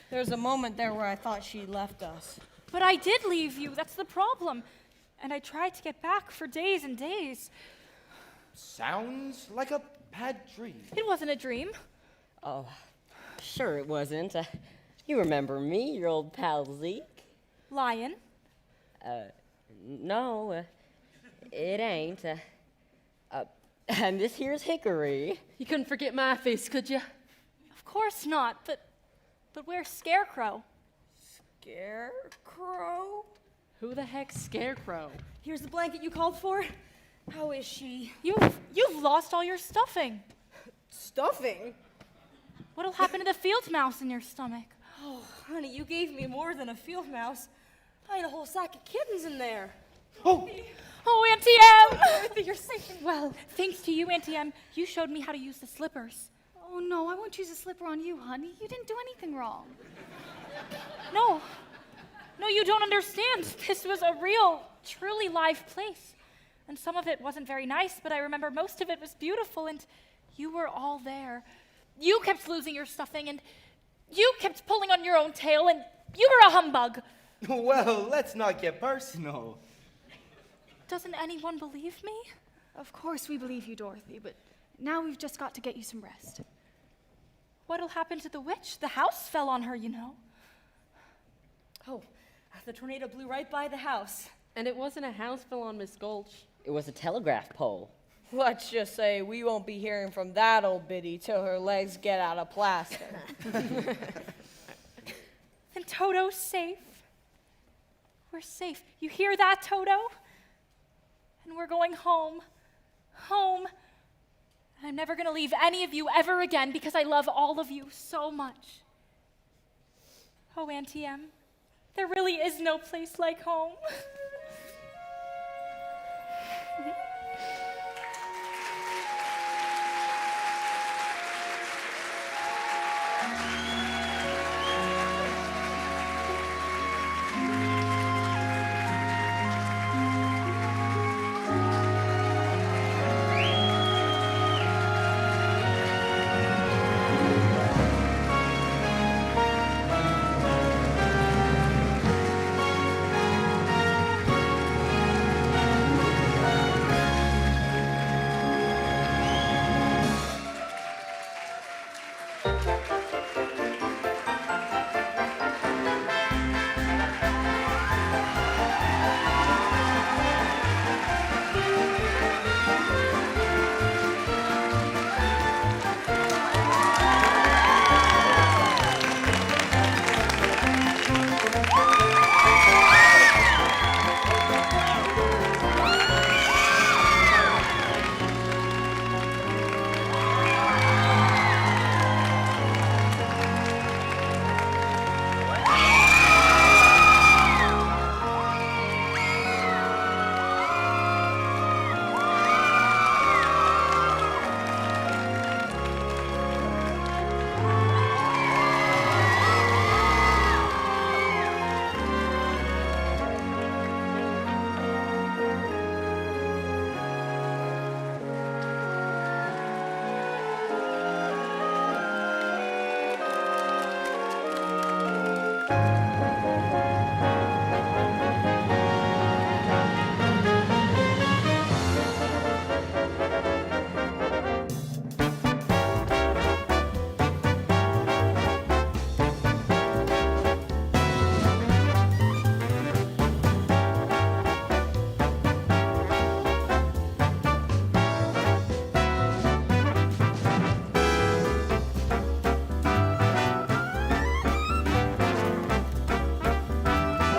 There's a moment there where I thought she left us. But I did leave you, that's the problem. And I tried to get back for days and days. Sounds like a bad dream. It wasn't a dream. Oh, sure it wasn't. You remember me, your old pal Zeke? Lion? No, it ain't. And this here's Hickory. You couldn't forget my face, could you? Of Of course not, but where's Scarecrow? Scarecrow? Who the heck's Scarecrow? Here's the blanket you called for. How is she? You've lost all your stuffing. Stuffing? What'll happen to the field mouse in your stomach? Oh, honey, you gave me more than a field mouse. I had a whole sack of kittens in there. Oh, Auntie M! Dorothy, you're safe and well. Thanks to you, Auntie M, you showed me how to use the slippers. Oh, no, I won't use a slipper on you, honey. You didn't do anything wrong. No, you don't understand. This was a real, truly live place. And some of it wasn't very nice, but I remember most of it was beautiful, and you were all there. You kept losing your stuffing, and you kept pulling on your own tail, and you were a humbug. Well, let's not get personal. Doesn't anyone believe me? Of course we believe you, Dorothy, but now we've just got to get you some rest. What'll happen to the witch? The house fell on her, you know. Oh, the tornado blew right by the house. And it wasn't a house fell on Miss Gulch. It was a telegraph pole. Let's just say we won't be hearing from that old biddy till her legs get out of plaster. Then Toto's safe. We're safe. You hear that, Toto? And we're going home. Home. And I'm never going to leave any of you ever again because I love all of you so much. Oh, Auntie M, there really is no place like home.